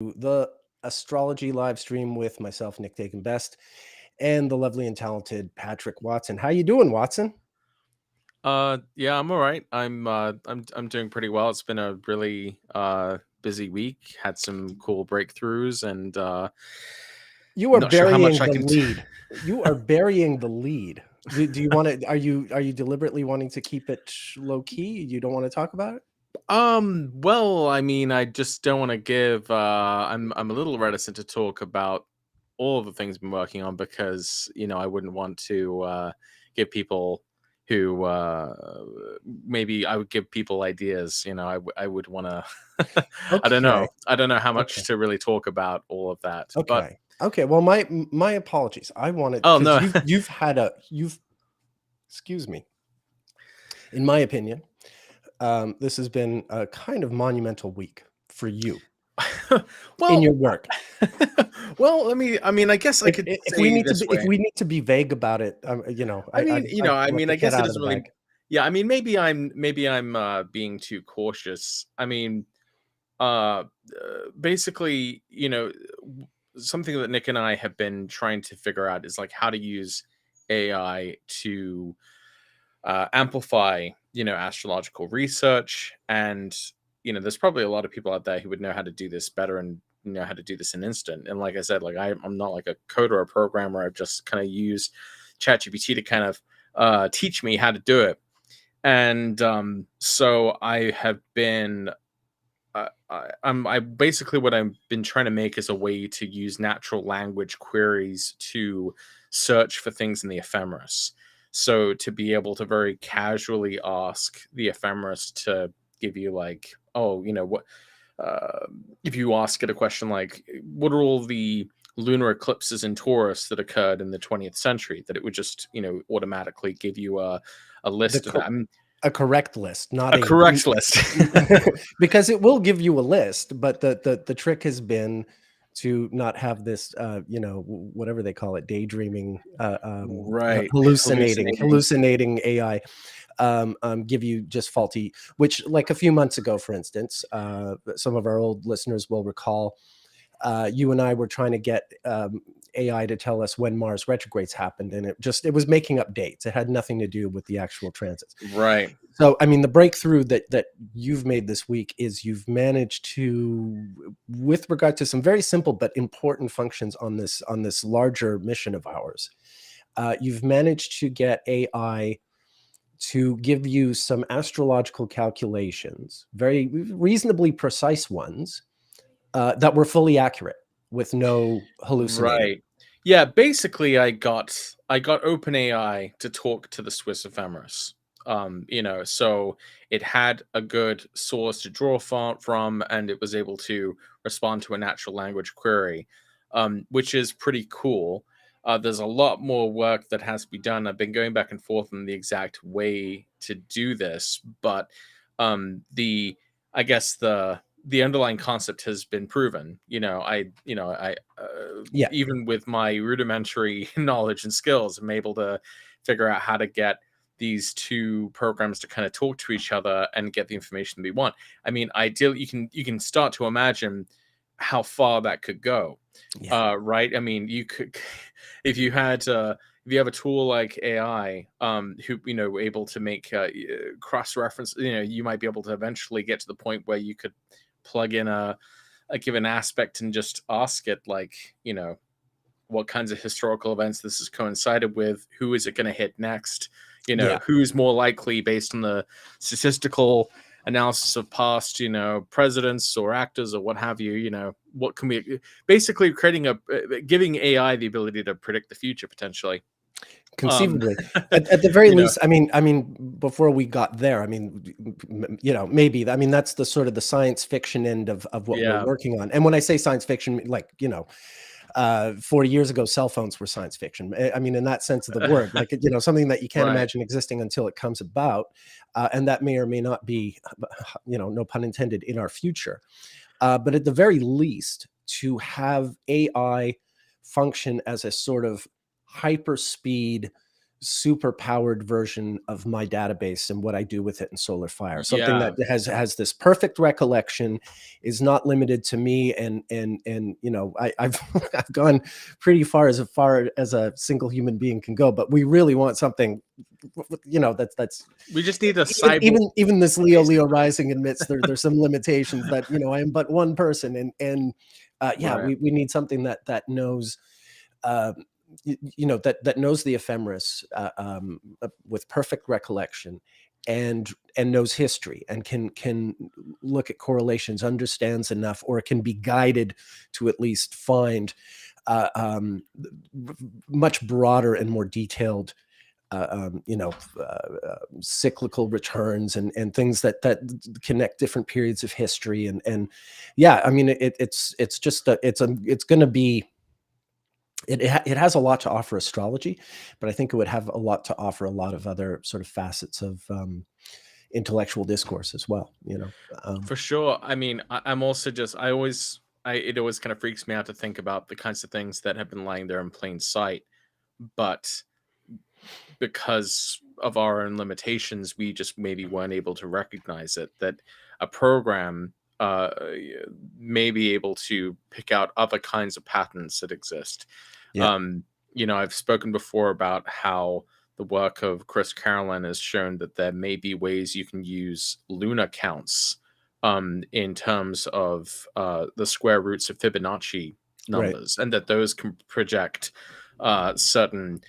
The Astrology live stream with myself, Nick Dagan Best, and the lovely and talented Patrick Watson. How you doing, Watson? Yeah, I'm all right. I'm doing pretty well. It's been a really busy week. Had some cool breakthroughs, and You are not sure how much burying I the can. lead. You are burying the lead. Do you want to? Are you deliberately wanting to keep it low key? You don't want to talk about it? Well, I mean, I just don't want to give. I'm a little reticent to talk about all of the things I've been working on because I wouldn't want to give people who maybe I would give people ideas. I would want to. I don't Okay. know. I don't know how Okay. much to really talk about all of that, but Okay. Okay. Well, my apologies. I wanted oh because no. you've excuse me. In my opinion, this has been a kind of monumental week for you in Well, your work. well, I mean, I guess I could If we say need to this be if way. we need to be vague about it, I'd let I the cat guess it out of doesn't the really. bag. Yeah, I mean, maybe I'm being too cautious. I mean, uh, basically, something that Nick and I have been trying to figure out is like how to use AI to amplify, astrological research, and there's probably a lot of people out there who would know how to do this better and know how to do this in instant. And like I said, like I'm not like a coder or a programmer. I've just kind of used ChatGPT to kind of teach me how to do it. And so I have been I basically what I've been trying to make is a way to use natural language queries to search for things in the ephemeris. So to be able to very casually ask the ephemeris to give you like, oh, what uh, if you ask it a question like, what are all the lunar eclipses in Taurus that occurred in the 20th century? That it would just, automatically give you a The list of co that. A correct list, not A a correct list. because it will give you a list, but the trick has been to not have this, whatever they call it, daydreaming, Right. Hallucinating. hallucinating AI, give you just faulty. Which, like a few months ago, for instance, some of our old listeners will recall, you and I were trying to get AI to tell us when Mars retrogrades happened, and it was making up dates. It had nothing to do with the actual transits. Right. So, I mean, the breakthrough that you've made this week is you've managed to, with regard to some very simple but important functions on this larger mission of ours, you've managed to get AI to give you some astrological calculations, very reasonably precise ones, that were fully accurate with no hallucinating. Right. Yeah, basically I got OpenAI to talk to the Swiss Ephemeris. So it had a good source to draw from, and it was able to respond to a natural language query, which is pretty cool. There's a lot more work that has to be done. I've been going back and forth on the exact way to do this, but the I guess the underlying concept has been proven. I Yeah. even with my rudimentary knowledge and skills, I'm able to figure out how to get these two programs to kind of talk to each other and get the information we want. I mean, ideally, you can start to imagine how far that could go, Yeah. right? I mean, you could if you had if you have a tool like AI, who able to make cross reference, you might be able to eventually get to the point where you could plug in a given aspect and just ask it like, what kinds of historical events this has coincided with, who is it going to hit next, Yeah. who's more likely based on the statistical analysis of past, presidents or actors or what have you, what can we basically creating giving AI the ability to predict the future potentially. Um, Conceivably, at the very you know, least, I mean, before we got there, I mean, maybe, I mean, that's the sort of the science fiction end of what we're yeah, working on. And when I say science fiction, like, 40 years ago, cell phones were science fiction. I mean, in that sense of the word, like, something that you can't right. imagine existing until it comes about. And that may or may not be, no pun intended, in our future. But at the very least, to have AI function as a sort of hyperspeed super powered version of my database and what I do with it in Solar Fire. Something Yeah. that has this perfect recollection, is not limited to me. And you know, I've I've gone pretty far as a single human being can go, but we really want something, you know, that's We just need a cyborg. even this Leo rising admits there's some limitations, that, you know, I am but one person. And yeah, Right. we need something that knows, you know, that knows the ephemeris, with perfect recollection, and knows history, and can look at correlations, understands enough, or can be guided to at least find much broader and more detailed, you know, cyclical returns, and things that connect different periods of history. And yeah, I mean, it's just it's going to be, it has a lot to offer astrology, but I think it would have a lot to offer a lot of other sort of facets of intellectual discourse as well, you know. For sure. I mean, I'm also just, it always kind of freaks me out to think about the kinds of things that have been lying there in plain sight, but because of our own limitations, we just maybe weren't able to recognize it. That a program may be able to pick out other kinds of patterns that exist. Yeah. You know, I've spoken before about how the work of Chris Carolyn has shown that there may be ways you can use lunar counts in terms of the square roots of Fibonacci numbers, and that those can project certain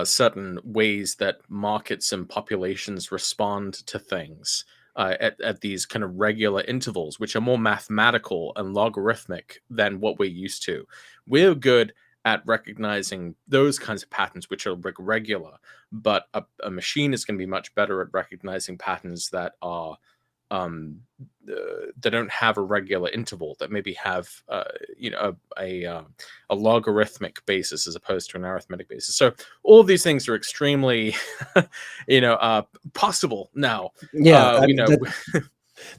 certain ways that markets and populations respond to things at these kind of regular intervals, which are more mathematical and logarithmic than what we're used to. We're good at recognizing those kinds of patterns, which are regular, but a machine is going to be much better at recognizing patterns that are that don't have a regular interval, that maybe have you know, a logarithmic basis as opposed to an arithmetic basis. So all of these things are extremely you know, possible now. Yeah, I You mean, know,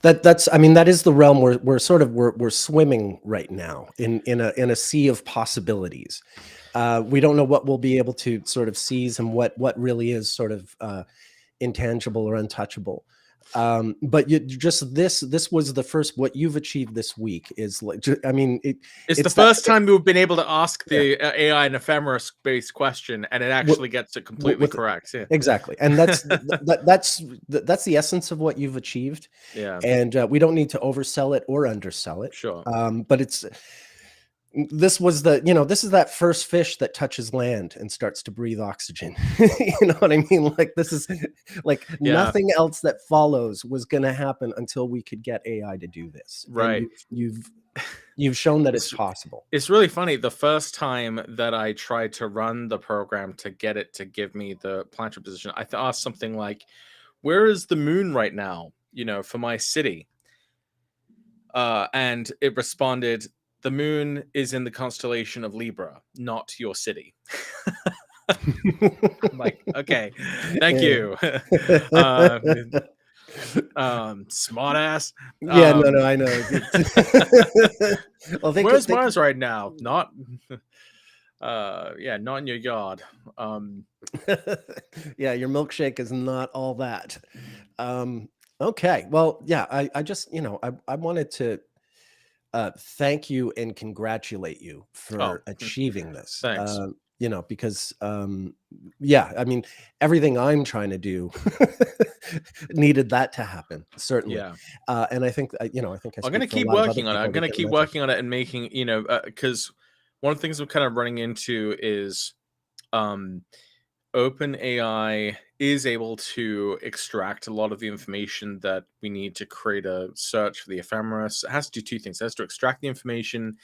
that's, I mean, that is the realm where we're swimming right now in a sea of possibilities. We don't know what we'll be able to sort of seize, and what really is sort of intangible or untouchable. But you just, this was the first, what you've achieved this week is like, I mean, it's the it's that, first time we've been able to ask yeah, the AI an ephemeris based question, and it actually gets it completely correct. Yeah. exactly. And that's that's the essence of what you've achieved. Yeah. And we don't need to oversell it or undersell it. Sure. But it's, this was the, you know, this is that first fish that touches land and starts to breathe oxygen. You know what I mean? Like, this is like, Yeah. nothing else that follows was going to happen until we could get AI to do this. Right. And you've shown that it's possible. It's really funny. The first time that I tried to run the program to get it to give me the planetary position, I asked something like, "Where is the moon right now? You know, for my city." And it responded, "The moon is in the constellation of Libra, not your city." I'm like, okay, thank you. Smart ass. Yeah, no, I know. Well, Where's Mars right now? Not yeah, not in your yard. Yeah, your milkshake is not all that. Okay, well, yeah, I just, you know, I wanted to thank you and congratulate you for achieving this. Thanks. You know, because yeah, I mean, everything I'm trying to do needed that to happen, certainly. Yeah. And I think, you know, I'm going to keep working on it. I'm going to keep working on it and making, you know, because one of the things we're kind of running into is OpenAI is able to extract a lot of the information that we need to create a search for the ephemeris. It has to do two things. It has to extract the information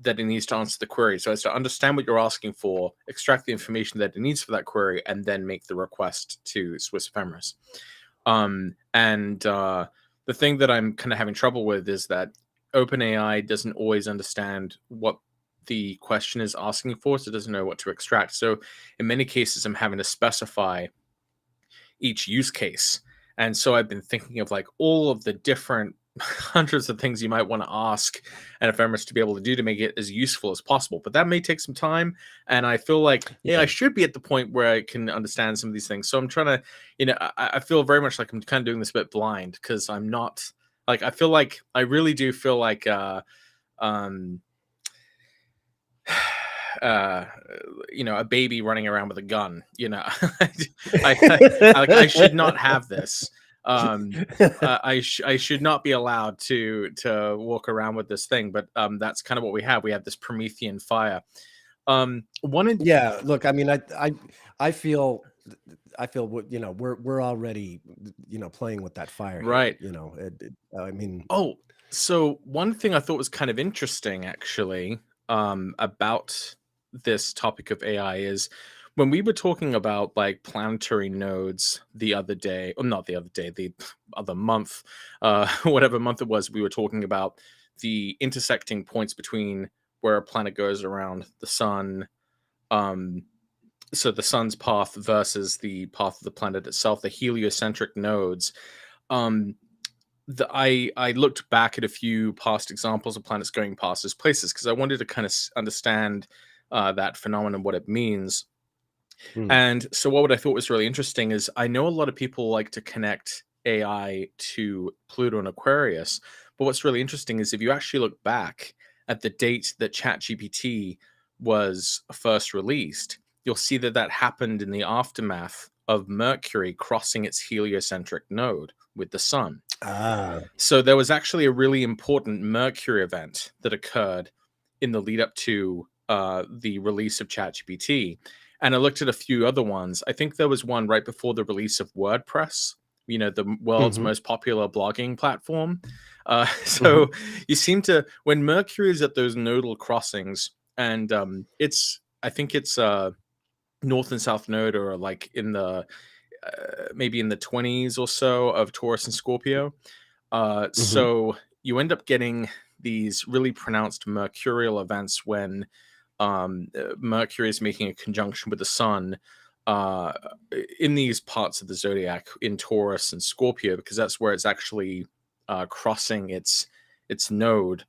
that it needs to answer the query. So it has to understand what you're asking for, extract the information that it needs for that query, and then make the request to Swiss Ephemeris. The thing that I'm kind of having trouble with is that OpenAI doesn't always understand what the question is asking for, so it doesn't know what to extract. So in many cases, I'm having to specify each use case. And so I've been thinking of like all of the different hundreds of things you might want to ask an ephemeris to be able to do to make it as useful as possible. But that may take some time, and I feel like I should be at the point where I can understand some of these things. So I'm trying to, I feel very much like I'm kind of doing this a bit blind, because I'm not like, I feel like I really do feel like a baby running around with a gun. I should not have this. I should not be allowed to walk around with this thing, but that's kind of what we have. We have this Promethean fire. Look, I mean, I feel we're already playing with that fire, right here, I mean, so one thing I thought was kind of interesting, actually, about this topic of AI is when we were talking about like planetary nodes the other day, or not the other day, the other month, whatever month it was, we were talking about the intersecting points between where a planet goes around the sun. So the sun's path versus the path of the planet itself, the heliocentric nodes. I looked back at a few past examples of planets going past those places because I wanted to kind of understand that phenomenon, what it means. And so what I thought was really interesting is I know a lot of people like to connect AI to Pluto and Aquarius, but what's really interesting is if you actually look back at the date that ChatGPT was first released, you'll see that that happened in the aftermath of Mercury crossing its heliocentric node with the sun. So there was actually a really important Mercury event that occurred in the lead up to the release of ChatGPT. And I looked at a few other ones. I think there was one right before the release of WordPress, the world's most popular blogging platform. So you seem to, when Mercury is at those nodal crossings, and I think it's north and south node, or like in the maybe in the 20s or so of Taurus and Scorpio. So you end up getting these really pronounced mercurial events when Mercury is making a conjunction with the sun in these parts of the zodiac, in Taurus and Scorpio, because that's where it's actually crossing its node.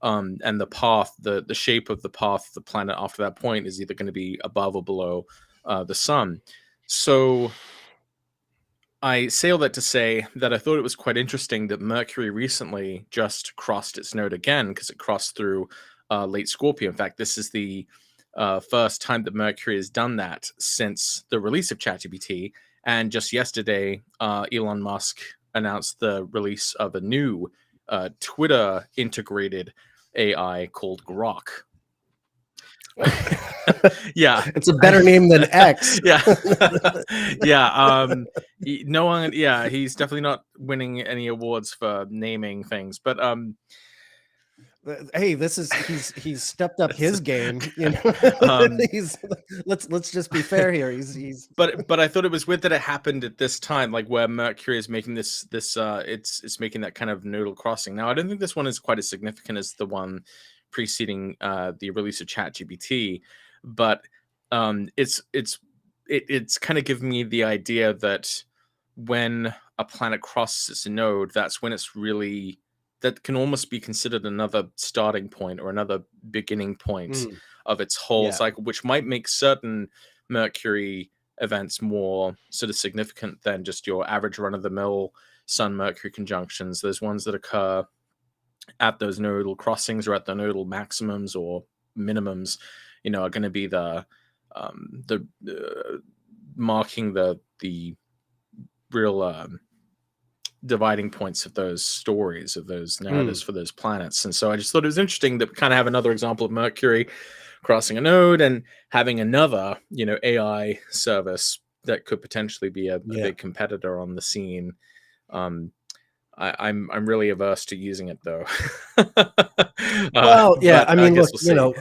And the path, the shape of the path of the planet after that point is either going to be above or below the sun. So I say all that to say that I thought it was quite interesting that Mercury recently just crossed its node again, because it crossed through late Scorpio. In fact, this is the first time that Mercury has done that since the release of ChatGPT. And just yesterday, Elon Musk announced the release of a new Twitter integrated AI called Grok. Yeah, it's a better name than X. Yeah. No one. Yeah, he's definitely not winning any awards for naming things, but hey, he's stepped up his game. Let's just be fair here. He's. But I thought it was weird that it happened at this time, like where Mercury is making this it's making that kind of nodal crossing. Now I don't think this one is quite as significant as the one preceding the release of ChatGPT, but it's kind of giving me the idea that when a planet crosses a node, that's when it's really, that can almost be considered another starting point or another beginning point of its whole cycle, which might make certain Mercury events more sort of significant than just your average run-of-the-mill Sun-Mercury conjunctions. There's ones that occur at those nodal crossings or at the nodal maximums or minimums, are going to be the marking the real dividing points of those stories, of those narratives for those planets. And so I just thought it was interesting that we kind of have another example of Mercury crossing a node and having another, AI service that could potentially be a big competitor on the scene. I'm really averse to using it though. Well, yeah, I mean, look, we'll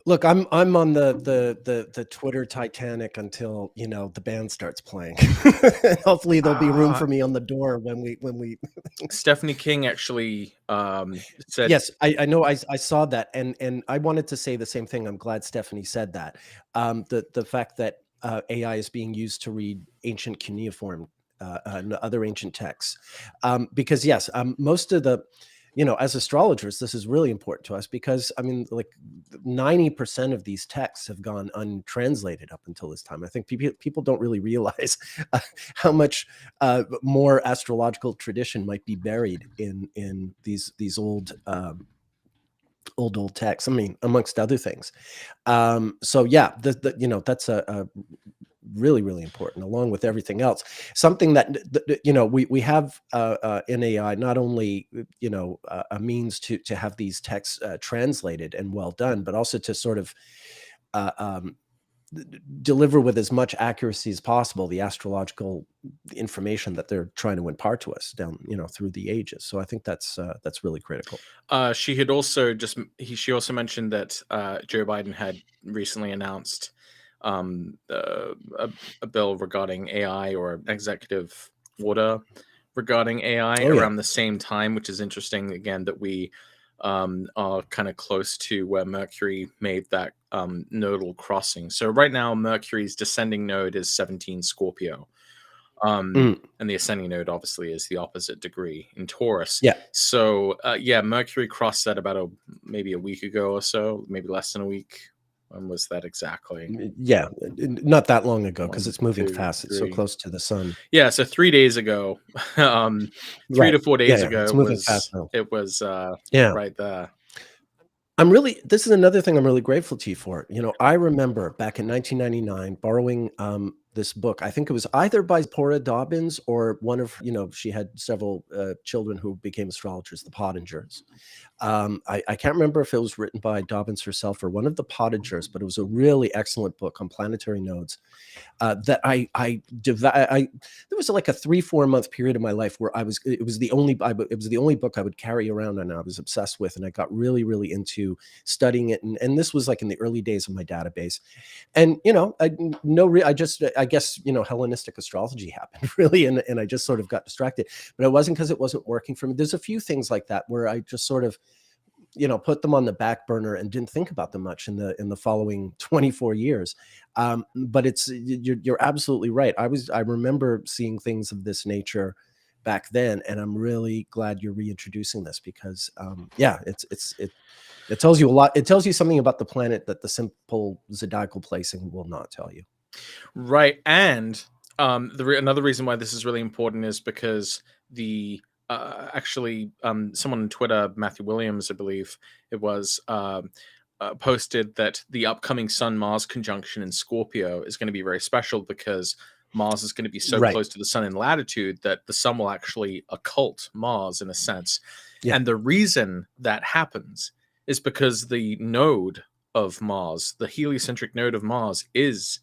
look, I'm on the Twitter Titanic until the band starts playing. Hopefully there'll be room for me on the door when we. Stephanie King actually said. Yes, I know. I saw that, and I wanted to say the same thing. I'm glad Stephanie said that. The fact that AI is being used to read ancient cuneiform and other ancient texts, because yes, most of the, as astrologers, this is really important to us because, I mean, like 90% of these texts have gone untranslated up until this time. I think people don't really realize how much more astrological tradition might be buried in these old texts. I mean, amongst other things. So yeah, that's a really, really important, along with everything else. Something that we have in AI, not only a means to have these texts translated and well done, but also to sort of deliver with as much accuracy as possible the astrological information that they're trying to impart to us down through the ages. So I think that's really critical. She had also she also mentioned that Joe Biden had recently announced a bill regarding AI, or executive order regarding AI around the same time, which is interesting again that we are kind of close to where Mercury made that nodal crossing. So right now Mercury's descending node is 17 Scorpio. And the ascending node obviously is the opposite degree in Taurus. Yeah. So Mercury crossed that about maybe a week ago or so, maybe less than a week. When was that exactly? Yeah, not that long ago, because it's moving fast. It's so close to the sun. Yeah, so 3 days ago, 3 to 4 days ago, it's moving fast now. It was right there. This is another thing I'm really grateful to you for. I remember back in 1999 borrowing this book. I think it was either by Zipporah Dobbins or one of, she had several children who became astrologers, the Pottingers. I can't remember if it was written by Dobbins herself or one of the Pottingers, but it was a really excellent book on planetary nodes that there was like a 3-4 month period of my life where it was the only book I would carry around, and I was obsessed with, and I got really, really into studying it. And this was like in the early days of my database. And, I guess, Hellenistic astrology happened really. And I just sort of got distracted, but it wasn't because it wasn't working for me. There's a few things like that where I just sort of, put them on the back burner and didn't think about them much in the following 24 years. But you're absolutely right. I remember seeing things of this nature back then, and I'm really glad you're reintroducing this because, it tells you a lot. It tells you something about the planet that the simple zodiacal placing will not tell you. Right. And another reason why this is really important is because someone on Twitter, Matthew Williams, I believe it was, posted that the upcoming Sun-Mars conjunction in Scorpio is going to be very special because Mars is going to be so close to the sun in latitude that the sun will actually occult Mars in a sense. Yeah. And the reason that happens is because the node of Mars, the heliocentric node of Mars, is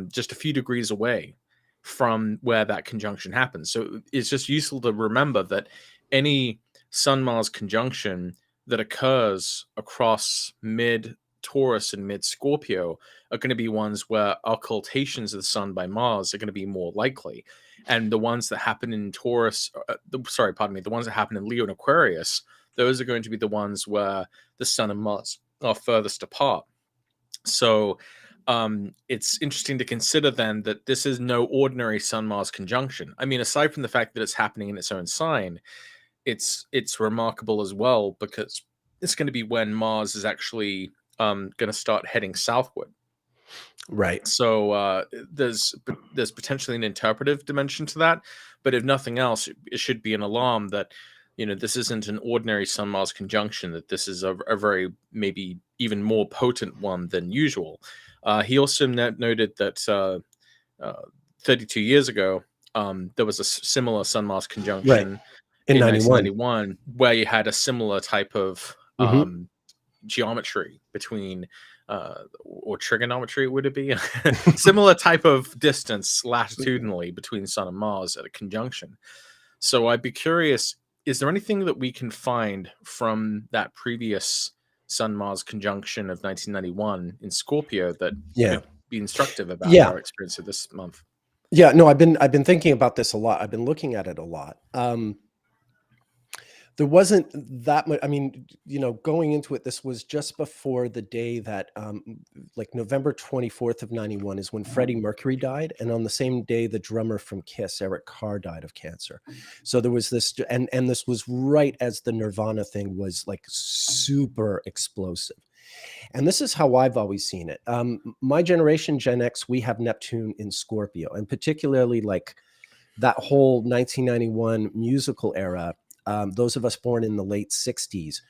just a few degrees away from where that conjunction happens. So it's just useful to remember that any Sun-Mars conjunction that occurs across mid-Taurus and mid-Scorpio are going to be ones where occultations of the sun by Mars are going to be more likely. And the ones that happen in Taurus, the ones that happen in Leo and Aquarius, those are going to be the ones where the sun and Mars are furthest apart. So it's interesting to consider then that this is no ordinary Sun-Mars conjunction. I mean, aside from the fact that it's happening in its own sign, it's remarkable as well because it's going to be when Mars is actually going to start heading southward. Right. So there's potentially an interpretive dimension to that, but if nothing else, it should be an alarm that this isn't an ordinary Sun-Mars conjunction, that this is a very, maybe even more potent one than usual. He also noted that 32 years ago, there was a similar Sun-Mars conjunction in 1991, where you had a similar type of geometry between, or trigonometry, would it be? Similar type of distance latitudinally between Sun and Mars at a conjunction. So I'd be curious, is there anything that we can find from that previous Sun-Mars conjunction of 1991 in Scorpio that could be instructive about our experience of this month? Yeah, no, I've been thinking about this a lot. I've been looking at it a lot. there wasn't that much. I mean, going into it, this was just before the day that, like November 24th of 91 is when Freddie Mercury died. And on the same day, the drummer from Kiss, Eric Carr, died of cancer. So there was this, and this was right as the Nirvana thing was like super explosive. And this is how I've always seen it. My generation, Gen X, we have Neptune in Scorpio, and particularly like that whole 1991 musical era. Those of us born in the late 60s,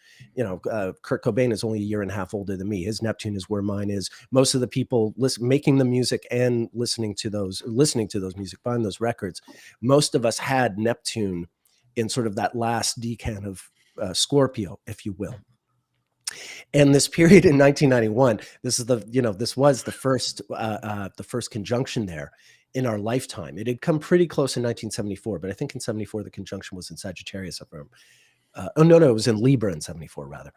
Kurt Cobain is only a year and a half older than me. His Neptune is where mine is. Most of the people making the music and listening to those music, buying those records, most of us had Neptune in sort of that last decan of Scorpio, if you will. And this period in 1991, this was the first conjunction there in our lifetime. It had come pretty close in 1974, but I think in 74 the conjunction was in Sagittarius. It was in Libra in 74 rather,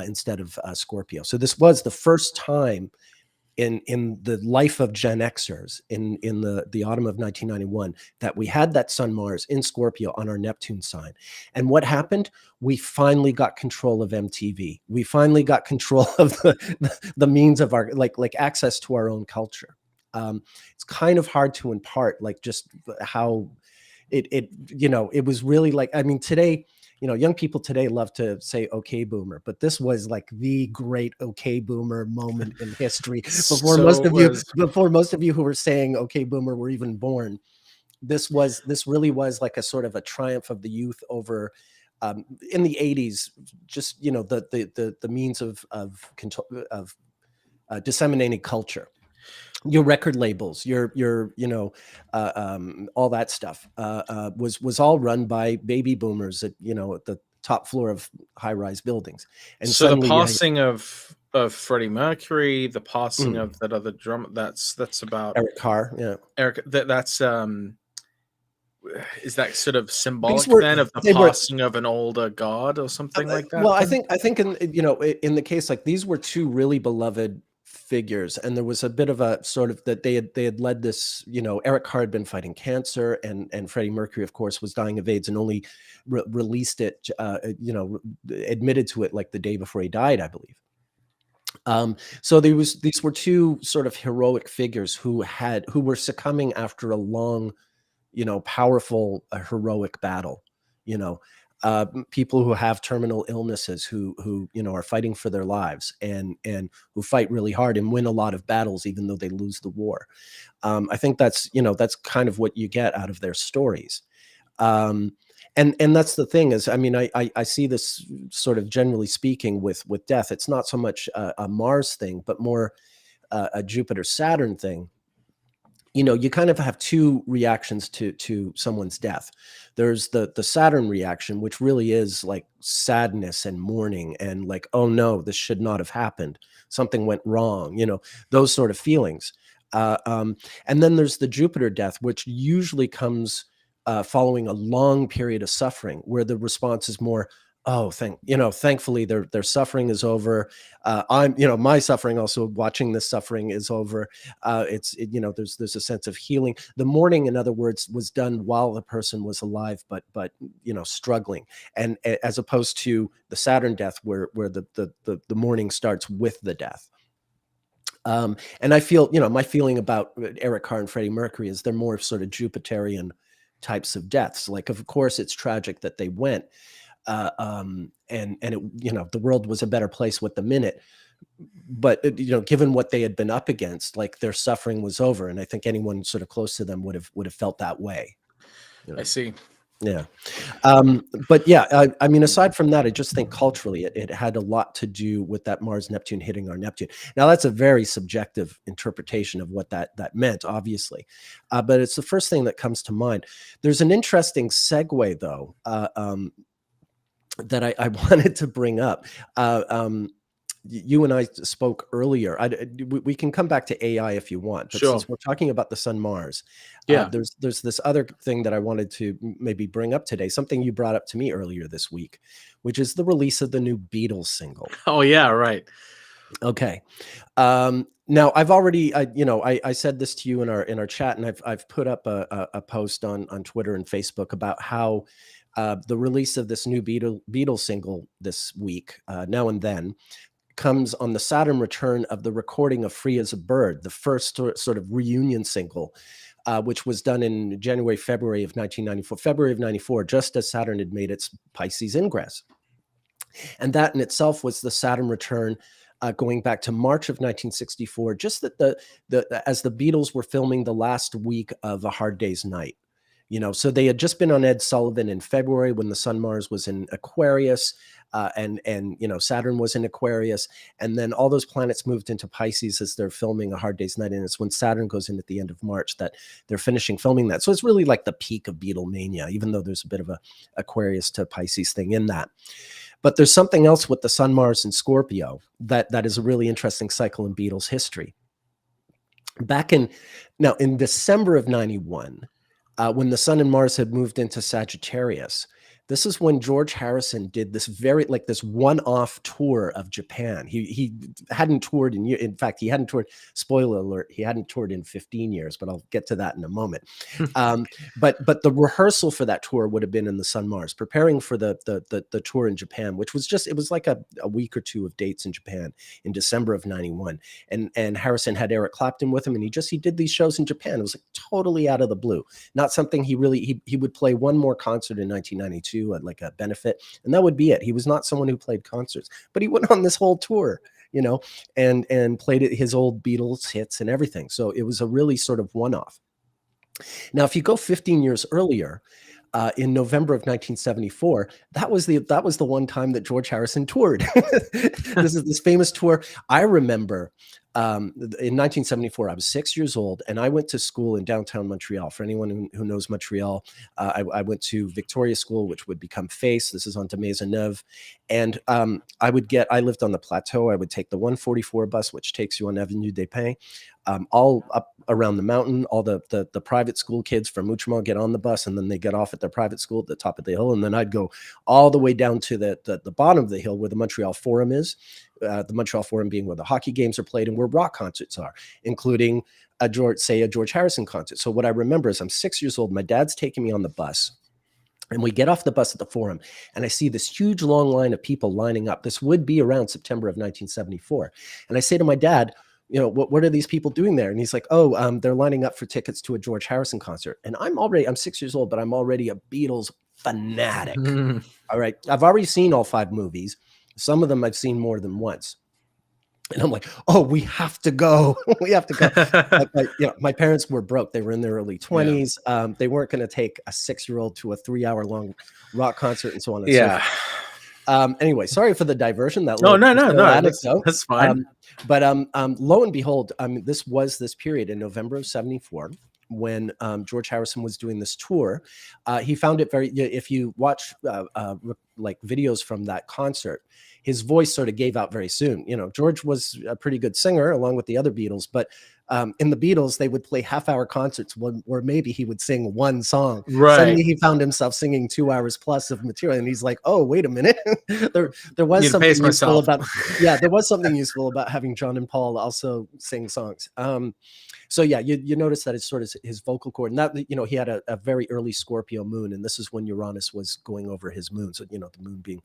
instead of Scorpio. So this was the first time in the life of Gen Xers in the autumn of 1991 that we had that Sun Mars in Scorpio on our Neptune sign. And what happened? We finally got control of MTV. We finally got control of the means of our like access to our own culture. It's kind of hard to impart like just how it was really like, I mean, today, young people today love to say "Okay, Boomer," but this was like the great "Okay, Boomer" moment in history. Before most of you who were saying "Okay, Boomer" were even born. This really was like a sort of a triumph of the youth over, in the 80s, just the means of disseminating culture. Your record labels, your all that stuff was all run by baby boomers at the top floor of high-rise buildings. And so suddenly, the passing of Freddie Mercury, the passing of that other drummer, that's about Eric Carr. Yeah, Eric. That's is that sort of symbolic then of the passing of an older god or something like that? Well, I think in the case, like, these were two really beloved figures, and there was a bit of a sort of that they had led this. Eric Carr had been fighting cancer, and Freddie Mercury, of course, was dying of AIDS, and only released it, admitted to it like the day before he died, I believe. So these were two sort of heroic figures who were succumbing after a long, powerful, heroic battle. People who have terminal illnesses, who are fighting for their lives, and who fight really hard and win a lot of battles, even though they lose the war. I think that's kind of what you get out of their stories. And that's the thing is, I mean, I see this sort of generally speaking with death. It's not so much a Mars thing, but more a Jupiter Saturn thing. You kind of have two reactions to someone's death. There's the Saturn reaction, which really is like sadness and mourning and like, oh no, this should not have happened. Something went wrong, those sort of feelings. And then there's the Jupiter death, which usually comes following a long period of suffering, where the response is more, oh, thankfully their suffering is over. My suffering, also watching this suffering, is over. There's a sense of healing. The mourning, in other words, was done while the person was alive, but struggling. And as opposed to the Saturn death, where the mourning starts with the death. And I feel, my feeling about Eric Carr and Freddie Mercury is they're more sort of Jupiterian types of deaths. Like, of course, it's tragic that they went. And it, the world was a better place with the minute, but given what they had been up against, like, their suffering was over, and I think anyone sort of close to them would have felt that way. I see. Yeah. But yeah, I mean, aside from that, I just think culturally it had a lot to do with that Mars Neptune hitting our Neptune. Now, that's a very subjective interpretation of what that meant, obviously, but it's the first thing that comes to mind. There's an interesting segue, though, that I wanted to bring up. You and I spoke earlier. We can come back to AI if you want, but Sure. Since we're talking about the Sun Mars, yeah, there's this other thing that I wanted to maybe bring up today, something you brought up to me earlier this week, which is the release of the new Beatles single. Oh yeah, right. Okay. Now I've already, I said this to you in our chat, and I've put up a post on Twitter and Facebook about how the release of this new Beatles single this week, Now and Then, comes on the Saturn return of the recording of Free as a Bird, the first sort of reunion single, which was done in February of 1994, February of 94, just as Saturn had made its Pisces ingress. And that in itself was the Saturn return, going back to March of 1964, just that as the Beatles were filming the last week of A Hard Day's Night. So they had just been on Ed Sullivan in February when the Sun Mars was in Aquarius, and Saturn was in Aquarius, and then all those planets moved into Pisces as they're filming A Hard Day's Night, and it's when Saturn goes in at the end of March that they're finishing filming that. So it's really like the peak of Beatlemania, even though there's a bit of a Aquarius to Pisces thing in that. But there's something else with the Sun, Mars, and Scorpio that is a really interesting cycle in Beatles history. In December of 91, when the Sun and Mars had moved into Sagittarius, this is when George Harrison did this this one-off tour of Japan. He hadn't toured in fact, he hadn't toured, spoiler alert, he hadn't toured in 15 years, but I'll get to that in a moment. But the rehearsal for that tour would have been in the Sun Mars, preparing for the tour in Japan, which was it was like a week or two of dates in Japan in December of 91. And Harrison had Eric Clapton with him, and he did these shows in Japan. It was like totally out of the blue. Not something he would play one more concert in 1992 at like a benefit, and that would be it. He was not someone who played concerts, but he went on this whole tour, and played his old Beatles hits and everything. So it was a really sort of one-off. Now, if you go 15 years earlier, in November of 1974, that was the one time that George Harrison toured. This is this famous tour. I remember in 1974, I was 6 years old, and I went to school in downtown Montreal. For anyone who knows Montreal, I went to Victoria School, which would become FACE. This is on de Maisonneuve. And I lived on the plateau. I would take the 144 bus, which takes you on Avenue des Pins, all up around the mountain. All the private school kids from Outremont get on the bus, and then they get off at their private school at the top of the hill. And then I'd go all the way down to the bottom of the hill where the Montreal Forum is. The Montreal Forum being where the hockey games are played and where rock concerts are, including a George Harrison concert. So what I remember is I'm 6 years old. My dad's taking me on the bus, and we get off the bus at the Forum, and I see this huge long line of people lining up. This would be around September of 1974. And I say to my dad, what are these people doing there? And he's like, they're lining up for tickets to a George Harrison concert. And I'm 6 years old, but I'm already a Beatles fanatic. All right. I've already seen all 5 movies. Some of them I've seen more than once. And I'm like, we have to go. We have to go. My parents were broke. They were in their early 20s. Yeah. They weren't going to take a 6-year-old to a 3-hour-long rock concert and so on and so forth. Anyway, sorry for the diversion. That no, that's fine. But lo and behold, this was this period in November of 74 when George Harrison was doing this tour. He found it if you watch like videos from that concert, his voice sort of gave out very soon. George was a pretty good singer along with the other Beatles, but in the Beatles, they would play half-hour concerts where maybe he would sing one song. Right. Suddenly he found himself singing 2 hours plus of material, and he's like, "Oh, wait a minute." there was something useful about there was something useful about having John and Paul also sing songs. So you notice that it's sort of his vocal cord, and that he had a very early Scorpio moon, and this is when Uranus was going over his moon. So the moon being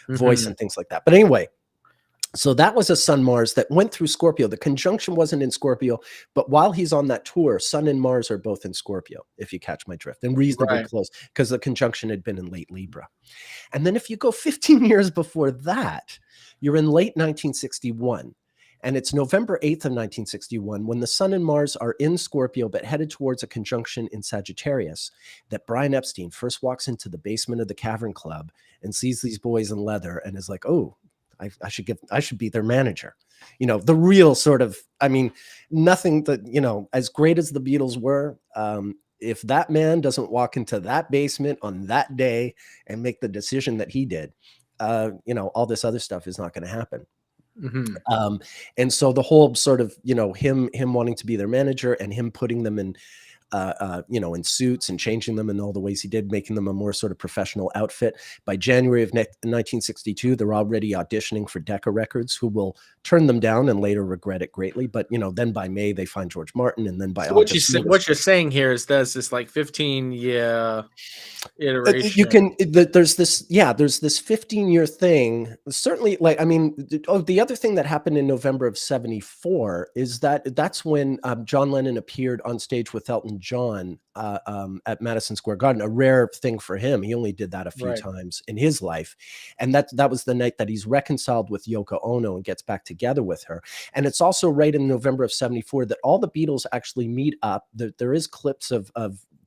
voice and things like that. But anyway. So that was a Sun Mars that went through Scorpio. The conjunction wasn't in Scorpio, but while he's on that tour, Sun and Mars are both in Scorpio, if you catch my drift, and reasonably close, because the conjunction had been in late Libra. And then if you go 15 years before that, you're in late 1961. And it's November 8th of 1961, when the Sun and Mars are in Scorpio, but headed towards a conjunction in Sagittarius, that Brian Epstein first walks into the basement of the Cavern Club and sees these boys in leather and is like, I should be their manager. The real sort of, nothing that, as great as the Beatles were, if that man doesn't walk into that basement on that day and make the decision that he did, all this other stuff is not going to happen. And so the whole sort of, him wanting to be their manager and him putting them in in suits and changing them in all the ways he did, making them a more sort of professional outfit. By January of 1962, they're already auditioning for Decca Records, who will turn them down and later regret it greatly. But then by May they find George Martin, and then by So August, what you're saying here is there's this like 15-year you iteration. can there's this 15-year thing, certainly. Like, I mean, the other thing that happened in November of 74 is that's when John Lennon appeared on stage with Elton John at Madison Square Garden, a rare thing for him. He only did that a few Right. times in his life, and that was the night that he's reconciled with Yoko Ono and gets back together with her. And it's also right in November of 74 that all the Beatles actually meet up. There is clips of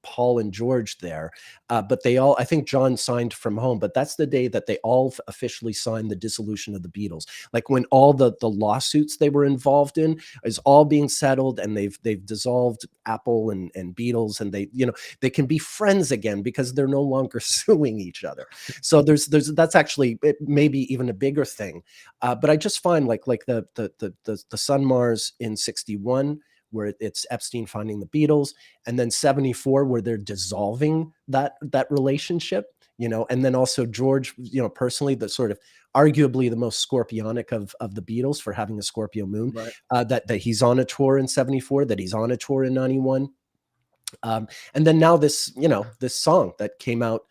Paul and George there, but they all, I think John signed from home, but that's the day that they all officially signed the dissolution of the Beatles. Like, when all the lawsuits they were involved in is all being settled, and they've dissolved Apple and Beatles, and they can be friends again because they're no longer suing each other. So that's actually maybe even a bigger thing. But I just find like the Sun Mars in 61, where it's Epstein finding the Beatles, and then 74, where they're dissolving that relationship, and then also George, personally, the sort of arguably the most scorpionic of the Beatles for having a Scorpio moon, Right. that he's on a tour in 74, that he's on a tour in 91. And then now this song that came out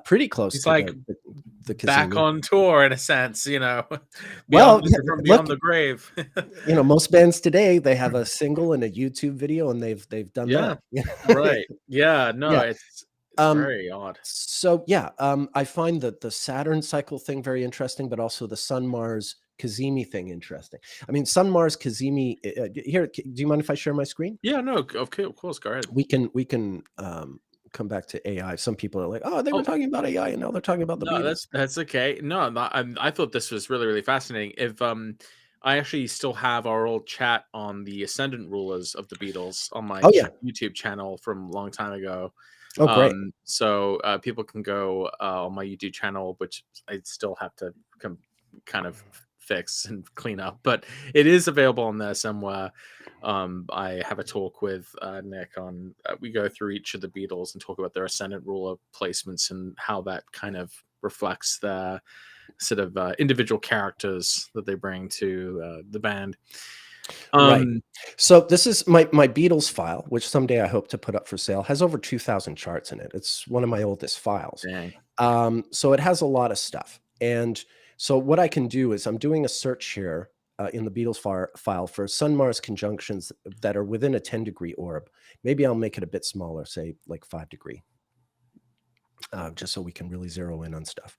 pretty close He's to like the back Cazimi. on tour in a sense, Well, beyond look, the grave. most bands today, they have a single and a YouTube video, and they've done Yeah. that. Right. Yeah. No, Yeah. it's Um, very odd. So yeah, I find the Saturn cycle thing very interesting, but also the Sun Mars Cazimi thing interesting. I mean, Sun Mars Cazimi. Here, do you mind if I share my screen? Yeah. No. Of course. Go ahead. We can come back to AI. Some people are like, oh, they were Oh, talking about AI, and now they're talking about the no, Beatles. that's okay. No, I thought this was really, really fascinating. If I actually still have our old chat on the ascendant rulers of the Beatles on my Oh yeah. YouTube channel from a long time ago. Oh great. So people can go on my YouTube channel, which I still have to kind of fix and clean up, but it is available on there somewhere. I have a talk with Nick on. We go through each of the Beatles and talk about their ascendant ruler placements and how that kind of reflects the sort of individual characters that they bring to the band. Right. So this is my Beatles file, which someday I hope to put up for sale. Has over 2,000 charts in it. It's one of my oldest files. Dang. So it has a lot of stuff. And so what I can do is I'm doing a search here in the Beatles file for Sun Mars conjunctions that are within a 10-degree orb. Maybe I'll make it a bit smaller, say like 5-degree, just so we can really zero in on stuff.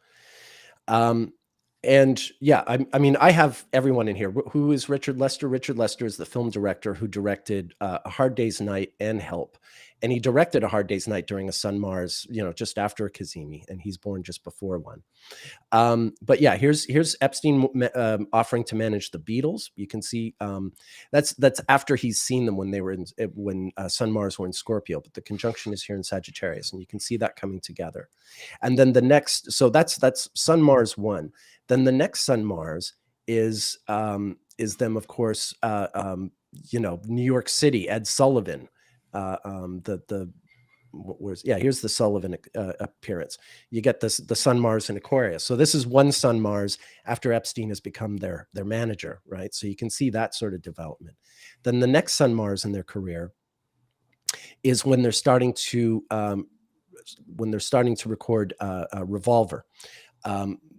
And yeah, I mean, I have everyone in here. Who is Richard Lester? Richard Lester is the film director who directed A Hard Day's Night and Help. And he directed A Hard Day's Night during a Sun Mars, just after a Cazimi, and he's born just before one. But yeah, here's Epstein offering to manage the Beatles. You can see that's after he's seen them when they were when Sun Mars were in Scorpio, but the conjunction is here in Sagittarius, and you can see that coming together. And then the next, so that's Sun Mars 1. Then the next Sun Mars is them, of course, New York City, Ed Sullivan. Here's the Sullivan appearance. You get the Sun Mars in Aquarius. So this is one Sun Mars after Epstein has become their manager, right? So you can see that sort of development. Then the next Sun Mars in their career is when they're starting to record Revolver.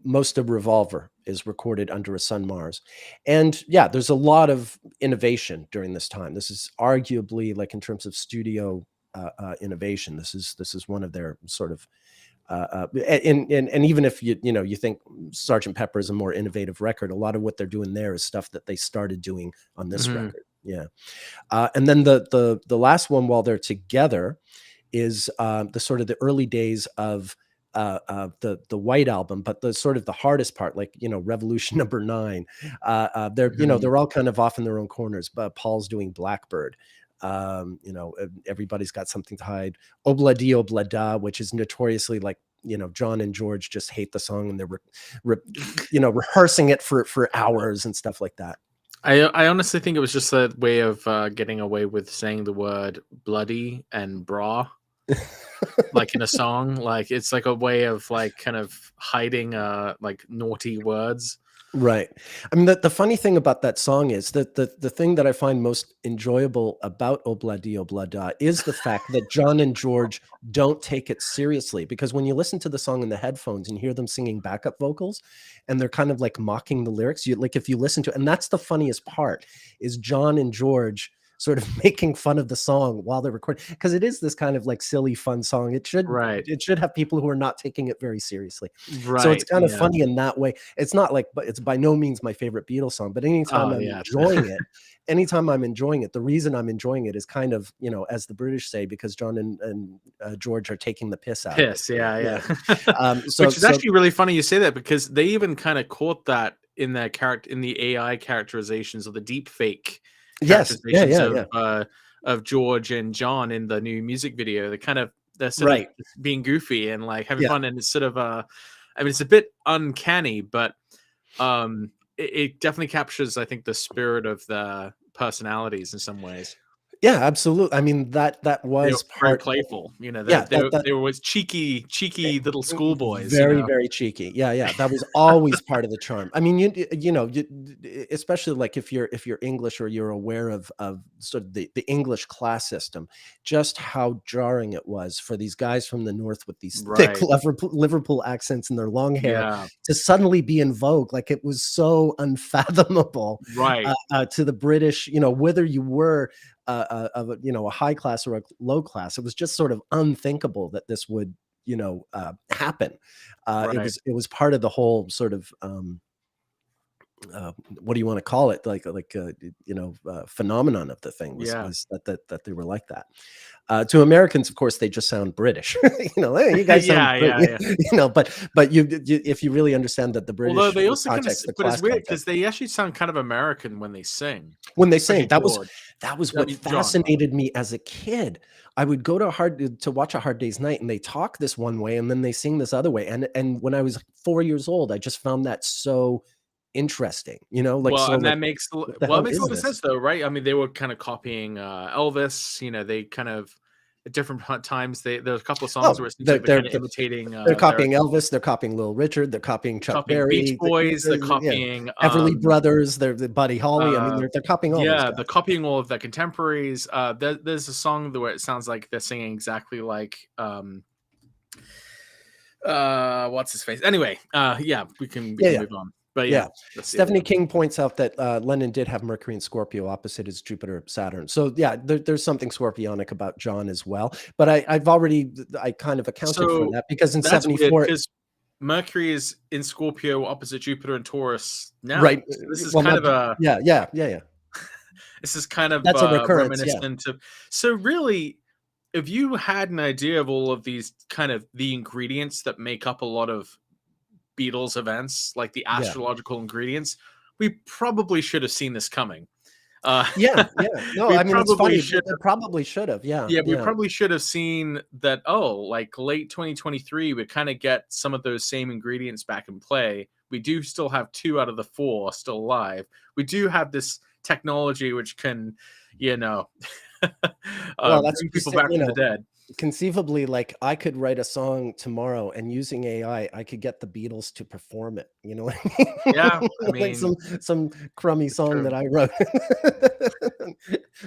Most of Revolver is recorded under a Sun Mars. And yeah, there's a lot of innovation during this time. This is arguably, like in terms of studio innovation, this is one of their sort of and even if you think Sgt. Pepper is a more innovative record, a lot of what they're doing there is stuff that they started doing on this record. Yeah. And then the last one while they're together is the sort of the early days of the White Album, but the sort of the hardest part, like Revolution Number 9. They're all kind of off in their own corners. But Paul's doing Blackbird. Everybody's got something to hide. Obla Di Obla Da, which is notoriously like John and George just hate the song and they're rehearsing it for hours and stuff like that. I honestly think it was just a way of getting away with saying the word bloody and bra, like in a song. Like it's like a way of like kind of hiding like naughty words. Right. I mean, the funny thing about that song is that the thing that I find most enjoyable about Obladi Oblada is the fact that John and George don't take it seriously. Because when you listen to the song in the headphones and hear them singing backup vocals, and they're kind of like mocking the lyrics, you like if you listen to it, and that's the funniest part, is John and George sort of making fun of the song while they're recording, because it is this kind of like silly, fun song. Right. It should have people who are not taking it very seriously. So it's Right. kind of Yeah. funny in that way. It's not like, but it's by no means my favorite Beatles song, but anytime Oh I'm yeah. enjoying it, the reason I'm enjoying it is kind of, you know, as the British say, because John and George are taking the piss out of it. Piss. Yeah. Yeah. Yeah. So Which is actually really funny you say that, because they even kind of caught that in their character, in the AI characterizations or the deep fake yes, yeah, characterizations yeah, yeah, of George and John in the new music video. They're sort of right, being goofy and like having yeah. fun, and it's sort of I mean, it's a bit uncanny, but it definitely captures, I think, the spirit of the personalities in some ways. Yeah, absolutely. I mean, that They were was very part. playful, you know. Yeah, They were always cheeky little schoolboys, you very, know. very cheeky. Yeah, yeah, that was always part of the charm. I mean, you know, especially like if you're English or you're aware of sort of the English class system, just how jarring it was for these guys from the north with these thick Right. Liverpool accents and their long hair Yeah. to suddenly be in vogue. Like it was so unfathomable Right. to the British. You know, whether you were of a, you know, a high class or a low class, it was just sort of unthinkable that this would, you know, happen. Right. It was part of the whole sort of what do you want to call it, you know, phenomenon of the thing Yeah. was that they were like that. To Americans, of course, they just sound British. You know, hey, you guys sound Yeah, Brit-" yeah, yeah. you know, but if you really understand that the Although British they also kind of, context, the but it's class weird context, because they actually sound kind of American when they sing, when they especially sang, George. that was I what mean, John, rather. fascinated me as a kid. I would go to watch A Hard Day's Night, and they talk this one way, and then they sing this other way. And when I was 4 years old, I just found that so interesting, you know, like, Well, so and like, that makes what the well, it hell makes a is lot of this? sense though, right? I mean, they were kind of copying Elvis. You know, they kind of at different times. There's a couple of songs Oh, where it seems like they're kind of imitating they're their copying Elvis, they're copying Little Richard, they're copying Chuck copying Beach Berry, Boys, they're yeah, copying Everly Brothers, they're the Buddy Holly. I mean, uh they're copying all those yeah, guys. they're copying all of their contemporaries. There's a song where it sounds like they're singing exactly like what's his face? Anyway, yeah, we Yeah, can yeah. move on. But Yeah. yeah, that's the Stephanie idea. King points out that Lennon did have Mercury and Scorpio opposite his Jupiter Saturn. So yeah, there's something scorpionic about John as well. But I kind of accounted for So that because in that's weird 74, because Mercury is in Scorpio opposite Jupiter and Taurus now. right? So this is Well, kind not, of a yeah, yeah, yeah, yeah. That's a recurrence. Yeah. reminiscent of. So really, if you had an idea of all of these kind of the ingredients that make up a lot of Beatles events, like the Yeah. astrological ingredients, we probably should have seen this coming. Uh, Yeah. Yeah. No, we I mean, it's probably funny. should. They probably should have. Yeah. Yeah, we Yeah. probably should have seen that. Oh, like late 2023, we kind of get some of those same ingredients back in play. We do still have 2 out of the 4 still alive. We do have this technology which can, you know, Well, that's bring just people it, back you from the know, dead. conceivably, like I could write a song tomorrow and using AI, I could get the Beatles to perform it. You know what I Yeah, mean? I Like mean, some crummy it's song true. that I wrote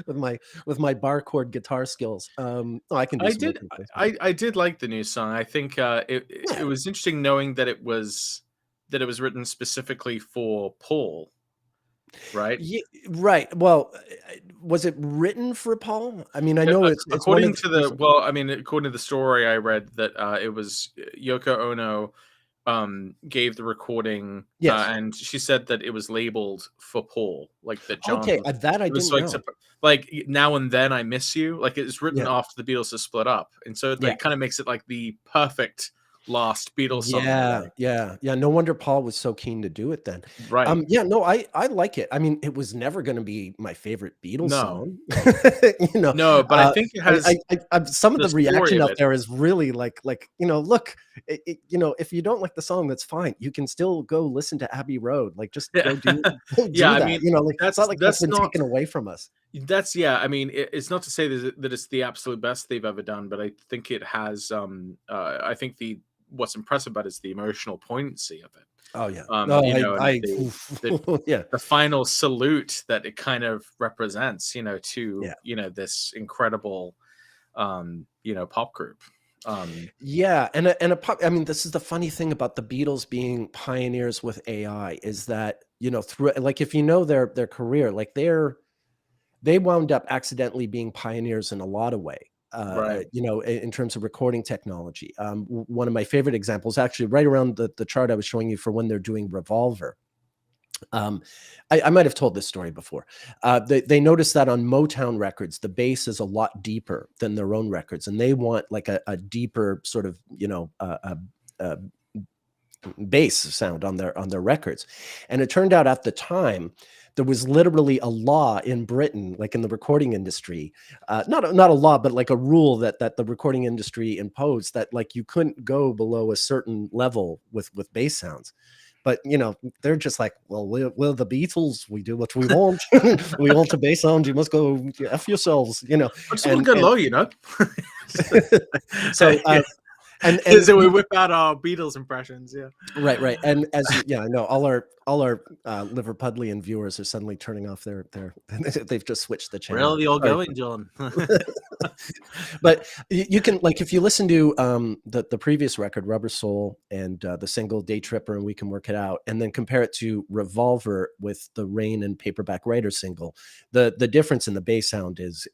with my bar chord guitar skills. Oh, I can do I some did, replacement. I did like the new song. I think it Yeah. was interesting knowing that it was written specifically for Paul, right? Right. Well, was it written for Paul? I mean, I Yeah, know it's one of according the to there's the well, I mean, according to the story I read, that it was Yoko Ono gave the recording, yes. and she said that it was labeled for Paul, like that John Okay, that I it was didn't know. like now and then I miss you, like it's written Yeah. after the Beatles have split up, and so it Yeah. like kind of makes it like the perfect last Beatles song in a Yeah, way. yeah. No wonder Paul was so keen to do it then. Right. Yeah, no, I like it. I mean, it was never gonna be my favorite Beatles No. song. You know, No, but I think it has some of the the story reaction of out it. there is really like, look, if you don't like the song, that's fine. You can still go listen to Abbey Road. Like, just Yeah. go Yeah, do I that. mean, Like, it's not like that's that's been not taken away from us. yeah, I mean, it's not to say that it's the absolute best they've ever done, but I think it has, I think what's impressive about it is the emotional poignancy of it. Oh, yeah. No, And the yeah, the final salute that it kind of represents, yeah. to, this incredible, pop group. Yeah, I mean, this is the funny thing about the Beatles being pioneers with AI is that, through like if you know their career, like they wound up accidentally being pioneers in a lot of way. Right. In terms of recording technology. One of my favorite examples, actually, right around the chart I was showing you for when they're doing Revolver. Um, I might have told this story before. They noticed that on Motown records, the bass is a lot deeper than their own records, and they want like a deeper sort of bass sound on their records. And it turned out at the time there was literally a law in Britain, like in the recording industry, not a law, but like a rule that the recording industry imposed that like you couldn't go below a certain level with bass sounds. But they're just like, well, we're the Beatles. We do what we want. We want a bass sound. You must go f yourselves. I just want to go low. So and So we whip out our Beatles impressions. Yeah. right. And as I know, all our Liverpudlian viewers are suddenly turning off their they've just switched the channel. Where you're going, John? But you can, like, if you listen to the previous record, Rubber Soul, and the single Day Tripper and We Can Work It Out, and then compare it to Revolver with the Rain and Paperback Writer single, the difference in the bass sound is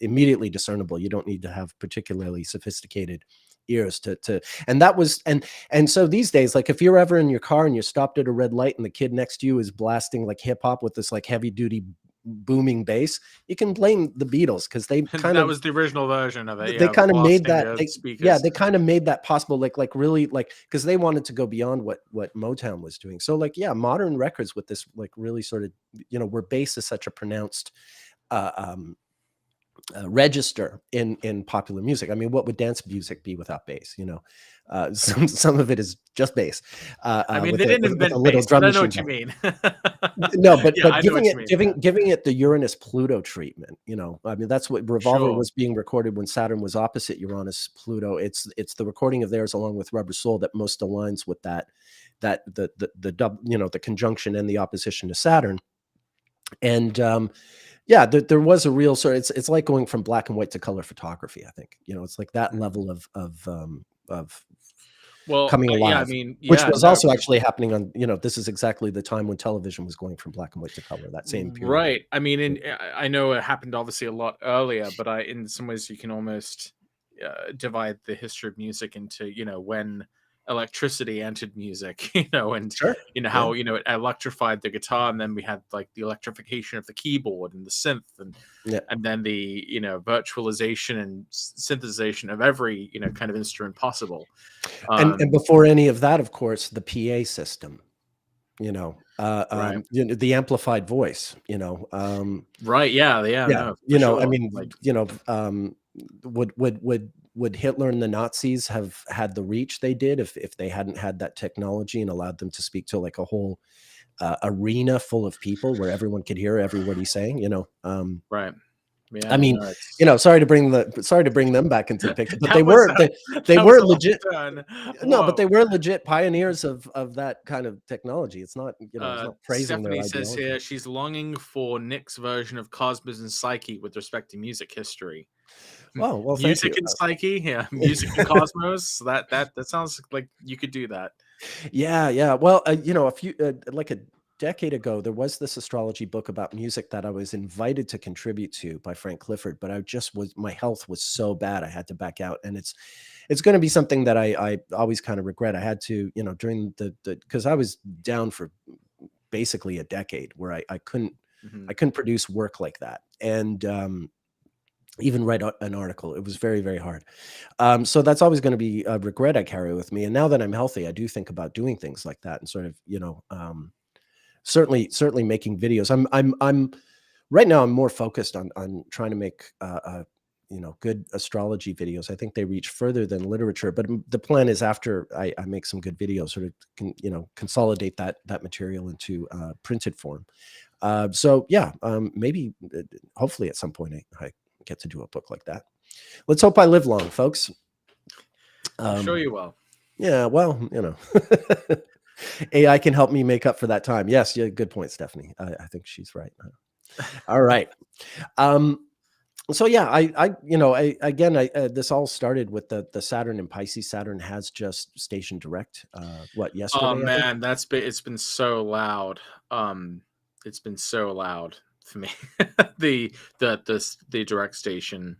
immediately discernible. You don't need to have particularly sophisticated ears to and that was and so these days, like if you're ever in your car and you're stopped at a red light and the kid next to you is blasting like hip hop with this like heavy duty booming bass, you can blame the Beatles because they kind that of was the original version of it. they Yeah, kind of made blasting that the speakers. they kind of made that possible, like really, like, because they wanted to go beyond what Motown was doing. So like, yeah, modern records with this like really sort of where bass is such a pronounced uh, um register in popular music. I mean, what would dance music be without bass? Some of it is just bass. I mean, with they didn't with a invent little bass, but drum I know machine. what you mean. No, but Yeah, I know giving what it you mean. giving it the Uranus Pluto treatment. I mean, that's what Revolver Sure. was being recorded when Saturn was opposite Uranus Pluto. It's the recording of theirs along with Rubber Soul that most aligns with that the conjunction and the opposition to Saturn. And yeah, there was a real sort of, it's like going from black and white to color photography. I think it's like that level of Well, coming yeah, I alive, mean, which yeah, was no, also actually happening on this is exactly the time when television was going from black and white to color, that same period. right. I mean, I know it happened obviously a lot earlier, but in some ways you can almost divide the history of music into when electricity entered music, and Sure. how it electrified the guitar, and then we had like the electrification of the keyboard and the synth, Yeah. and then the virtualization and synthesization of every kind of instrument possible. And before any of that, of course, the PA system, Right. the amplified voice, Right. Yeah. Yeah. yeah, No, for sure. I mean, Like, would Hitler and the Nazis have had the reach they did if they hadn't had that technology and allowed them to speak to like a whole arena full of people where everyone could hear every word he's saying? right. Yeah. I mean, no, sorry to bring them back into the picture, but That was they that was were a left legit. turn. No, but Whoa. they were legit pioneers of that kind of technology. It's not, it's not praising their Stephanie says ideology. here she's longing for Nick's version of Cosmos and Psyche with respect to music history. Oh, well, thank Music you. and Psyche, yeah. Music and Cosmos. That sounds like you could do that. Yeah. Well, a few like a decade ago, there was this astrology book about music that I was invited to contribute to by Frank Clifford, but my health was so bad I had to back out, and it's going to be something that I always kind of regret. I had to, during the because I was down for basically a decade where I couldn't Mhm. I couldn't produce work like that, and even write an article. It was very, very hard. So that's always going to be a regret I carry with me. And now that I'm healthy, I do think about doing things like that and sort of, certainly making videos. I'm right now. I'm more focused on trying to make good astrology videos. I think they reach further than literature, but the plan is after I make some good videos, sort of consolidate that material into printed form. So yeah, maybe hopefully at some point I get to do a book like that. Let's hope I live long, folks. I'm sure you will. Yeah, well, AI can help me make up for that time. Yes, yeah, good point, Stephanie. I think she's right. All right. So yeah, this all started with the Saturn and Pisces. Saturn has just stationed direct. Yesterday? Oh man, it's been so loud. It's been so loud for me. the direct station.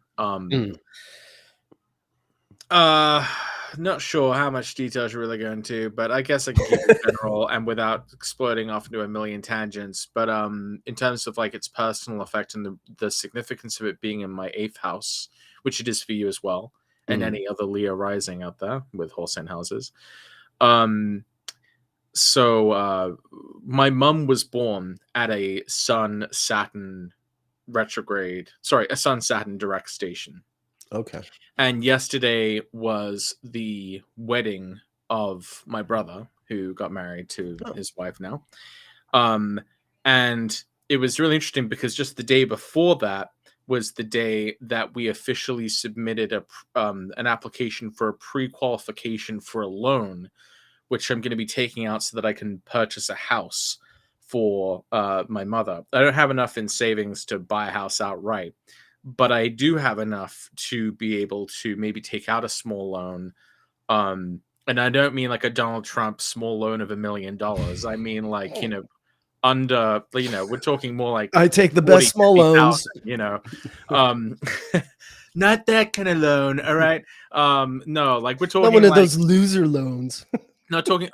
Not sure how much details you're really going to, but I guess I can keep it general and without exploding off into a million tangents. But in terms of like its personal effect and the significance of it being in my 8th house, which it is for you as well, and any other Leo rising out there with whole sign houses. So my mum was born at a Sun-Saturn retrograde, a Sun-Saturn direct station. Okay. And yesterday was the wedding of my brother, who got married to his wife now. And it was really interesting because just the day before that was the day that we officially submitted an application for a pre-qualification for a loan, which I'm going to be taking out so that I can purchase a house for my mother. I don't have enough in savings to buy a house outright, but I do have enough to be able to maybe take out a small loan. And I don't mean like a Donald Trump small loan of $1 million. I mean like, under, we're talking more like I take the best small loans, not that kind of loan. All right. No, like we're talking not one of those loser loans.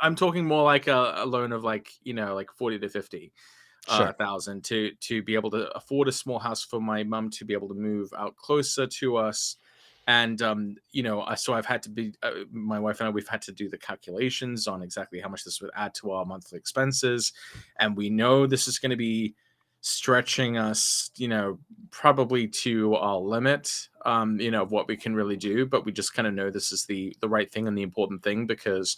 I'm talking more like a loan of like 40 to 50 thousand to be able to afford a small house for my mum to be able to move out closer to us. And so I've had to be my wife and I, we've had to do the calculations on exactly how much this would add to our monthly expenses, and we know this is going to be stretching us probably to our limit of what we can really do, but we just kind of know this is the right thing and the important thing because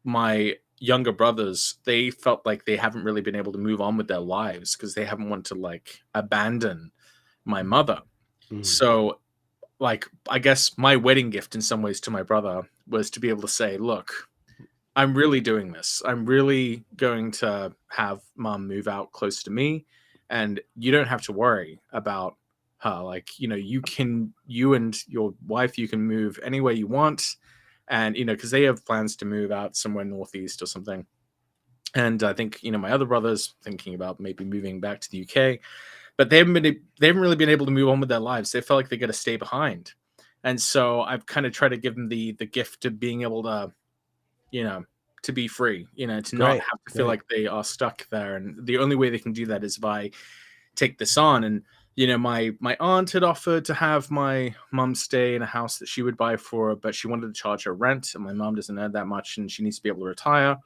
my younger brothers, they felt like they haven't really been able to move on with their lives because they haven't wanted to like abandon my mother. So like, I guess my wedding gift in some ways to my brother was to be able to say, look, I'm really doing this. I'm really going to have mom move out close to me, and you don't have to worry about her. Like, you and your wife, you can move anywhere you want. And, because they have plans to move out somewhere northeast or something. And I think, my other brother's thinking about maybe moving back to the UK, but they haven't really been able to move on with their lives. They felt like they got to stay behind. And so I've kind of tried to give them the gift of being able to, to be free, to not have to feel like they are stuck there. And the only way they can do that is if I take this on. And, my aunt had offered to have my mum stay in a house that she would buy for her, but she wanted to charge her rent, and my mum doesn't earn that much, and she needs to be able to retire.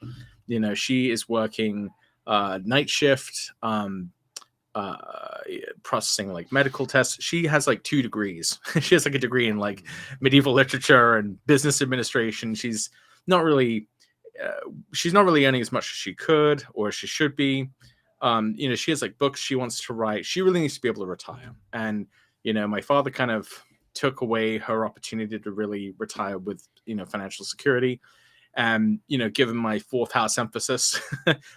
She is working night shift, processing like medical tests. She has like 2 degrees. She has like a degree in like medieval literature and business administration. She's not really earning as much as she could or she should be. She has like books she wants to write. She really needs to be able to retire. And, my father kind of took away her opportunity to really retire with, financial security. And, given my 4th house emphasis,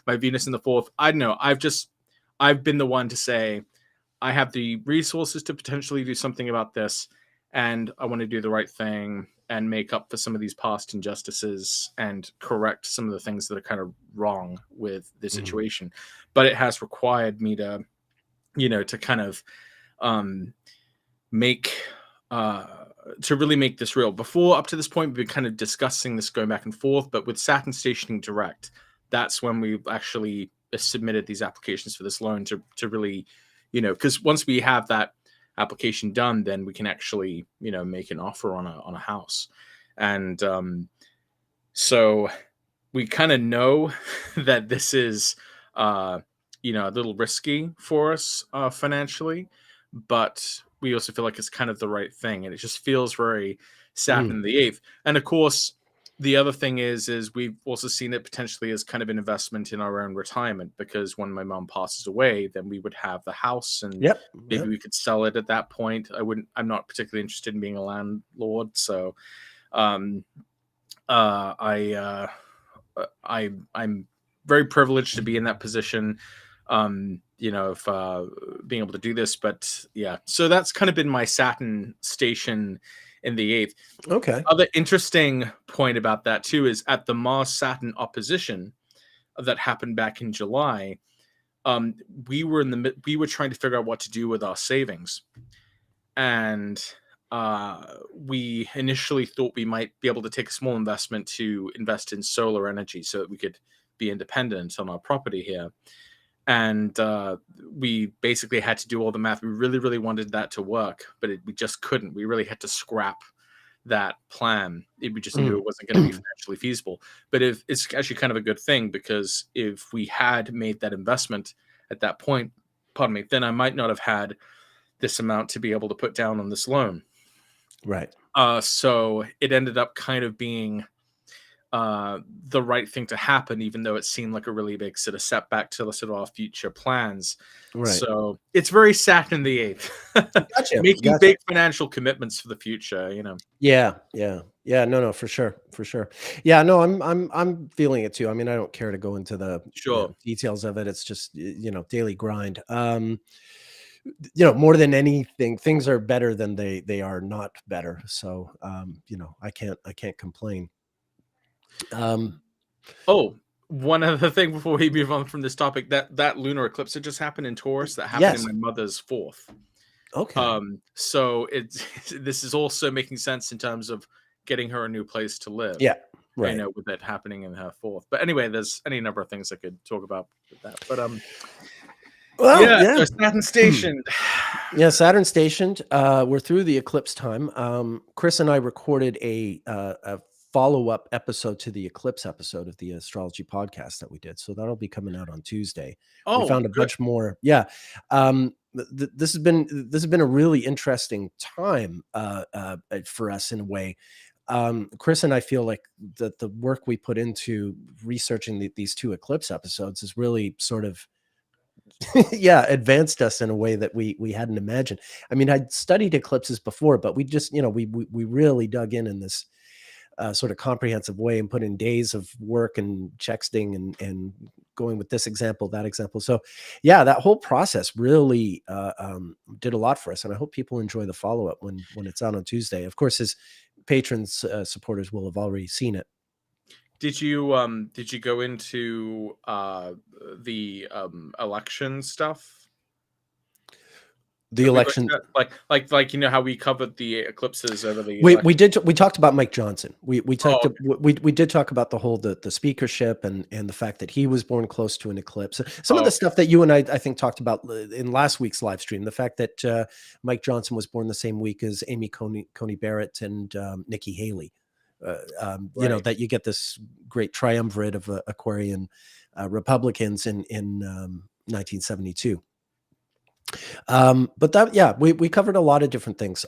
my Venus in the 4th, I don't know. I've been the one to say, I have the resources to potentially do something about this. And I want to do the right thing and make up for some of these past injustices and correct some of the things that are kind of wrong with the situation. But it has required me to, to kind of to really make this real. Before, up to this point, we've been kind of discussing this going back and forth, but with Saturn stationing direct, that's when we actually submitted these applications for this loan to really, because once we have that application done, then we can actually, make an offer on a house. And so we kind of know that this is, a little risky for us financially, but we also feel like it's kind of the right thing. And it just feels very Saturn in the eighth. And of course, the other thing is we've also seen it potentially as kind of an investment in our own retirement, because when my mom passes away, then we would have the house, and maybe we could sell it at that point. I'm not particularly interested in being a landlord. So, I'm very privileged to be in that position, of being able to do this. But yeah, so that's kind of been my Saturn station in the eighth. Okay. Other interesting point about that too is at the Mars Saturn opposition that happened back in July, we were trying to figure out what to do with our savings, and we initially thought we might be able to take a small investment to invest in solar energy so that we could be independent on our property here. And we basically had to do all the math. We really, really wanted that to work, but we just couldn't. We really had to scrap that plan. We just knew it wasn't going to be financially feasible. But it's actually kind of a good thing, because if we had made that investment at that point, then I might not have had this amount to be able to put down on this loan. Right. So it ended up kind of being the right thing to happen, even though it seemed like a really big sort of setback to sort of our future plans. Right. So it's very Saturn the eighth, making big financial commitments for the future. Yeah. No, for sure. Yeah, no, I'm feeling it too. I mean, I don't care to go into the details of it. It's just daily grind. More than anything, things are better than they are not better. So I can't complain. One other thing before we move on from this topic, that lunar eclipse that just happened in Taurus, that happened in my mother's fourth. Okay. So this is also making sense in terms of getting her a new place to live. Yeah. Right. With that happening in her fourth. But anyway, there's any number of things I could talk about with that. But so Saturn stationed. Yeah, Saturn stationed. We're through the eclipse time. Chris and I recorded a follow-up episode to the eclipse episode of the Astrology podcast that we did. So that'll be coming out on Tuesday. We found a bunch more. Yeah. This has been a really interesting time for us in a way. Chris and I feel like that the work we put into researching these two eclipse episodes is really sort of advanced us in a way that we hadn't imagined. I mean, I'd studied eclipses before, but we just, we really dug in this sort of comprehensive way and put in days of work and texting and going with this example, that example. So yeah, that whole process really did a lot for us. And I hope people enjoy the follow-up when it's out on Tuesday. Of course, his patrons, supporters will have already seen it. Did you go into the election stuff? The election, like how we covered the eclipses over the we talked about Mike Johnson. We did talk about the whole the speakership and the fact that he was born close to an eclipse. Some of the stuff that you and I think talked about in last week's live stream, the fact that Mike Johnson was born the same week as Amy Coney Barrett and Nikki Haley. That you get this great triumvirate of Aquarian Republicans in 1972. But that, we covered a lot of different things.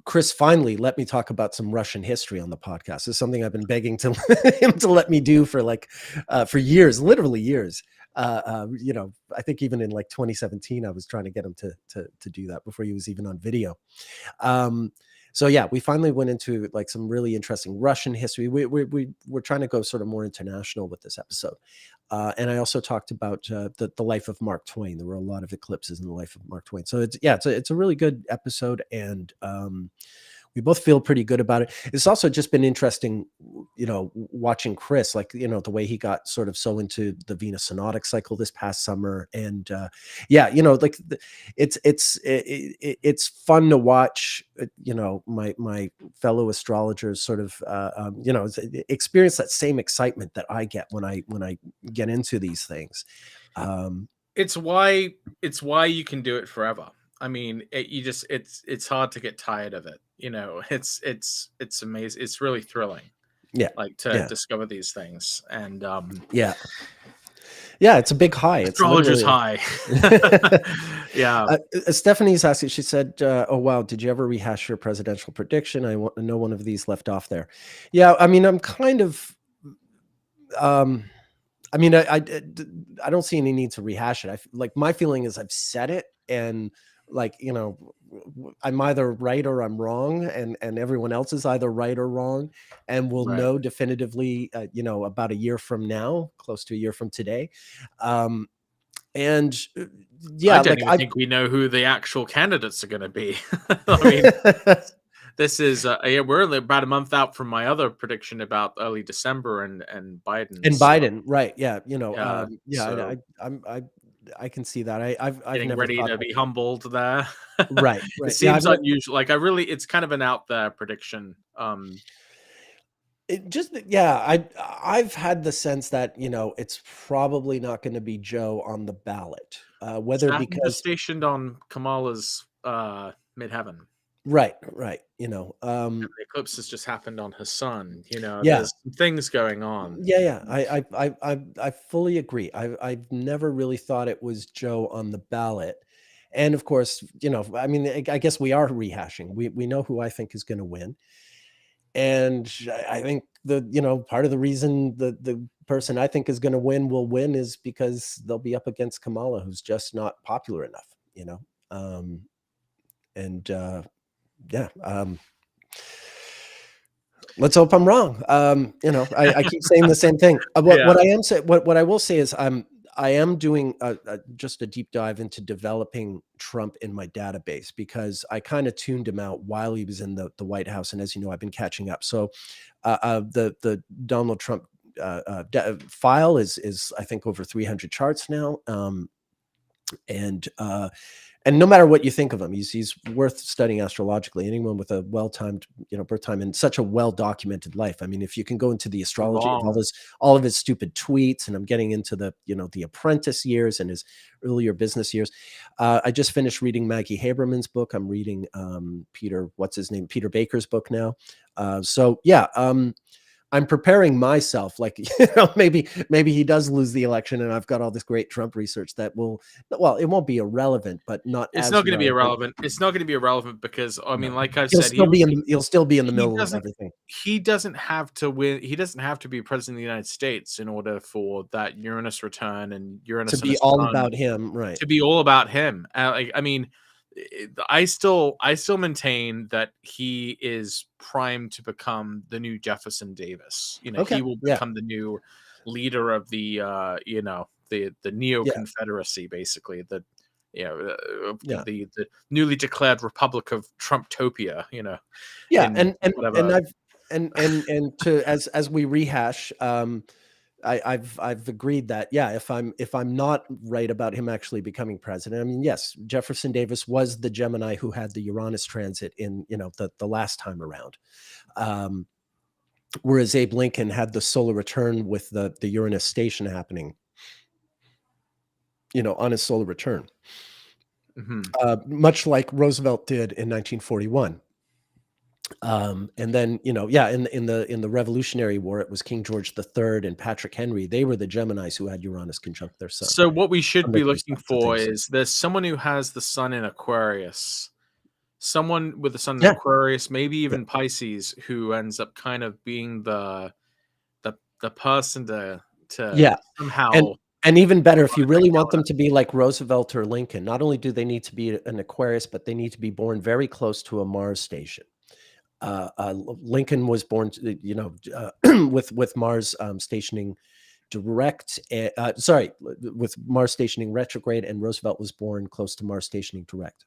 Chris finally let me talk about some Russian history on the podcast. It's something I've been begging him to let me do for years, literally years. I think even in like 2017, I was trying to get him to do that before he was even on video. So yeah, we finally went into like some really interesting Russian history. We're trying to go sort of more international with this episode. And I also talked about the life of Mark Twain. There were a lot of eclipses in the life of Mark Twain. So it's a really good episode, and we both feel pretty good about it. It's also just been interesting, watching Chris, like, the way he got sort of so into the Venus synodic cycle this past summer. And like it's fun to watch, my fellow astrologers sort of, experience that same excitement that I get when I get into these things. It's why you can do it forever. I mean, it's hard to get tired of it. It's amazing. It's really thrilling, Yeah. like, to Yeah. discover these things. And Yeah. Yeah. It's a big high. It's Astrologer's literally. high. Yeah. Stephanie's asking, she said, oh, wow, did you ever rehash your presidential prediction? I know one of these left off there. Yeah. I mean, I'm kind of, I mean, I don't see any need to rehash it. Like, my feeling is I've said it, and like, I'm either right or I'm wrong, and everyone else is either right or wrong, and we'll Right. know definitively, about a year from now, close to a year from today. Um, and I yeah, don't like even think we know who the actual candidates are going to be. I mean, this is yeah, we're only about a month out from my other prediction about early December and Biden. and So Biden, right? Yeah, yeah, so I can see that. I've getting never ready thought to that. be humbled there. Right, It right. Yeah, seems unusual. Like, it's kind of an out there prediction. It just yeah, I've had the sense that, it's probably not going to be Joe on the ballot. Whether Saturn just because stationed on Kamala's midheaven. right, And the eclipse has just happened on her sun. yeah. There's some things going on. Yeah, I fully agree. I've never really thought it was Joe on the ballot. And of course, I mean, I guess we are rehashing. We know who I think is going to win. And I think part of the reason the person I think is going to win will win is because they'll be up against Kamala, who's just not popular enough. Um, and yeah, let's hope I'm wrong. I keep saying the same thing. What Yeah. I am say, what I will say is I am doing just a deep dive into developing Trump in my database, because I kind of tuned him out while he was in the White House, and as you know, I've been catching up. So the Donald Trump file is I think over 300 charts now, and no matter what you think of him, he's worth studying astrologically. Anyone with a well-timed, birth time and such a well-documented life. I mean, if you can go into the astrology of Long. all of his stupid tweets, and I'm getting into the Apprentice years and his earlier business years. I just finished reading Maggie Haberman's book. I'm reading Peter Baker's book now. So yeah. I'm preparing myself, like, maybe he does lose the election, and I've got all this great Trump research that it won't be irrelevant, but not It's as not going to be relevant. irrelevant. It's not going to be irrelevant because, I mean, No, like I he'll said, still be in the he middle of doesn't everything he doesn't have to win. He doesn't have to be president of the United States in order for that Uranus return and to Uranus and be his all sun about him, right? to be all about him. I mean, I still maintain that he is primed to become the new Jefferson Davis. Okay, He will yeah, become the new leader of the the neo yeah, Confederacy, basically yeah, the newly declared Republic of Trumptopia. yeah, In and whatever. I've and to as we rehash, I've agreed that, yeah, if I'm not right about him actually becoming president, I mean, yes, Jefferson Davis was the Gemini who had the Uranus transit in the last time around, um, whereas Abe Lincoln had the solar return with the Uranus station happening, on his solar return, Mhm. much like Roosevelt did in 1941. And then, yeah, in the Revolutionary War, it was King George III and Patrick Henry. They were the Geminis who had Uranus conjunct their sun So what we should on the be two looking sides of for things. is there's someone who has the sun in Aquarius, someone with the sun in Yeah, Aquarius, maybe yeah, even Pisces, who ends up kind of being the person to yeah. And somehow and even better, if run you a great really want them calendar. to be like Roosevelt or Lincoln, not only do they need to be an Aquarius, but they need to be born very close to a Mars station. Lincoln was born, with Mars stationing direct. Sorry, with Mars stationing retrograde, and Roosevelt was born close to Mars stationing direct.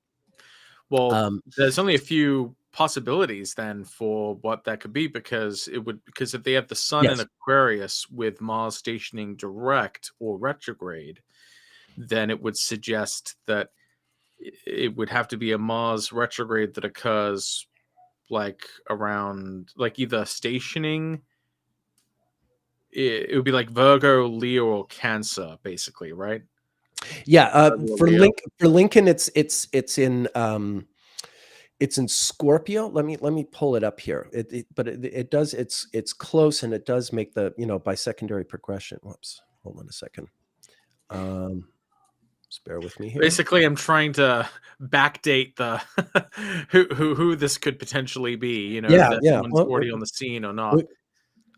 Well, Um, there's only a few possibilities then for what that could be, because if they have the sun in yes, Aquarius with Mars stationing direct or retrograde, then it would suggest that it would have to be a Mars retrograde that occurs like around, like, either stationing. It would be like Virgo, Leo, or Cancer, basically, right? Yeah, Virgo or Leo. For Lincoln, it's in Scorpio. Let me pull it up here. But it does it's close, and it does make the by secondary progression. Whoops, hold on a second. Just bear with me here. Basically, I'm trying to backdate the who this could potentially be. You know, Yeah, that yeah. someone's Well, already on the scene or not.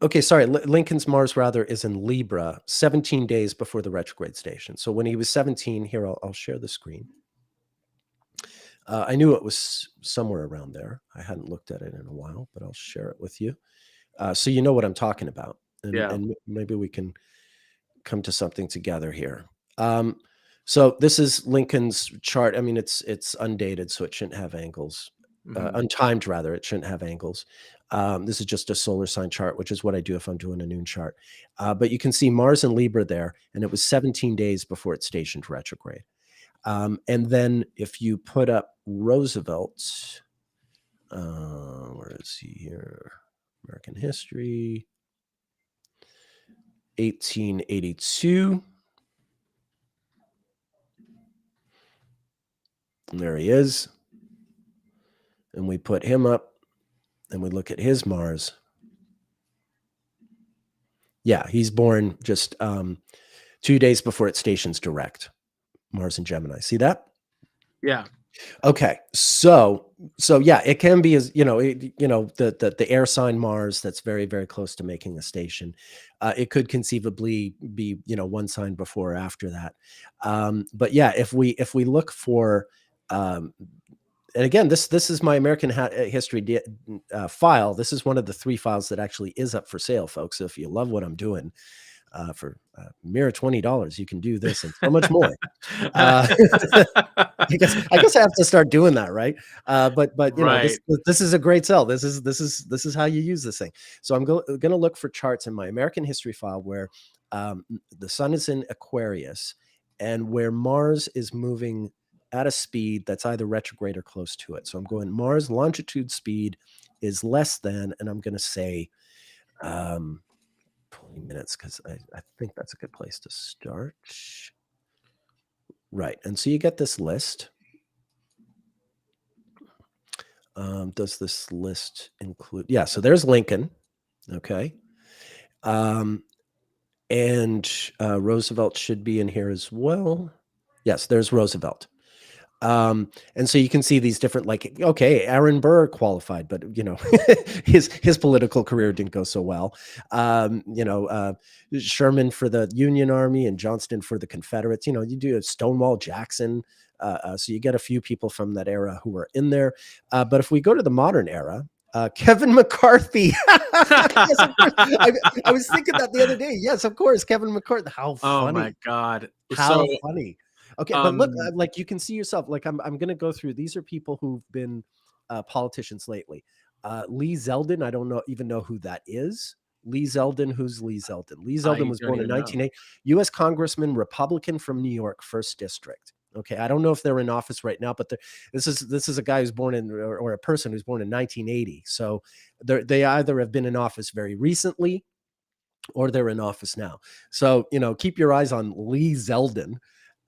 okay, sorry. Lincoln's Mars rather is in Libra, 17 days before the retrograde station. So when he was 17, here I'll share the screen. I knew it was somewhere around there. I hadn't looked at it in a while, but I'll share it with you. So you know what I'm talking about. Yeah. And maybe we can come to something together here. So this is Lincoln's chart. I mean, it's undated, so it shouldn't have angles. Untimed, rather, it shouldn't have angles. This is just a solar sign chart, which is what I do if I'm doing a noon chart. But you can see Mars and Libra there, and it was 17 days before it stationed retrograde. And then if you put up Roosevelt, where is he here? American history, 1882. And there he is. And we put him up and we look at his Mars. Yeah, he's born just 2 days before it stations direct. Mars and Gemini. See that? Yeah. Okay, so yeah, it can be as the air sign Mars that's very, very close to making a station. It could conceivably be one sign before or after that. But yeah, if we look for and again, this is my American history file. This is one of the 3 files that actually is up for sale, folks. So if you love what I'm doing, for mere $20, you can do this and so much more. I guess I have to start doing that, right? But Right. this is a great sell. This is how you use this thing. So I'm going to look for charts in my American history file where the sun is in Aquarius and where Mars is moving at a speed that's either retrograde or close to it. So I'm going Mars longitude speed is less than, and I'm going to say 20 minutes because I think that's a good place to start. Right. And so you get this list. Does this list include? Yeah. So there's Lincoln. Okay. And Roosevelt should be in here as well. Yes, there's Roosevelt. And so you can see these different, like, okay, Aaron Burr qualified, but his political career didn't go so well. Sherman for the Union Army and Johnston for the Confederates. You do Stonewall Jackson. So you get a few people from that era who are in there. But if we go to the modern era, Kevin McCarthy. Yes, of course. I was thinking that the other day. Yes, of course, Kevin McCarthy. How funny! Oh my God! How funny! Okay, but look, like you can see yourself. Like I'm going to go through. These are people who've been politicians lately. Lee Zeldin. I don't even know who that is. Lee Zeldin. Who's Lee Zeldin? Lee Zeldin was born in 1980. U.S. Congressman, Republican from New York, 1st District. Okay, I don't know if they're in office right now, but this is a guy who's born in, or a person who's born in 1980. So they either have been in office very recently, or they're in office now. So keep your eyes on Lee Zeldin,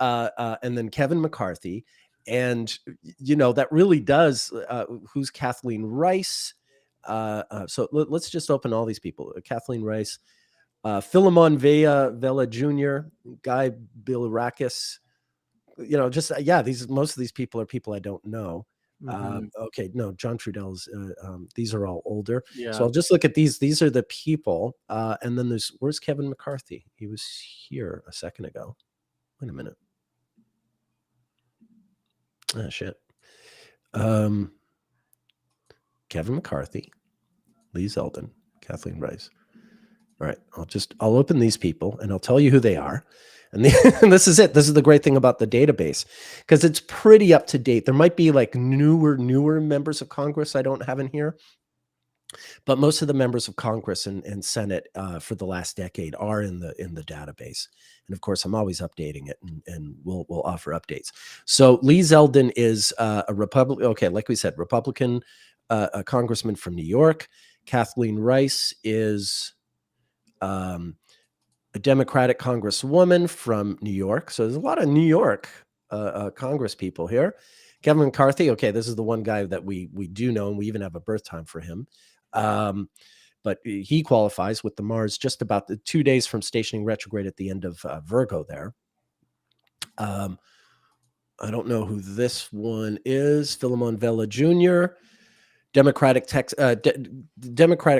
and then Kevin McCarthy, and that really does. Who's Kathleen Rice? So let's just open all these people. Kathleen Rice, Philemon Vela Jr., Guy Bilirakis. Most of these people are people I don't know. Okay, no, John Trudell's. These are all older. Yeah. So I'll just look at these. These are the people, and then where's Kevin McCarthy? He was here a second ago. Wait a minute. Oh shit. Kevin McCarthy, Lee Zeldin, Kathleen Rice. All right, I'll open these people and I'll tell you who they are. And this is it. This is the great thing about the database, because it's pretty up to date. There might be like newer members of Congress I don't have in here, but most of the members of Congress and Senate for the last decade are in the database. And of course, I'm always updating it, and we'll offer updates. So Lee Zeldin is a Republican. Okay, like we said, Republican, a congressman from New York. Kathleen Rice is a Democratic Congresswoman from New York. So there's a lot of New York Congress people here. Kevin McCarthy. Okay, this is the one guy that we do know, and we even have a birth time for him. But he qualifies with the Mars just about 2 days from stationing retrograde at the end of Virgo there. I don't know who this one is. Philemon Vela Jr., Democratic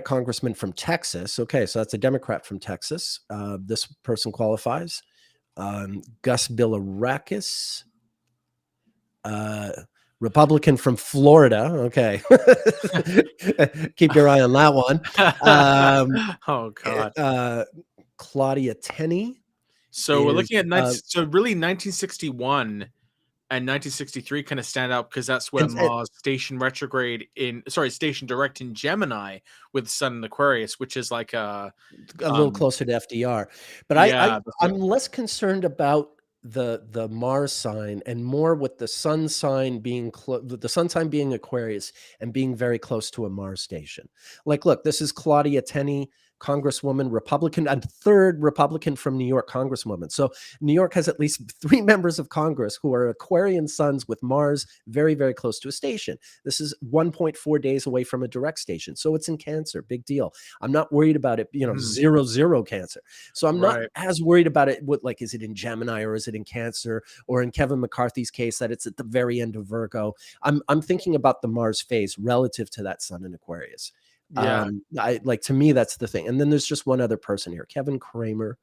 congressman from Texas. Okay, so that's a Democrat from Texas. This person qualifies. Gus Bilirakis, Republican from Florida. Okay, keep your eye on that one. Oh God. Claudia Tenney. So we're looking at so really 1961 and 1963 kind of stand out because that's where Mars stationed direct in Gemini with Sun in Aquarius, which is like a little closer to FDR. But yeah, I'm less concerned about the Mars sign and more with the sun sign being the sun sign being Aquarius and being very close to a Mars station. Like, look, this is Claudia Tenney, Congresswoman, Republican, and third Republican from New York Congresswoman. So New York has at least 3 members of Congress who are Aquarian suns with Mars very, very close to a station. This is 1.4 days away from a direct station. So it's in Cancer. Big deal. I'm not worried about it, 0 Cancer. So I'm not as worried about it with, like, is it in Gemini or is it in Cancer, or in Kevin McCarthy's case that it's at the very end of Virgo. I'm thinking about the Mars phase relative to that sun in Aquarius. Yeah. To me, that's the thing. And then there's just one other person here, Kevin Kramer,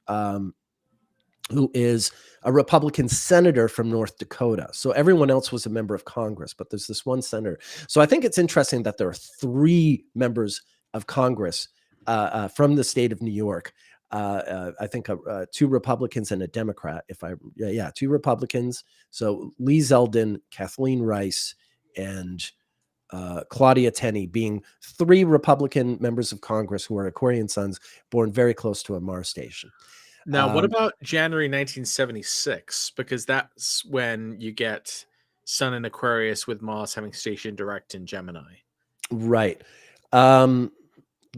who is a Republican senator from North Dakota. So everyone else was a member of Congress, but there's this one senator. So I think it's interesting that there are 3 members of Congress from the state of New York. I think 2 Republicans and a Democrat. 2 Republicans. So Lee Zeldin, Kathleen Rice, and Claudia Tenney being 3 Republican members of Congress who are Aquarian suns born very close to a Mars station. Now, what about January 1976? Because that's when you get Sun in Aquarius with Mars having stationed direct in Gemini. Right.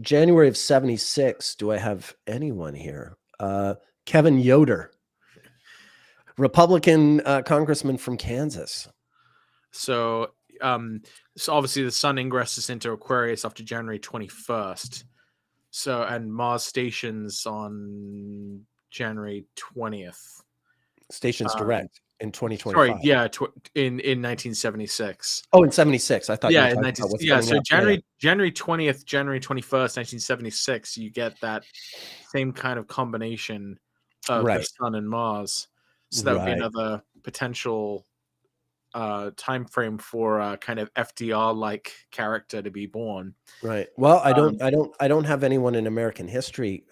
January of 76. Do I have anyone here? Kevin Yoder, Republican congressman from Kansas. So obviously the Sun ingresses into Aquarius after January 21st. So, and Mars stations on January 20th. Stations direct in 2025. Sorry, yeah, in 1976. Oh, in 76. I thought. Yeah, in 19. Yeah, so January 20th, January 21st, 1976. You get that same kind of combination of the Sun and Mars. So that would be another potential time frame for kind of FDR like character to be born. Right. Well, I don't have anyone in American history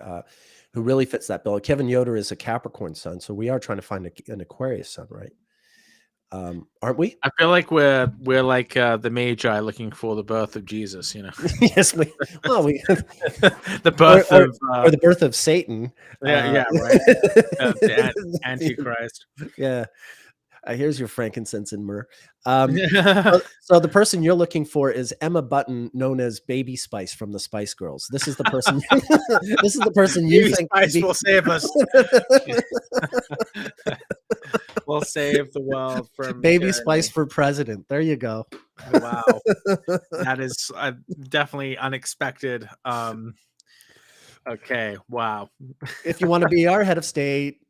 who really fits that bill. Kevin Yoder is a Capricorn sun, so we are trying to find an Aquarius sun, right? Aren't we? I feel like we're like the Magi looking for the birth of Jesus, Yes, we the birth or the birth of Satan. Yeah, right. The Antichrist. Yeah. Here's your frankincense and myrrh. So the person you're looking for is Emma Button, known as Baby Spice from the Spice Girls. This is the person. This is the person you Baby think Spice will save us. We'll save the world from Baby tyranny. Spice for president. There you go. Wow, that is definitely unexpected. Okay, wow. If you want to be our head of state.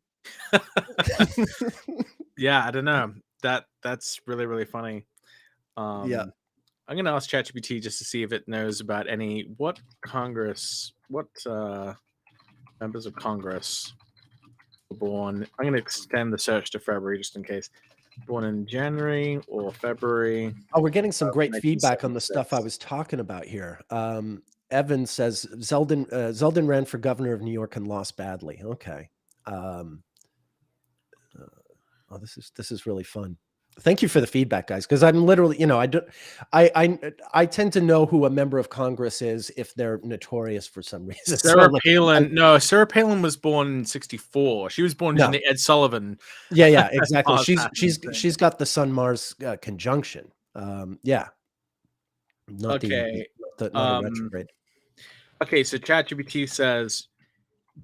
Yeah, I don't know. That's really, really funny. Yeah. I'm gonna ask ChatGPT just to see if it knows about what members of Congress were born. I'm gonna extend the search to February just in case. Born in January or February. Oh, we're getting some great feedback on the stuff I was talking about here. Evan says Zeldin ran for governor of New York and lost badly. Okay. Oh, this is really fun. Thank you for the feedback, guys. Because I'm literally, I tend to know who a member of Congress is if they're notorious for some reason. Sarah Palin. No, Sarah Palin was born in 1964. She was born in the Ed Sullivan. Yeah, exactly. she's got the Sun Mars conjunction. Yeah. Not okay. not a retrograde. Okay, so ChatGPT says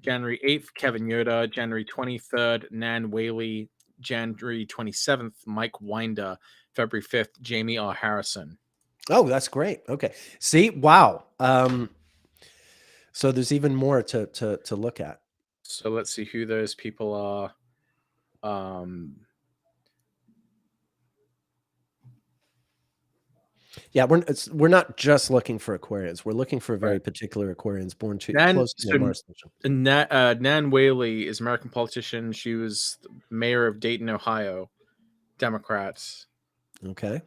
January 8th, Kevin Yoda. January 23rd, Nan Whaley. January 27th, Mike Winder. February 5th, Jamie R. Harrison. Oh, that's great. Okay. See, wow. So there's even more to look at. So let's see who those people are. Yeah, we're not just looking for Aquarians. We're looking for very particular Aquarians born close to the Mars station. Nan Whaley is an American politician. She was mayor of Dayton, Ohio, Democrats. Okay.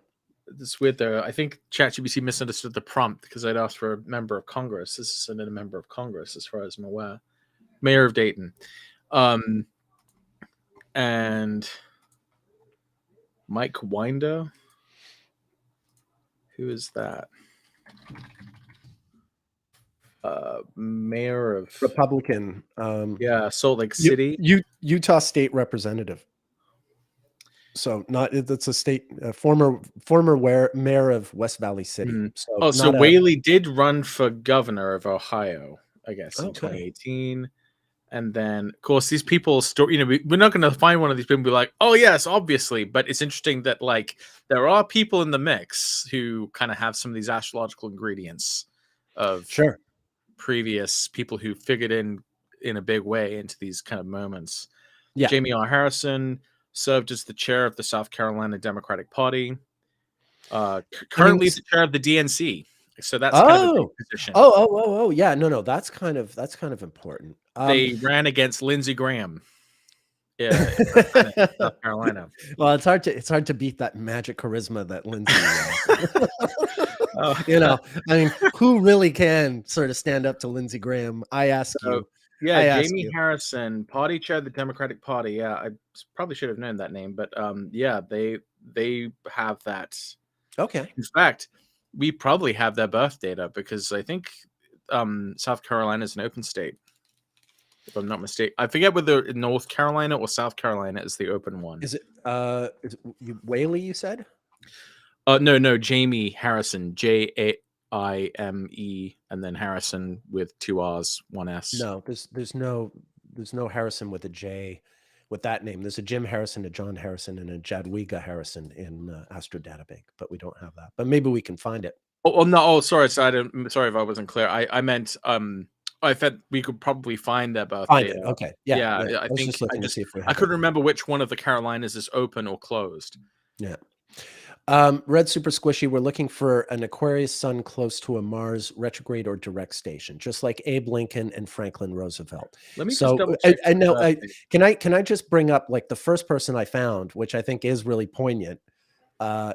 It's weird though. I think ChatGPT misunderstood the prompt because I'd asked for a member of Congress. This isn't a member of Congress, as far as I'm aware. Mayor of Dayton. And Mike Winder. Who is that? Mayor of Republican. Salt Lake City. Utah State Representative. So it's a state former mayor of West Valley City. So Whaley did run for governor of Ohio, I guess, in 2018. And then, of course, these people we're not going to find one of these people and be like, oh, yes, obviously. But it's interesting that, like, there are people in the mix who kind of have some of these astrological ingredients of previous people who figured in a big way into these kind of moments. Yeah. Jamie R. Harrison served as the chair of the South Carolina Democratic Party. Currently the chair of the DNC. So that's kind of a big position. Yeah. No, that's kind of important. They ran against Lindsey Graham. Yeah, South Carolina. Well, it's hard to beat that magic charisma that Lindsey. I mean, who really can sort of stand up to Lindsey Graham? I ask you. Yeah, Jamie Harrison, party chair of the Democratic Party. Yeah, I probably should have known that name, but yeah, they have that. Okay. In fact, we probably have their birth data because I think South Carolina is an open state, if I'm not mistaken. I forget whether North Carolina or South Carolina is the open one. Is it Whaley, you said? No, Jamie Harrison, Jaime, and then Harrison with 2 R's, 1 S. No, there's no Harrison with a J with that name. There's a Jim Harrison, a John Harrison, and a Jadwiga Harrison in Astro Databank, but we don't have that. But maybe we can find it. Oh no! Oh, sorry. Sorry if I wasn't clear. I meant I thought we could probably find that birth data. Okay. Yeah. I think I couldn't remember which one of the Carolinas is open or closed. Yeah. Red Super Squishy, we're looking for an Aquarius sun close to a Mars retrograde or direct station, just like Abe Lincoln and Franklin Roosevelt. Let me just double check. I know. Can I just bring up, like, the first person I found, which I think is really poignant,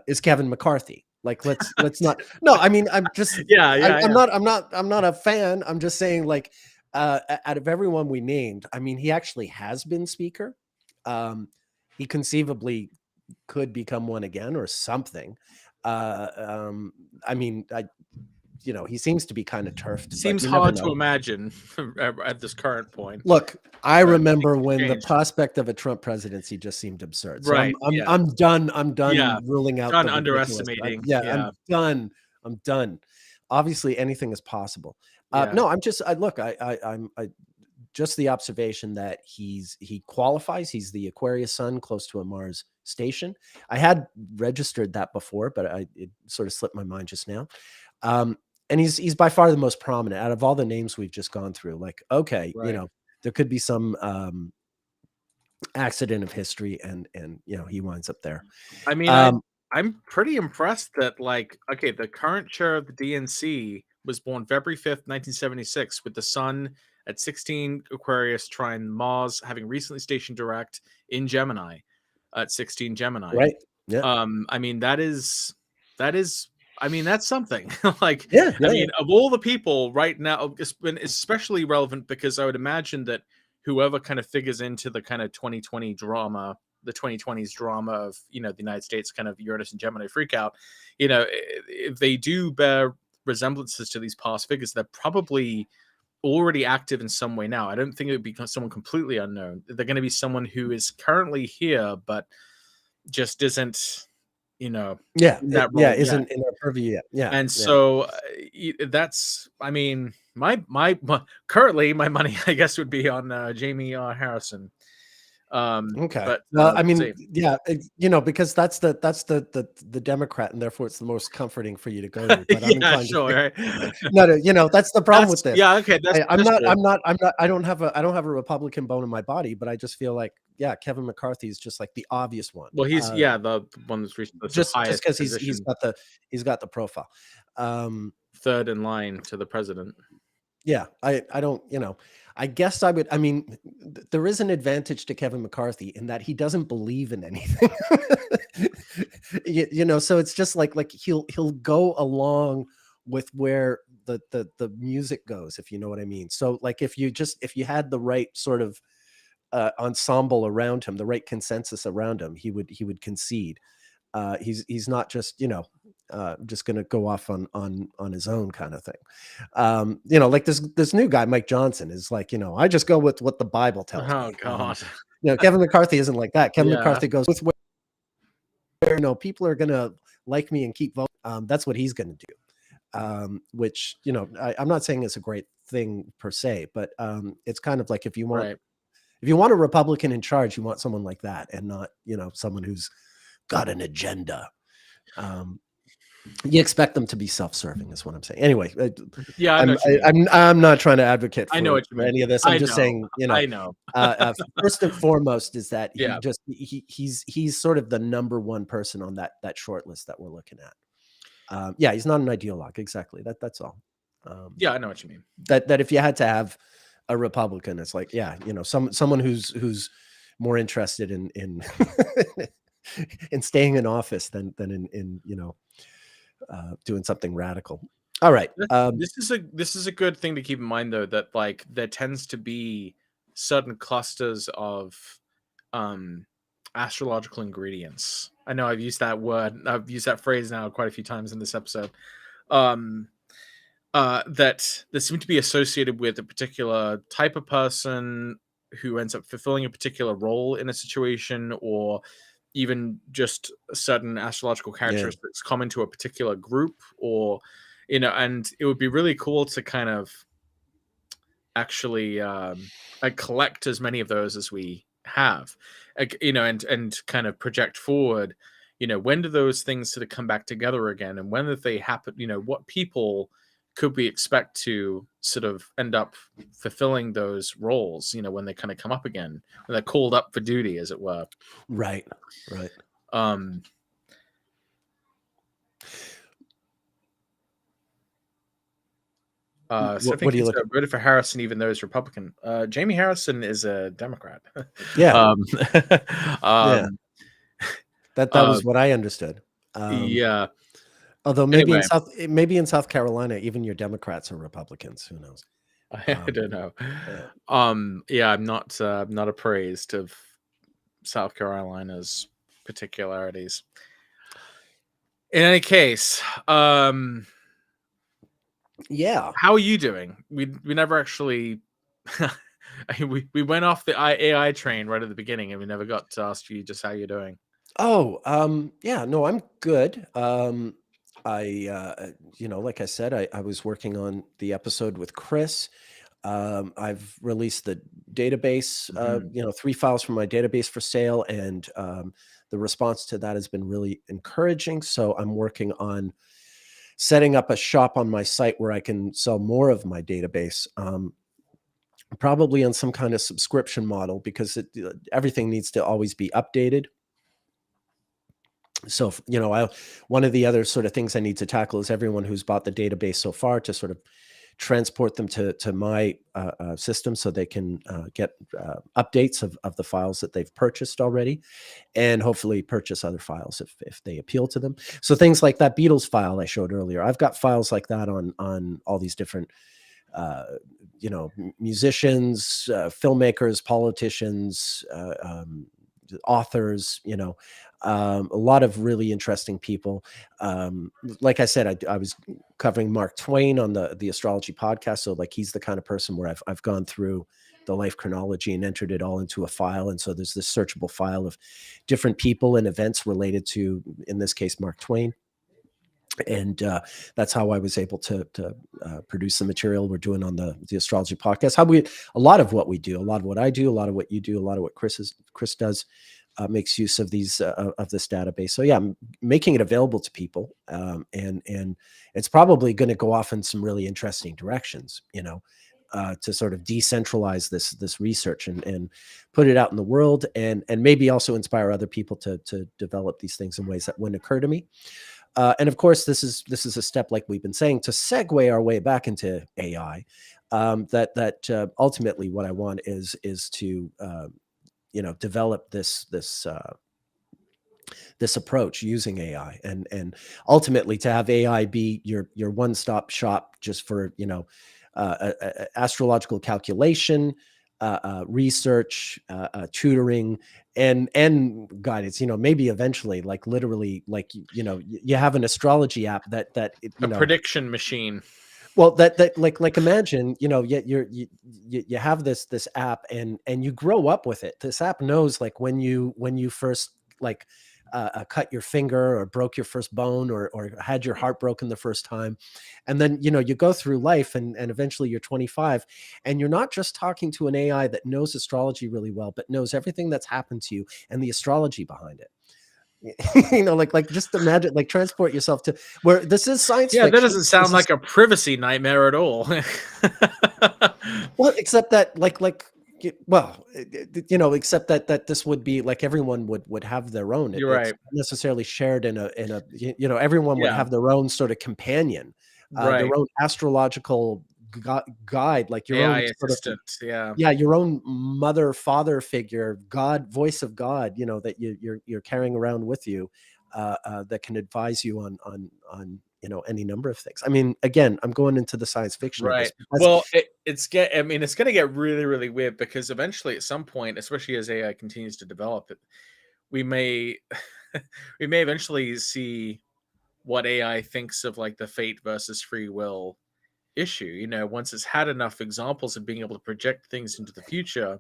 is Kevin McCarthy. Like, let's not. No, I mean, I'm just. I'm not a fan. I'm just saying, like, out of everyone we named, I mean, he actually has been speaker. He conceivably could become one again or something. I mean, he seems to be kind of turfed. Seems hard to imagine at this current point. Look, I remember when the prospect of a Trump presidency just seemed absurd. So right. I'm done. I'm done ruling out. Done underestimating. I'm done. I'm done. Obviously, anything is possible. No, I'm just. I'm just the observation that he qualifies. He's the Aquarius sun close to a Mars station. I had registered that before, but it sort of slipped my mind just now. And he's by far the most prominent out of all the names we've just gone through. Like, okay, there could be some accident of history, and he winds up there. I mean, I'm pretty impressed that, like, okay, the current chair of the DNC was born February 5th, 1976, with the sun at 16 Aquarius trine Mars, having recently stationed direct in Gemini at 16 Gemini. Right. Yeah. I mean, that's something. Like, I mean, of all the people right now, it's been especially relevant because I would imagine that whoever kind of figures into the kind of 2020 drama, the 2020s drama of, the United States kind of Uranus and Gemini freakout, if they do bear resemblances to these past figures, they're probably already active in some way now. I don't think it would be someone completely unknown. They're going to be someone who is currently here, but just isn't, isn't in our purview yet. Yeah. And so, that's, I mean, my currently my money, I guess, would be on Jamie Harrison. Okay. But Well, I let's mean, see. yeah, because that's the Democrat, and therefore it's the most comforting for you to go to. But I'm Yeah, inclined to sure. say, Right? no, that's the problem with That's, this. yeah, okay. That's I'm not, true. I don't have a Republican bone in my body, but I just feel like, yeah, Kevin McCarthy is just like the obvious one. Well, he's, yeah, the one that's reached the sort of Just highest because position, he's got the profile. third in line to the president. Yeah, I don't, I guess I mean, there is an advantage to Kevin McCarthy in that he doesn't believe in anything. So it's just like he'll go along with where the music goes, if you know what I mean. So like if you had the right sort of ensemble around him, the right consensus around him, he would concede. He's not just just going to go off on his own kind of thing. Like this new guy Mike Johnson is like, I just go with what the Bible tells Oh me. God. Kevin McCarthy isn't like that. Kevin Yeah. McCarthy goes with where people are going to like me and keep voting. That's what he's going to do. Which I'm not saying it's a great thing per se, but it's kind of like if you want a Republican in charge, you want someone like that, and not someone who's got an agenda. You expect them to be self-serving, is what I'm saying. Anyway, yeah, I'm not trying to advocate for, I know what you mean. any of this. I'm just saying, I know. First and foremost is that Yeah. he's sort of the number one person on that short list that we're looking at. Yeah, he's not an ideologue. Exactly. That's all. Yeah, I know what you mean. That if you had to have a Republican, it's like, yeah, someone who's more interested in in staying in office than in doing something radical. All right. This is a good thing to keep in mind, though, that like there tends to be certain clusters of astrological ingredients. I know I've used that phrase now quite a few times in this episode. That seem to be associated with a particular type of person who ends up fulfilling a particular role in a situation, or even just certain astrological characteristics common to a particular group, or and it would be really cool to kind of actually collect as many of those as we have, and kind of project forward, when do those things sort of come back together again, and when did they happen, what people could we expect to sort of end up fulfilling those roles, when they kind of come up again, when they're called up for duty, as it were. Right. So I think he's voted for Harrison, even though he's Republican. Jamie Harrison is a Democrat. Yeah. Yeah. That was what I understood. Yeah. Although maybe in South Carolina, even your Democrats are Republicans. Who knows? I don't know. Yeah, I'm not appraised of South Carolina's particularities. In any case, yeah. How are you doing? We never actually we went off the AI train right at the beginning, and we never got to ask you just how you're doing. Oh, yeah, no, I'm good. Like I said, I was working on the episode with Chris. I've released the database, 3 files from my database for sale, and the response to that has been really encouraging. So I'm working on setting up a shop on my site where I can sell more of my database, probably on some kind of subscription model, because everything needs to always be updated. So, one of the other sort of things I need to tackle is everyone who's bought the database so far to sort of transport them to my system so they can get updates of the files that they've purchased already, and hopefully purchase other files if they appeal to them. So things like that Beatles file I showed earlier, I've got files like that on all these different musicians, filmmakers, politicians, authors, a lot of really interesting people. Like I said, I was covering Mark Twain on the Astrology podcast. So like, he's the kind of person where I've gone through the life chronology and entered it all into a file. And so there's this searchable file of different people and events related to, in this case, Mark Twain. And that's how I was able to produce the material we're doing on the astrology podcast. A lot of what we do, a lot of what I do, a lot of what you do, a lot of what Chris does makes use of these of this database. So yeah, I'm making it available to people, and it's probably going to go off in some really interesting directions, to sort of decentralize this research and put it out in the world, and maybe also inspire other people to develop these things in ways that wouldn't occur to me. And of course, this is a step, like we've been saying, to segue our way back into AI. That ultimately, what I want is to develop this approach using AI, and ultimately to have AI be your one-stop shop just for astrological calculation, research, tutoring, and guidance. Maybe eventually, like literally, like you have an astrology app that a prediction machine. Well, that like imagine, you have this app, and you grow up with it. This app knows, like, when you first, like, cut your finger or broke your first bone, or had your heart broken the first time. And then, you go through life, and eventually you're 25, and you're not just talking to an AI that knows astrology really well, but knows everything that's happened to you and the astrology behind it. Like just imagine, like, transport yourself to where this is science Yeah, that fiction. doesn't sound like a privacy nightmare at all. Well, except that, except that this would be like, everyone would have their own. You're It's right. not necessarily shared in a everyone would Yeah. have their own sort of companion, Right. their own astrological guide, like your AI own sort of, assistant. Yeah. yeah, your own mother, father figure, God, voice of God, that you're carrying around with you, that can advise you on any number of things. I mean, again, I'm going into the science fiction of this Right. because, Well, it's going to get really, really weird, because eventually, at some point, especially as AI continues to develop, we may we may eventually see what AI thinks of, like, the fate versus free will issue. Once it's had enough examples of being able to project things into the future,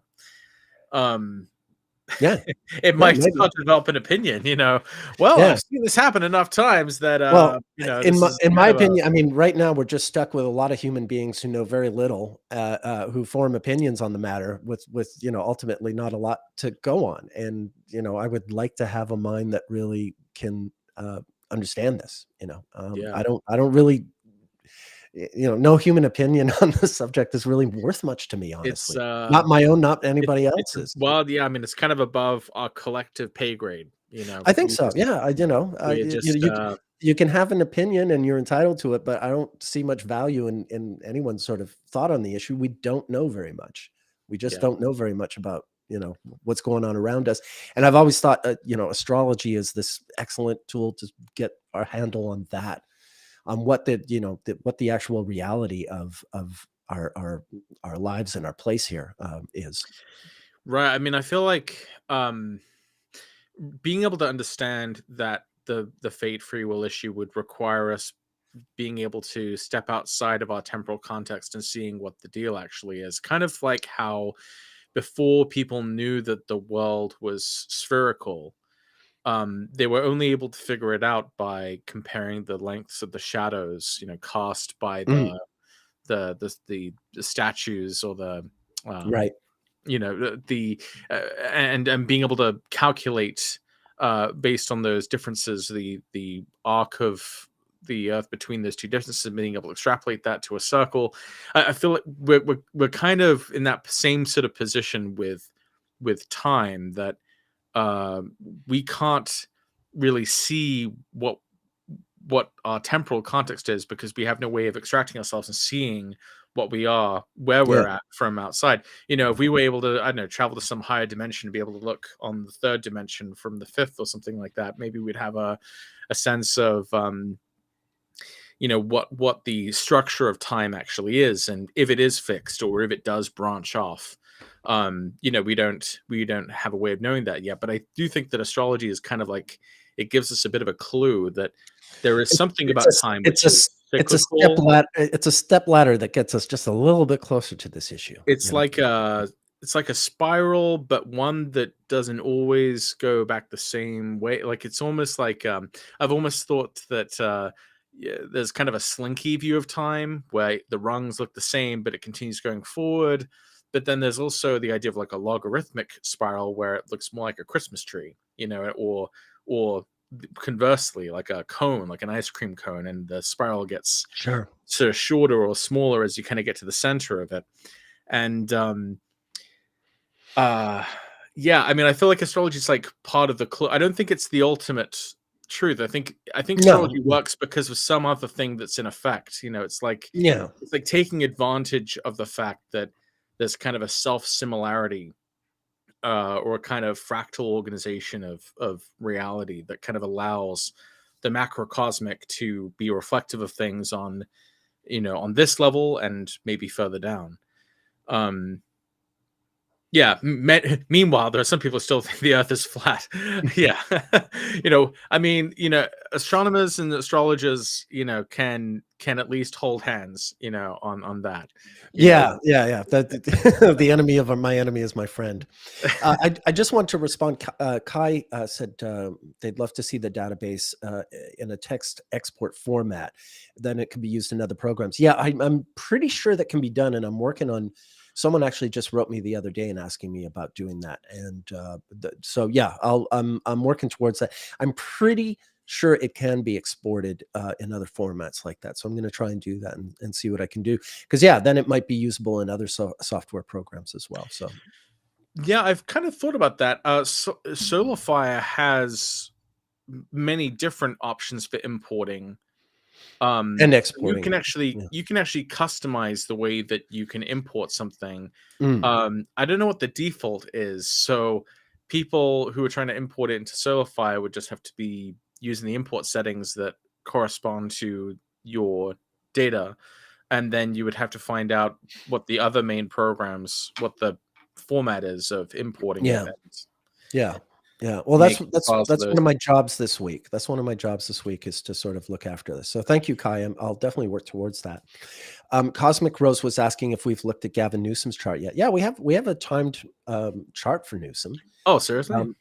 um, yeah, it yeah, might maybe, start to develop an opinion. Well, yeah. I've seen this happen enough times that Well, this is in my kind of a opinion, I mean, right now we're just stuck with a lot of human beings who know very little, who form opinions on the matter with ultimately not a lot to go on. And I would like to have a mind that really can understand this. yeah. I don't really, no human opinion on this subject is really worth much to me, It's honestly. Not my own, not anybody it's else's. well, yeah. I mean, it's kind of above our collective pay grade. I think so. Yeah, We just you can have an opinion and you're entitled to it, but I don't see much value in anyone's sort of thought on the issue. We don't know very much. We just yeah. don't know very much about what's going on around us. And I've always thought, astrology is this excellent tool to get our handle on that, on what what the actual reality of our lives and our place here is. Right. I mean, I feel like being able to understand that the fate free will issue would require us being able to step outside of our temporal context and seeing what the deal actually is. Kind of like how before people knew that the world was spherical, they were only able to figure it out by comparing the lengths of the shadows, cast by Mm, the statues, or um, right. and being able to calculate, based on those differences, the arc of the Earth between those two distances, and being able to extrapolate that to a circle. I feel like we're kind of in that same sort of position with time, that uh, we can't really see what our temporal context is, because we have no way of extracting ourselves and seeing what we are, where Yeah. we're at from outside. If we were able to, I don't know, travel to some higher dimension, to be able to look on the third dimension from the fifth or something like that, maybe we'd have a sense of what the structure of time actually is, and if it is fixed or if it does branch off. We don't have a way of knowing that yet, but I do think that astrology is kind of like, it gives us a bit of a clue that there is something It's about a time it's which a is it's a step cyclical. ladder. It's a step ladder that gets us just a little bit closer to this issue. It's like a spiral, but one that doesn't always go back the same way. Like, it's almost like, I've almost thought that there's kind of a slinky view of time where the rungs look the same, but it continues going forward. But then there's also the idea of like a logarithmic spiral where it looks more like a Christmas tree, or conversely, like a cone, like an ice cream cone, and the spiral gets Sure. sort of shorter or smaller as you kind of get to the center of it. And yeah, I mean, I feel like astrology is like part of the clue. I don't think it's the ultimate truth. I think astrology works because of some other thing that's in effect. It's like taking advantage of the fact that there's kind of a self-similarity or a kind of fractal organization of reality that kind of allows the macrocosmic to be reflective of things on this level and maybe further down. Yeah. Meanwhile, there are some people still think the Earth is flat. Yeah. I mean, astronomers and astrologers, can at least hold hands, on that. Yeah. That the enemy of my enemy is my friend. I just want to respond. Kai said they'd love to see the database in a text export format. Then it can be used in other programs. Yeah, I'm pretty sure that can be done, and I'm working on. Someone actually just wrote me the other day and asking me about doing that, and so yeah, I'm working towards that. I'm pretty sure it can be exported in other formats like that. So I'm going to try and do that and see what I can do. Because yeah, then it might be usable in other software programs as well. So yeah, I've kind of thought about that. SolarFire has many different options for importing. And exporting. You can actually customize the way that you can import something. I don't know what the default is. So people who are trying to import it into SolarFire would just have to be using the import settings that correspond to your data. And then you would have to find out what the other main programs, what the format is of importing it. Yeah. Well, that's one of my jobs this week. That's one of my jobs this week, is to sort of look after this. So thank you, Kai. I'll definitely work towards that. Cosmic Rose was asking if we've looked at Gavin Newsom's chart yet. Yeah, we have a timed chart for Newsom. Oh, seriously?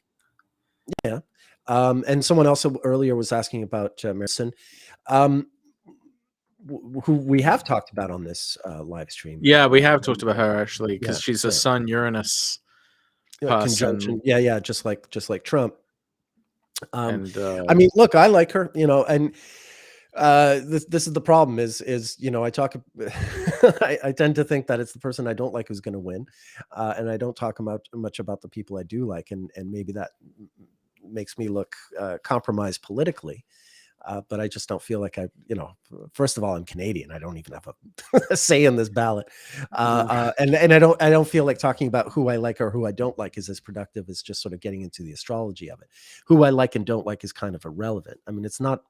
Yeah. And someone else earlier was asking about Merson, who we have talked about on this live stream. Yeah, we have talked about her actually, because she's a Sun Uranus conjunction. Yeah, just like Trump. I mean, look, I like her, and this is the problem is I talk I tend to think that it's the person I don't like who's going to win, and I don't talk much about the people I do like, and maybe that makes me look compromised politically. But I just don't feel like first of all, I'm Canadian. I don't even have a say in this ballot. And I don't feel like talking about who I like or who I don't like is as productive as just sort of getting into the astrology of it. Who I like and don't like is kind of irrelevant. I mean, it's not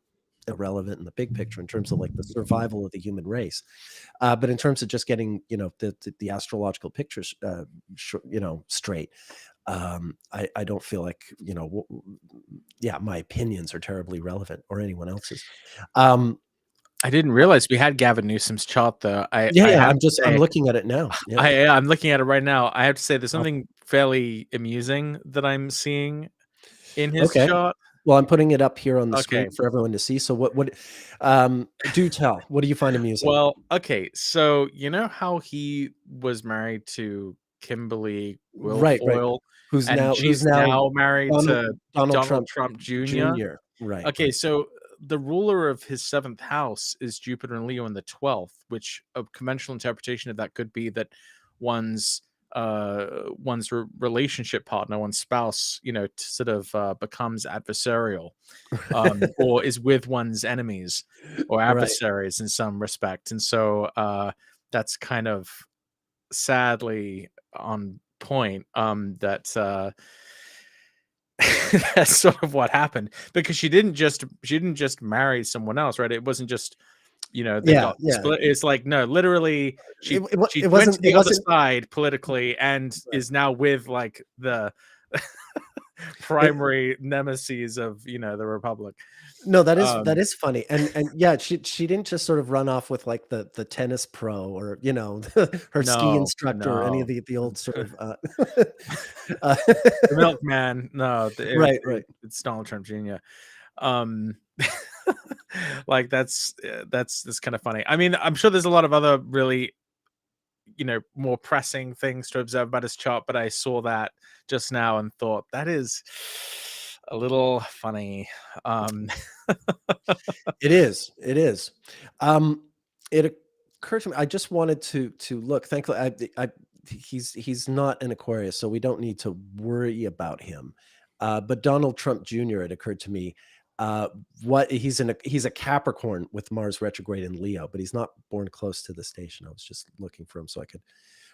irrelevant in the big picture in terms of like the survival of the human race. But in terms of just getting, the astrological pictures, straight, I don't feel like, my opinions are terribly relevant, or anyone else's. I didn't realize we had Gavin Newsom's chart though. I'm looking at it now. Yeah. I'm looking at it right now. I have to say there's something fairly amusing that I'm seeing in his chart. Well, I'm putting it up here on the screen for everyone to see. So what do tell. What do you find amusing? Well, okay. So you know how he was married to Kimberly Guilfoyle, who's now married to Donald Trump Jr. Right. Okay, so the ruler of his 7th house is Jupiter and Leo in the 12th, which a conventional interpretation of that could be that one's relationship partner, one's spouse, sort of becomes adversarial, or is with one's enemies or adversaries in some respect. And so that's kind of sadly on point, that that's sort of what happened, because she didn't just marry someone else, right? It wasn't just got split. It's like, no, literally she went to the other side politically and is now with like the primary nemesis of the Republic. No, that is funny, and yeah, she didn't just sort of run off with like the tennis pro, or her ski instructor, or any of the old sort of the milkman. No, right. It's Donald Trump Jr. Like that's kind of funny. I mean, I'm sure there's a lot of other really, more pressing things to observe about his chart, but I saw that just now and thought that is a little funny. Um, It is. It is. It occurred to me. I just wanted to look. Thankfully, he's not an Aquarius, so we don't need to worry about him. But Donald Trump Jr. It occurred to me. What he's a Capricorn with Mars retrograde in Leo, but he's not born close to the station. I was just looking for him so I could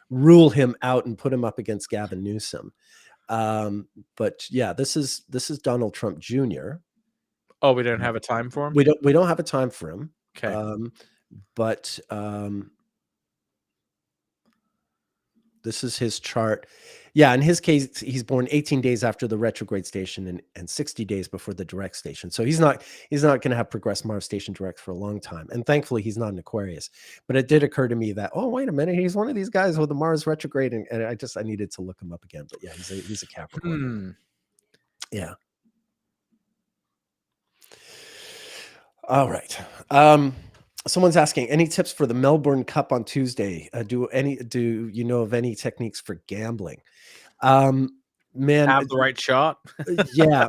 rule him out and put him up against Gavin Newsom. But yeah, this is Donald Trump Jr. oh, we don't have a time for him. We don't have a time for him. Okay. But this is his chart. Yeah, in his case, he's born 18 days after the retrograde station and 60 days before the direct station. So he's not going to have progressed Mars station direct for a long time. And thankfully, he's not an Aquarius. But it did occur to me that, oh, wait a minute, he's one of these guys with the Mars retrograde, and I needed to look him up again. But yeah, he's a Capricorn. Yeah. All right. Someone's asking, any tips for the Melbourne Cup on Tuesday? Do you know of any techniques for gambling? Man, Have the right shot. Yeah.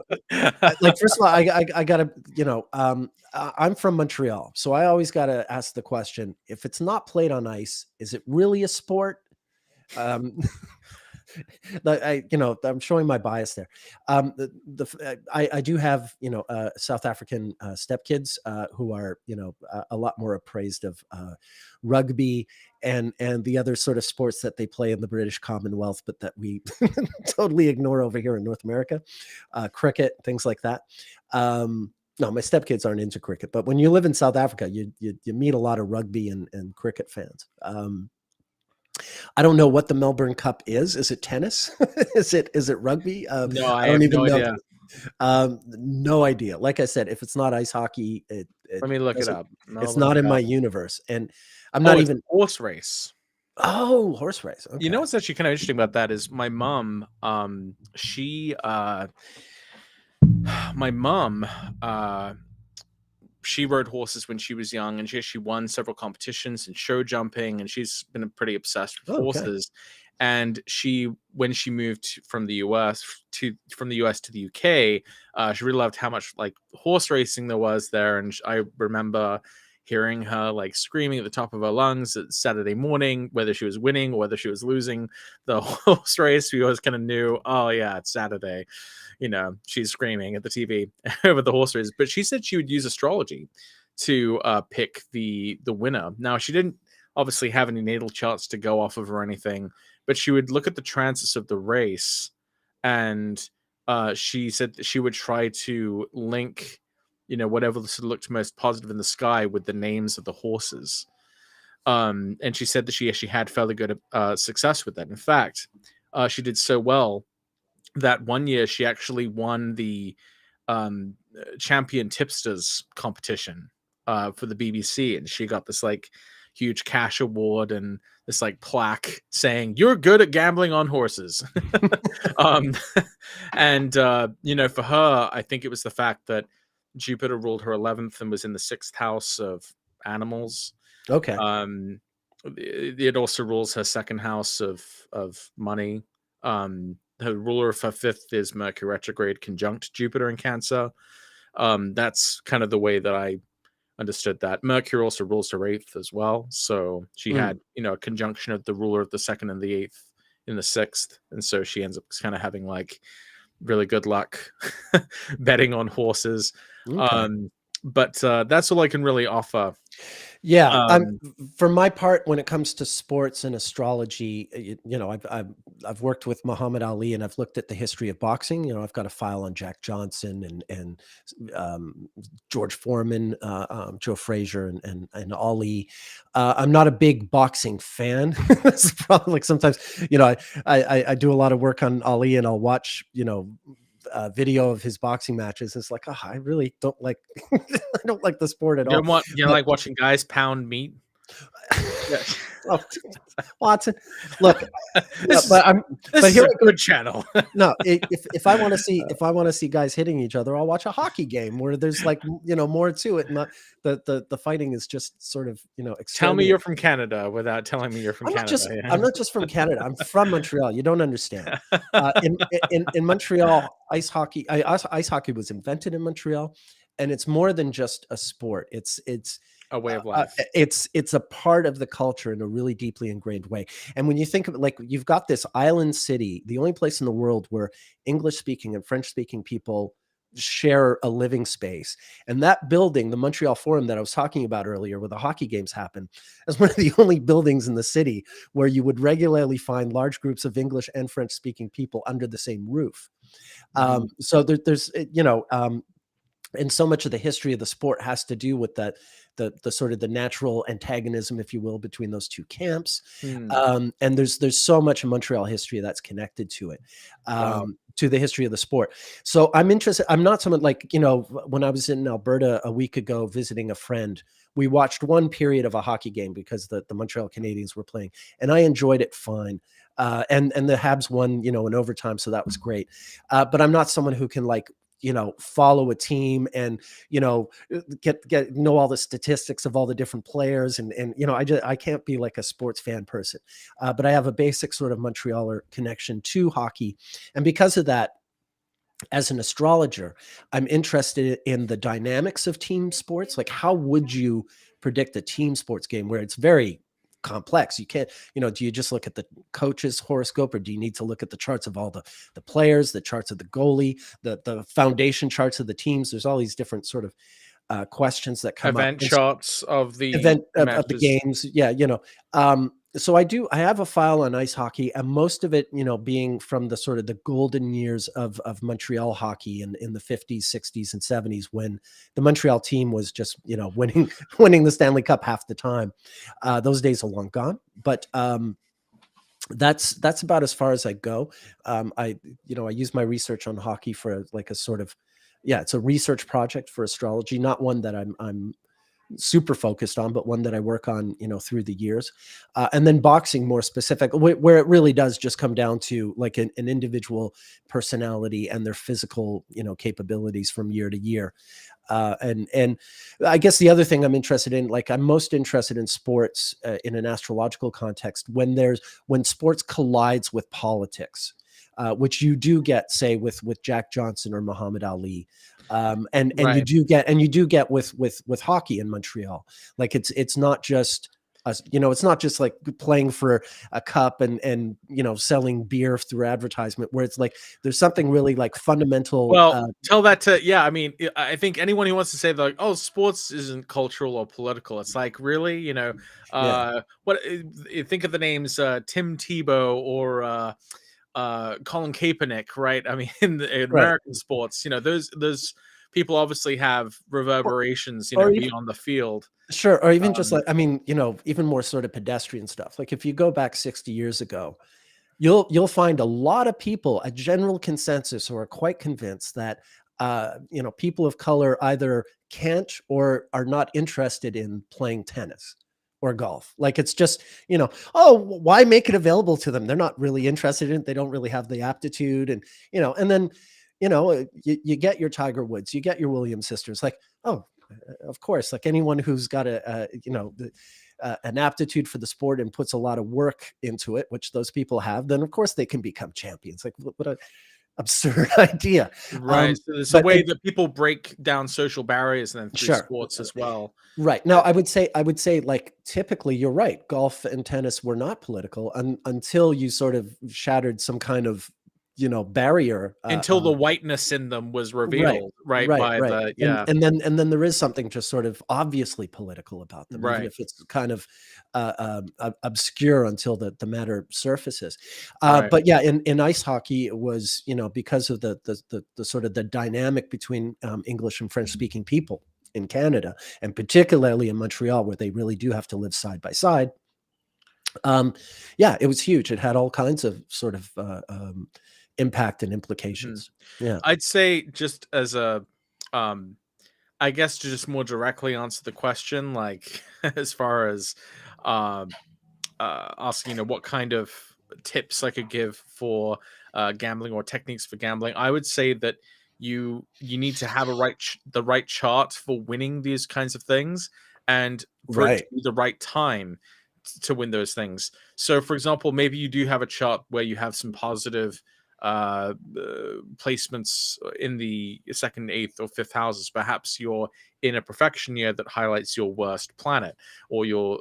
Like, first of all, I gotta, I'm from Montreal, so I always gotta ask the question: if it's not played on ice, is it really a sport? I'm showing my bias there. I do have, South African stepkids who are, a lot more appraised of rugby and the other sort of sports that they play in the British Commonwealth, but that we totally ignore over here in North America, cricket, things like that. No, my stepkids aren't into cricket, but when you live in South Africa, you meet a lot of rugby and cricket fans. I don't know what the Melbourne Cup is. Is it tennis? Is it rugby? No, I don't have even no know. idea. No idea. Like I said, if it's not ice hockey, Let me look it up. It's not in my universe, and I'm Oh, not it's even. a horse race. Oh, horse race. Okay. You know what's actually kind of interesting about that is my mom. She rode horses when she was young, and she won several competitions in show jumping, and she's been pretty obsessed with horses. And when she moved from the US to the UK, she really loved how much like horse racing there was there. And I remember hearing her like screaming at the top of her lungs at Saturday morning, whether she was winning or whether she was losing the horse race. We always kind of knew, oh yeah, it's Saturday. She's screaming at the TV over the horse race. But she said she would use astrology to pick the winner. Now, she didn't obviously have any natal charts to go off of or anything, but she would look at the transits of the race, and she said that she would try to link, whatever looked most positive in the sky with the names of the horses. And she said that she actually had fairly good success with that. In fact, she did so well that one year she actually won the champion tipsters competition for the BBC, and she got this like huge cash award and this like plaque saying you're good at gambling on horses. And for her, I think it was the fact that Jupiter ruled her 11th and was in the 6th house of animals. Okay. It also rules her 2nd house of money. The ruler of her 5th is Mercury retrograde conjunct Jupiter in Cancer. That's kind of the way that I understood that. Mercury also rules her 8th as well. So she had, a conjunction of the ruler of the 2nd and the 8th in the 6th. And so she ends up kind of having like really good luck betting on horses. Okay. But that's all I can really offer. Yeah, for my part, when it comes to sports and astrology, I've worked with Muhammad Ali, and I've looked at the history of boxing. I've got a file on Jack Johnson and George Foreman, Joe Frazier, and Ali. I'm not a big boxing fan. It's probably like sometimes, I do a lot of work on Ali, and I'll watch, video of his boxing matches. It's like, I really don't like I don't like the sport at all. You don't like watching guys pound meat? Oh, Watson, look, This but I'm. this But is here a I go. good channel. No, if I want to see guys hitting each other, I'll watch a hockey game where there's like more to it, and not the fighting is just sort of Tell me extraneous. you're from Canada without telling me you're from Canada. I'm not just from Canada. I'm from Montreal. You don't understand. In Montreal, ice hockey was invented in Montreal, and it's more than just a sport. It's A way of life. it's a part of the culture in a really deeply ingrained way. And when you think of it, like you've got this island city, the only place in the world where English speaking and French speaking people share a living space. And that building, the Montreal Forum that I was talking about earlier, where the hockey games happen, is one of the only buildings in the city where you would regularly find large groups of English and French speaking people under the same roof. So there's, and so much of the history of the sport has to do with that, the sort of the natural antagonism, if you will, between those two camps. And there's so much in Montreal history that's connected to it, to the history of the sport. So I'm interested. I'm not someone like, when I was in Alberta a week ago visiting a friend, we watched one period of a hockey game because the Montreal Canadiens were playing, and I enjoyed it fine. And the Habs won, in overtime, so that was great. But I'm not someone who can follow a team and get know all the statistics of all the different players, and I can't be like a sports fan person, but I have a basic sort of Montrealer connection to hockey, and because of that, as an astrologer, I'm interested in the dynamics of team sports. Like, how would you predict a team sports game where it's very complex? You can't, do you just look at the coach's horoscope, or do you need to look at the charts of all the players, the charts of the goalie, the foundation charts of the teams? There's all these different sort of questions that come Event up. charts of the Of the games. Yeah. So I have a file on ice hockey, and most of it, being from the sort of the golden years of Montreal hockey in the 50s, 60s, and 70s, when the Montreal team was just, winning the Stanley Cup half the time. Those days are long gone, but that's about as far as I go. I use my research on hockey for like a sort of, it's a research project for astrology, not one that I'm super focused on, but one that I work on, through the years. And then boxing more specific, where it really does just come down to like an individual personality and their physical, capabilities from year to year. And I guess the other thing I'm interested in, like I'm most interested in sports in an astrological context, when sports collides with politics. Which you do get, say, with Jack Johnson or Muhammad Ali, and Right. you do get with hockey in Montreal. Like it's not just it's not just like playing for a cup and selling beer through advertisement, where it's like there's something really like fundamental. Well, tell that to I mean, I think anyone who wants to say like, oh, sports isn't cultural or political, it's like, really, what think of the names Tim Tebow or Colin Kaepernick, right? I mean, in Right. American sports, those people obviously have reverberations, Or beyond the field. Sure. Or even just like, I mean, even more sort of pedestrian stuff. Like if you go back 60 years ago, you'll find a lot of people, a general consensus, who are quite convinced that people of color either can't or are not interested in playing tennis or golf. Like it's just, oh, why make it available to them? They're not really interested in it. They don't really have the aptitude. And then, you get your Tiger Woods, you get your Williams sisters, like, oh, of course, like anyone who's got an aptitude for the sport and puts a lot of work into it, which those people have, then of course they can become champions. Like what an absurd idea. Right. So there's a way that people break down social barriers and then through sports as well. Right. Now, I would say like typically you're right. Golf and tennis were not political until you sort of shattered some kind of barrier, until the whiteness in them was revealed, right. And then there is something just sort of obviously political about them, right, even if it's kind of obscure until the matter surfaces. But yeah, in ice hockey, it was because of the sort of the dynamic between English and French speaking people in Canada, and particularly in Montreal, where they really do have to live side by side. It was huge. It had all kinds of sort of impact and implications. Yeah, I'd say, just as a I guess, to just more directly answer the question, like as far as asking, what kind of tips I could give for gambling or techniques for gambling, I would say that you need to have the right chart for winning these kinds of things, and for it to be the right time to win those things. So, for example, maybe you do have a chart where you have some positive placements in the second, eighth, or fifth houses. Perhaps you're in a perfection year that highlights your worst planet, or your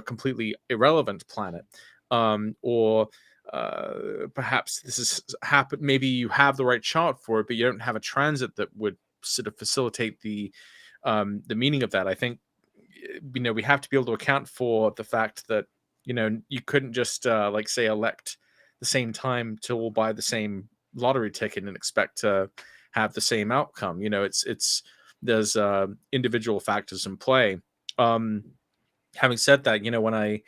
completely irrelevant planet, or perhaps this has happened. Maybe you have the right chart for it, but you don't have a transit that would sort of facilitate the meaning of that. I think we have to be able to account for the fact that you couldn't just like say elect the same time to all buy the same lottery ticket and expect to have the same outcome. There's individual factors in play. Having said that, when I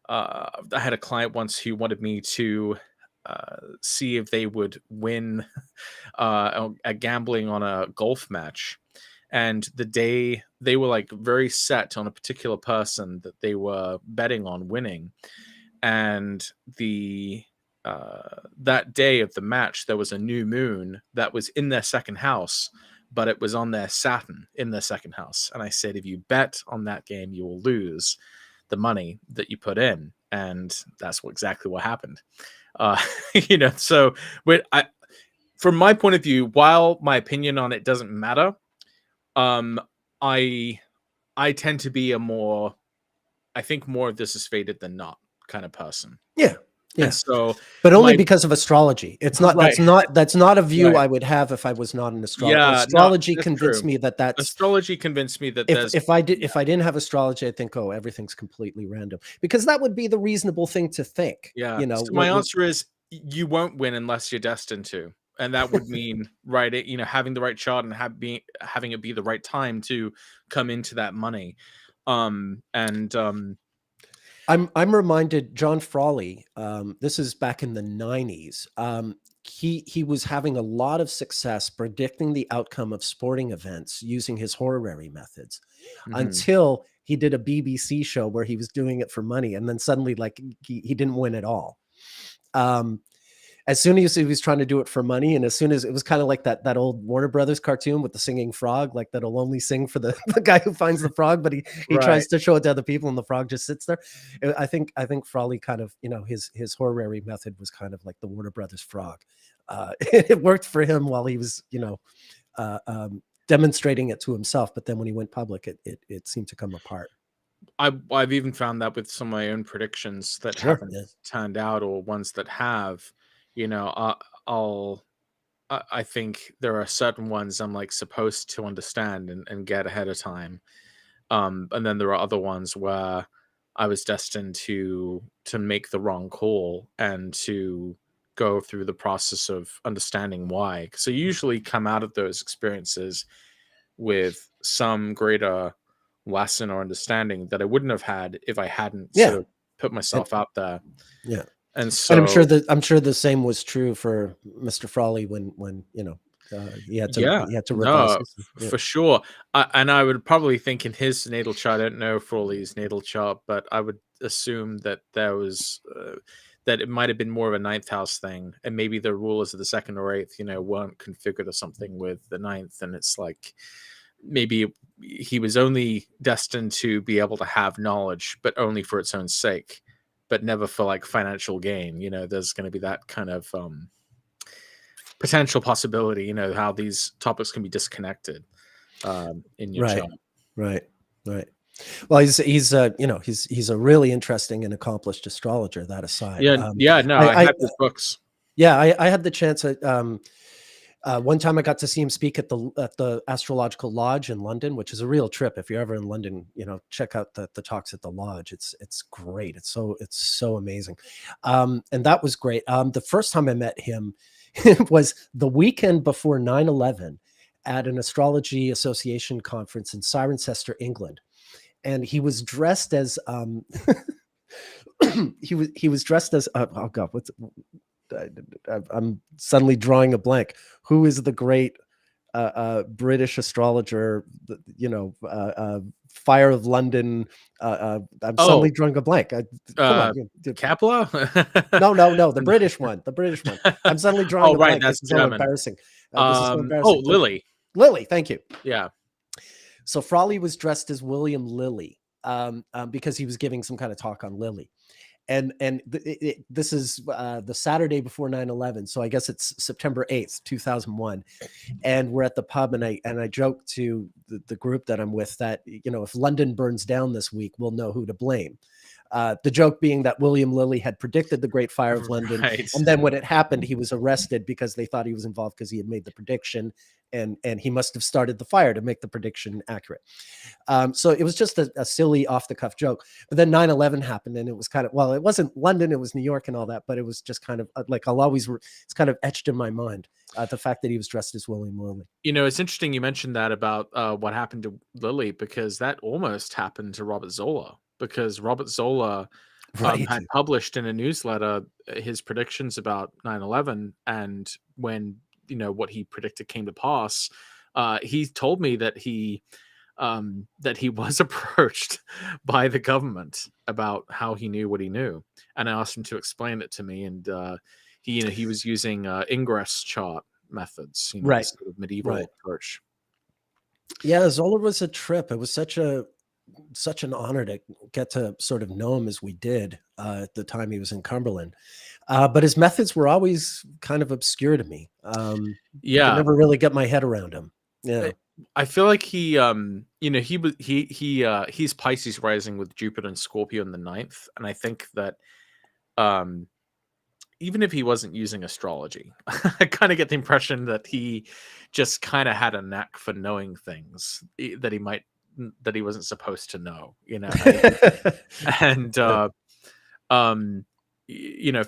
had a client once who wanted me to see if they would win at gambling on a golf match. And the day they were like very set on a particular person that they were betting on winning. And that day of the match, there was a new moon that was in their second house, but it was on their Saturn in their second house. And I said, if you bet on that game, you will lose the money that you put in. And that's exactly what happened. So from my point of view, while my opinion on it doesn't matter, I tend to be I think more of this is fated than not kind of person. Yeah. And so, but only because of astrology. It's not, right. that's not a view I would have if I was not an astrologer. Yeah, astrology convinced me that's astrology convinced me that if I didn't have astrology, I think, everything's completely random, because that would be the reasonable thing to think. Yeah. So my answer is you won't win unless you're destined to. And that would mean, having the right chart and having it be the right time to come into that money. I'm reminded John Frawley. This is back in the 90s. He was having a lot of success predicting the outcome of sporting events using his horary methods, until he did a BBC show where he was doing it for money, and then suddenly, like, he didn't win at all. As soon as he was trying to do it for money, and as soon as it was kind of like that old Warner Brothers cartoon with the singing frog, like that'll only sing for the guy who finds the frog, but he tries to show it to other people, and the frog just sits there. I think Frawley kind of, his horary method was kind of like the Warner Brothers frog. It worked for him while he was, demonstrating it to himself, but then when he went public, it seemed to come apart. I've even found that with some of my own predictions that haven't turned out, or ones that have. I think there are certain ones I'm like supposed to understand and get ahead of time. And then there are other ones where I was destined to make the wrong call and to go through the process of understanding why. So you usually come out of those experiences with some greater lesson or understanding that I wouldn't have had if I hadn't sort of put myself out there. Yeah. And so, and I'm sure the same was true for Mr. Frawley when he had to revise for sure. And I would probably think in his natal chart, I don't know Frawley's natal chart, but I would assume that there was that it might have been more of a ninth house thing, and maybe the rulers of the second or eighth, weren't configured or something with the ninth, and it's like maybe he was only destined to be able to have knowledge, but only for its own sake, but never for like financial gain. There's going to be that kind of potential possibility, how these topics can be disconnected in your chart. Right. Well, he's a really interesting and accomplished astrologer, that aside. I had his books. Yeah, I had the chance at one time I got to see him speak at the Astrological Lodge in London, which is a real trip. If you're ever in London, check out the talks at the Lodge. It's great. It's so amazing. And that was great. The first time I met him was the weekend before 9/11 at an Astrology Association conference in Cirencester, England. And he was dressed as he was dressed as oh god, I'm suddenly drawing a blank. Who is the great British astrologer, Fire of London. I'm suddenly drawing a blank. Come on, Kepler? No, the British one. I'm suddenly drawing a blank. That's This is so embarrassing. Lily. Lily, thank you. Yeah. So Frawley was dressed as William Lilly because he was giving some kind of talk on Lily. And this is the Saturday before 9/11. So I guess it's September 8th, 2001. And we're at the pub, and I joke to the group that I'm with that, if London burns down this week, we'll know who to blame. The joke being that William Lilly had predicted the Great Fire of London. Right. And then when it happened, he was arrested because they thought he was involved because he had made the prediction, and he must have started the fire to make the prediction accurate. So it was just a silly off-the-cuff joke. But then 9/11 happened, and it was kind of, well, it wasn't London, it was New York and all that, but it was just kind of like, it's kind of etched in my mind, the fact that he was dressed as William Lilly. It's interesting you mentioned that about what happened to Lilly, because that almost happened to Robert Zola. Because Robert Zola had published in a newsletter his predictions about 9/11, and when what he predicted came to pass, he told me that he was approached by the government about how he knew what he knew, and I asked him to explain it to me, and he was using ingress chart methods, right, sort of medieval approach. Yeah, Zola was a trip. It was such an honor to get to sort of know him as we did at the time he was in Cumberland. But his methods were always kind of obscure to me. I never really got my head around him. Yeah. I feel like he's Pisces rising with Jupiter and Scorpio in the 9th. And I think that even if he wasn't using astrology, I kind of get the impression that he just kind of had a knack for knowing things that he wasn't supposed to know, and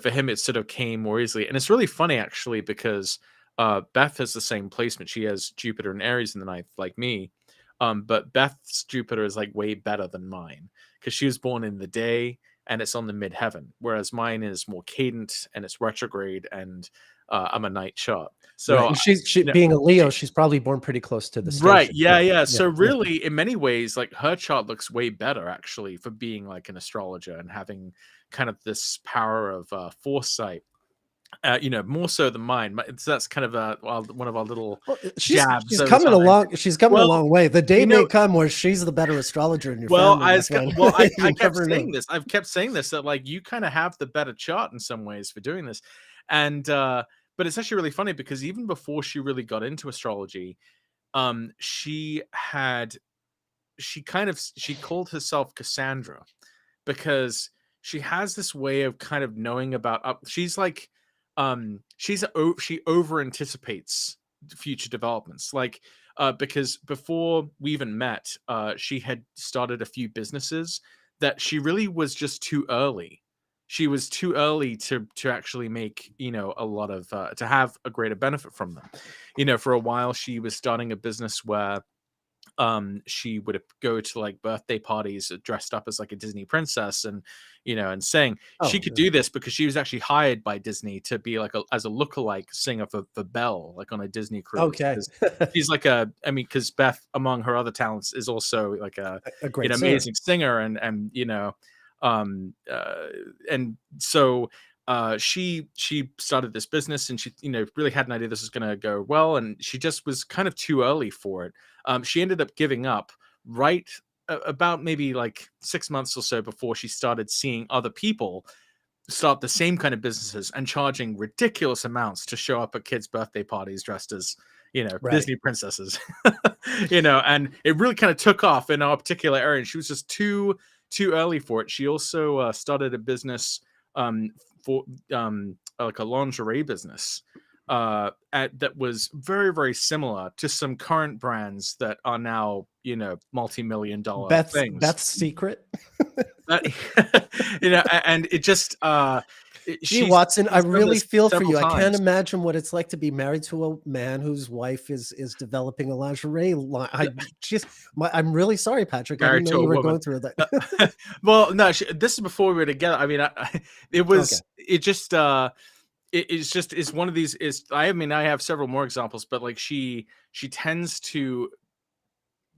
for him it sort of came more easily. And it's really funny actually, because Beth has the same placement. She has Jupiter and Aries in the 9th, like me, but Beth's Jupiter is like way better than mine, because she was born in the day and it's on the midheaven, whereas mine is more cadent and it's retrograde, and I'm a night chart. So right. She being a Leo, she's probably born pretty close to the station. Right. Yeah. So really, in many ways, like, her chart looks way better actually for being like an astrologer and having kind of this power of foresight. More so than mine. That's kind of one of our little jabs. She's coming along. She's coming a long way. The day may come where she's the better astrologer in your family. I kept saying this. I've kept saying this, that like you kind of have the better chart in some ways for doing this, and but it's actually really funny, because even before she really got into astrology, she called herself Cassandra, because she has this way of kind of knowing about she's like she over anticipates future developments, like because before we even met, she had started a few businesses that she really was just too early. She was too early to actually make, a lot of to have a greater benefit from them. For a while she was starting a business where she would go to like birthday parties dressed up as like a Disney princess, and and sing. She could do this because she was actually hired by Disney to be like as a lookalike singer for Belle, like on a Disney cruise. Okay. She's like because Beth, among her other talents, is also like a great amazing singer, and and so she started this business, and she really had an idea this was going to go well, and she just was kind of too early for it. She ended up giving up right about maybe like 6 months or so before she started seeing other people start the same kind of businesses and charging ridiculous amounts to show up at kids' birthday parties dressed as Disney princesses. And it really kind of took off in our particular area, and she was just too early for it. She also started a business for like a lingerie business that was very, very similar to some current brands that are now multi-million-dollar things. Beth's secret. And it just Watson, I really feel for you. I can't imagine what it's like to be married to a man whose wife is developing a lingerie line. I'm really sorry, Patrick. I didn't know you were going through that. Well, no, this is before we were together. I mean, it was it just it's one of these. Is I mean, I have several more examples, but like she tends to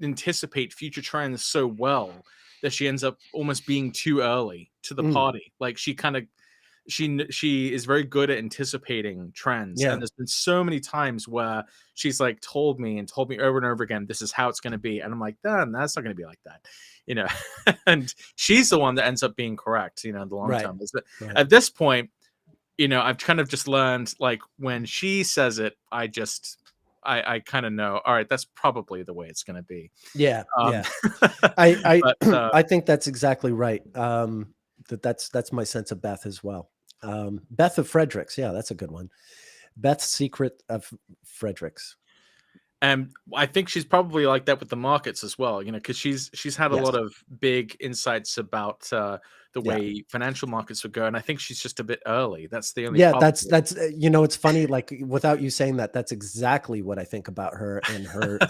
anticipate future trends so well that she ends up almost being too early to the Mm, party. Like she is very good at anticipating trends, yeah. and there's been so many times where she's like told me over and over again, this is how it's going to be, and I'm like, that's not going to be like that, you know. And she's the one that ends up being correct, in the long Right. term. Is that Right. at this point, I've kind of just learned, like, when she says it, I kind of know, all right, that's probably the way it's going to be. Yeah. Um, Yeah. I but I think that's exactly right. That's my sense of Beth as well. Beth of Fredericks. Yeah, that's a good one. Beth's Secret of Fredericks. and I think she's probably like that with the markets as well, because she's had a Yes. lot of big insights about the Yeah. way financial markets would go, and I think she's just a bit early. That's the only Yeah, problem. that's it's funny, like, without you saying that, that's exactly what I think about her and her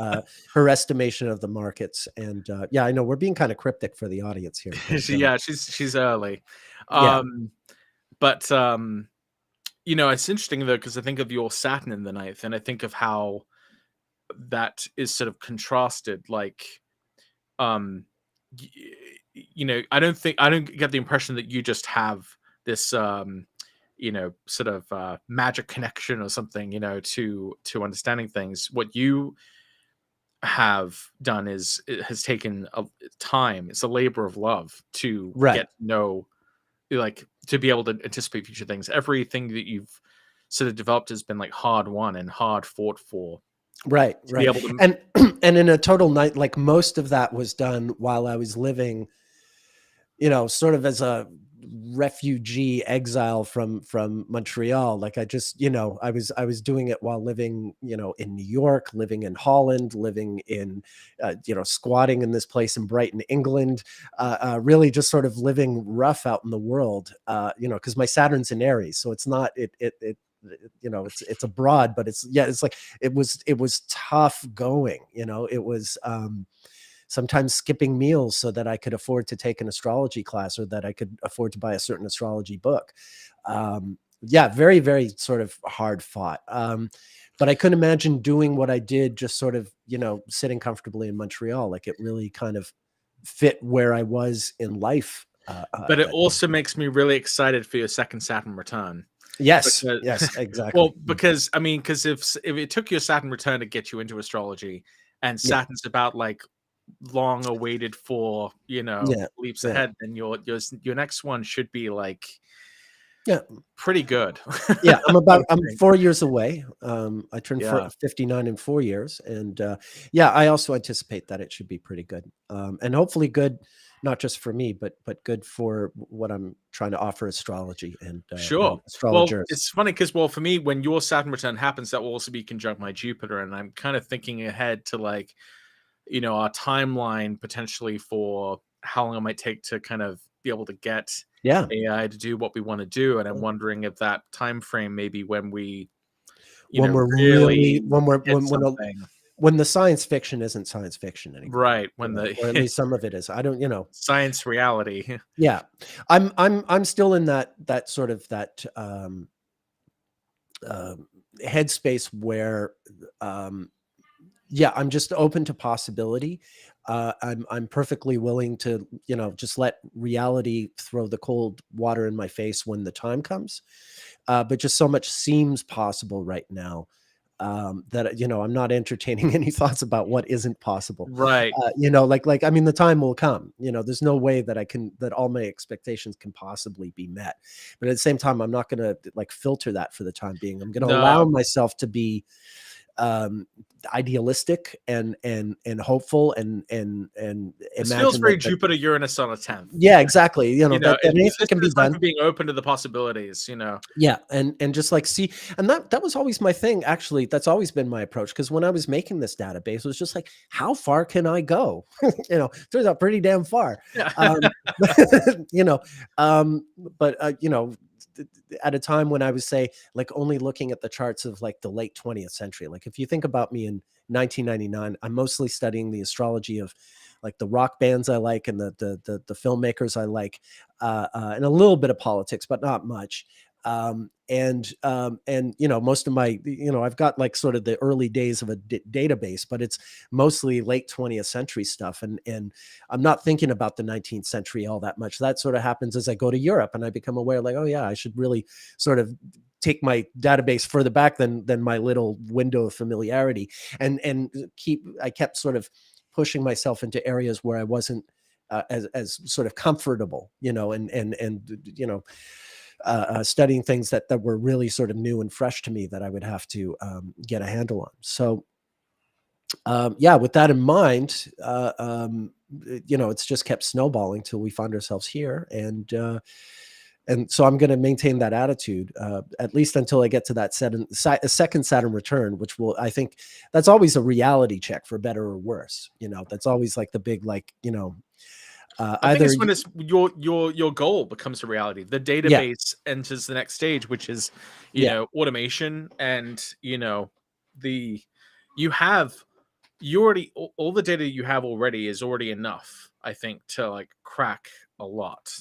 her estimation of the markets. And yeah, I know we're being kind of cryptic for the audience here, but Yeah, she's early. yeah. But it's interesting though, because I think of your Saturn in the ninth, and I think of how that is sort of contrasted. Like, um, I don't get the impression that you just have this sort of magic connection or something, to understanding things. What you have done is it has taken a time. It's a labor of love to Right. get to know, like, to be able to anticipate future things. Everything that you've sort of developed has been like hard won and hard fought for, Right. to be Right. able to. And and in a total night, like, most of that was done while I was living, sort of as a refugee exile from Montreal. Like, I just, I was doing it while living, in New York, living in Holland, living in, squatting in this place in Brighton, England, really just sort of living rough out in the world, because my Saturn's in Aries, so it's not it's abroad, but it's like it was tough going. It was sometimes skipping meals so that I could afford to take an astrology class, or that I could afford to buy a certain astrology book. Yeah, very, very sort of hard fought. But I couldn't imagine doing what I did, just sort of, sitting comfortably in Montreal. Like, it really kind of fit where I was in life. But At it that time. also makes me really excited for your second Saturn return. Yes, Because, yes, exactly. well, because I mean, because if it took your Saturn return to get you into astrology, and Yeah, Saturn's about like long awaited for, yeah, leaps yeah, ahead, then your next one should be like yeah. pretty good. Yeah, I would I'm think. 4 years away. I turned Yeah, 59 in 4 years, and, yeah, I also anticipate that it should be pretty good, and hopefully good, not just for me, but good for what I'm trying to offer astrology and sure. Well, astrologers. it's funny because, well, for me, when your Saturn return happens, that will also be conjunct my Jupiter, and I'm kind of thinking ahead to, like, our timeline potentially for how long it might take to kind of be able to get Yeah, AI to do what we want to do. And I'm wondering if that time frame may be when we, when we're really really when we're hit when something. when the science fiction isn't science fiction anymore, Right. When the or at least some of it is. I don't, science reality. yeah. I'm still in that sort of that, um, headspace where, um, yeah, I'm just open to possibility. I'm perfectly willing to, just let reality throw the cold water in my face when the time comes. But just so much seems possible right now, that, I'm not entertaining any thoughts about what isn't possible. Right. I mean, the time will come. There's no way that all my expectations can possibly be met. But at the same time, I'm not going to, like, filter that for the time being. I'm going to allow No, myself to be, um idealistic and hopeful, and this feels imagine very that Jupiter Uranus on a 10th. yeah, exactly, that anything This can be is the time done. for being open to the possibilities. Yeah, and just, like, see, and that was always my thing. Actually, that's always been my approach, because when I was making this database, it was just like, how far can I go? Turns out pretty damn far. Yeah. um you know um but at a time when I was, say, like, only looking at the charts of, like, the late 20th century. Like, if you think about me in 1999, I'm mostly studying the astrology of, like, the rock bands I like, and the filmmakers I like, and a little bit of politics, but not much. And you know, most of my, you know, I've got like sort of the early days of a database, but it's mostly late 20th century stuff, and I'm not thinking about the 19th century all that much. That sort of happens as I go to Europe and I become aware, like, oh yeah, I should really sort of take my database further back than my little window of familiarity, and I kept sort of pushing myself into areas where I wasn't as sort of comfortable, you know, and you know, studying things that were really sort of new and fresh to me that I would have to get a handle on. So yeah, with that in mind, you know, it's just kept snowballing till we find ourselves here, and so I'm going to maintain that attitude at least until I get to that second Saturn return, which will, I think, that's always a reality check for better or worse. You know, that's always like the big, like, you know, I think it's when it's your goal becomes a reality. The database enters the next stage, which is, you know, automation, and you know, all the data you have already is already enough, I think, to like crack a lot.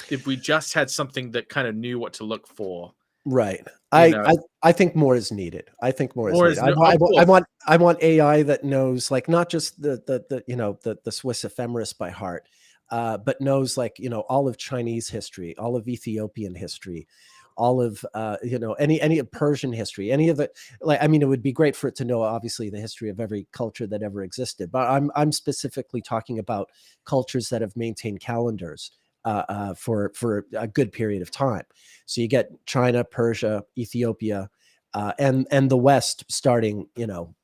If we just had something that kind of knew what to look for. Right. I think more is needed. I think more is needed. I want AI that knows, like, not just the you know, the Swiss Ephemeris by heart, but knows, like, you know, all of Chinese history, all of Ethiopian history, all of you know, any Persian history, any of the, like, I mean, it would be great for it to know obviously the history of every culture that ever existed, but I'm specifically talking about cultures that have maintained calendars for a good period of time. So you get China, Persia, Ethiopia, and the West starting, you know,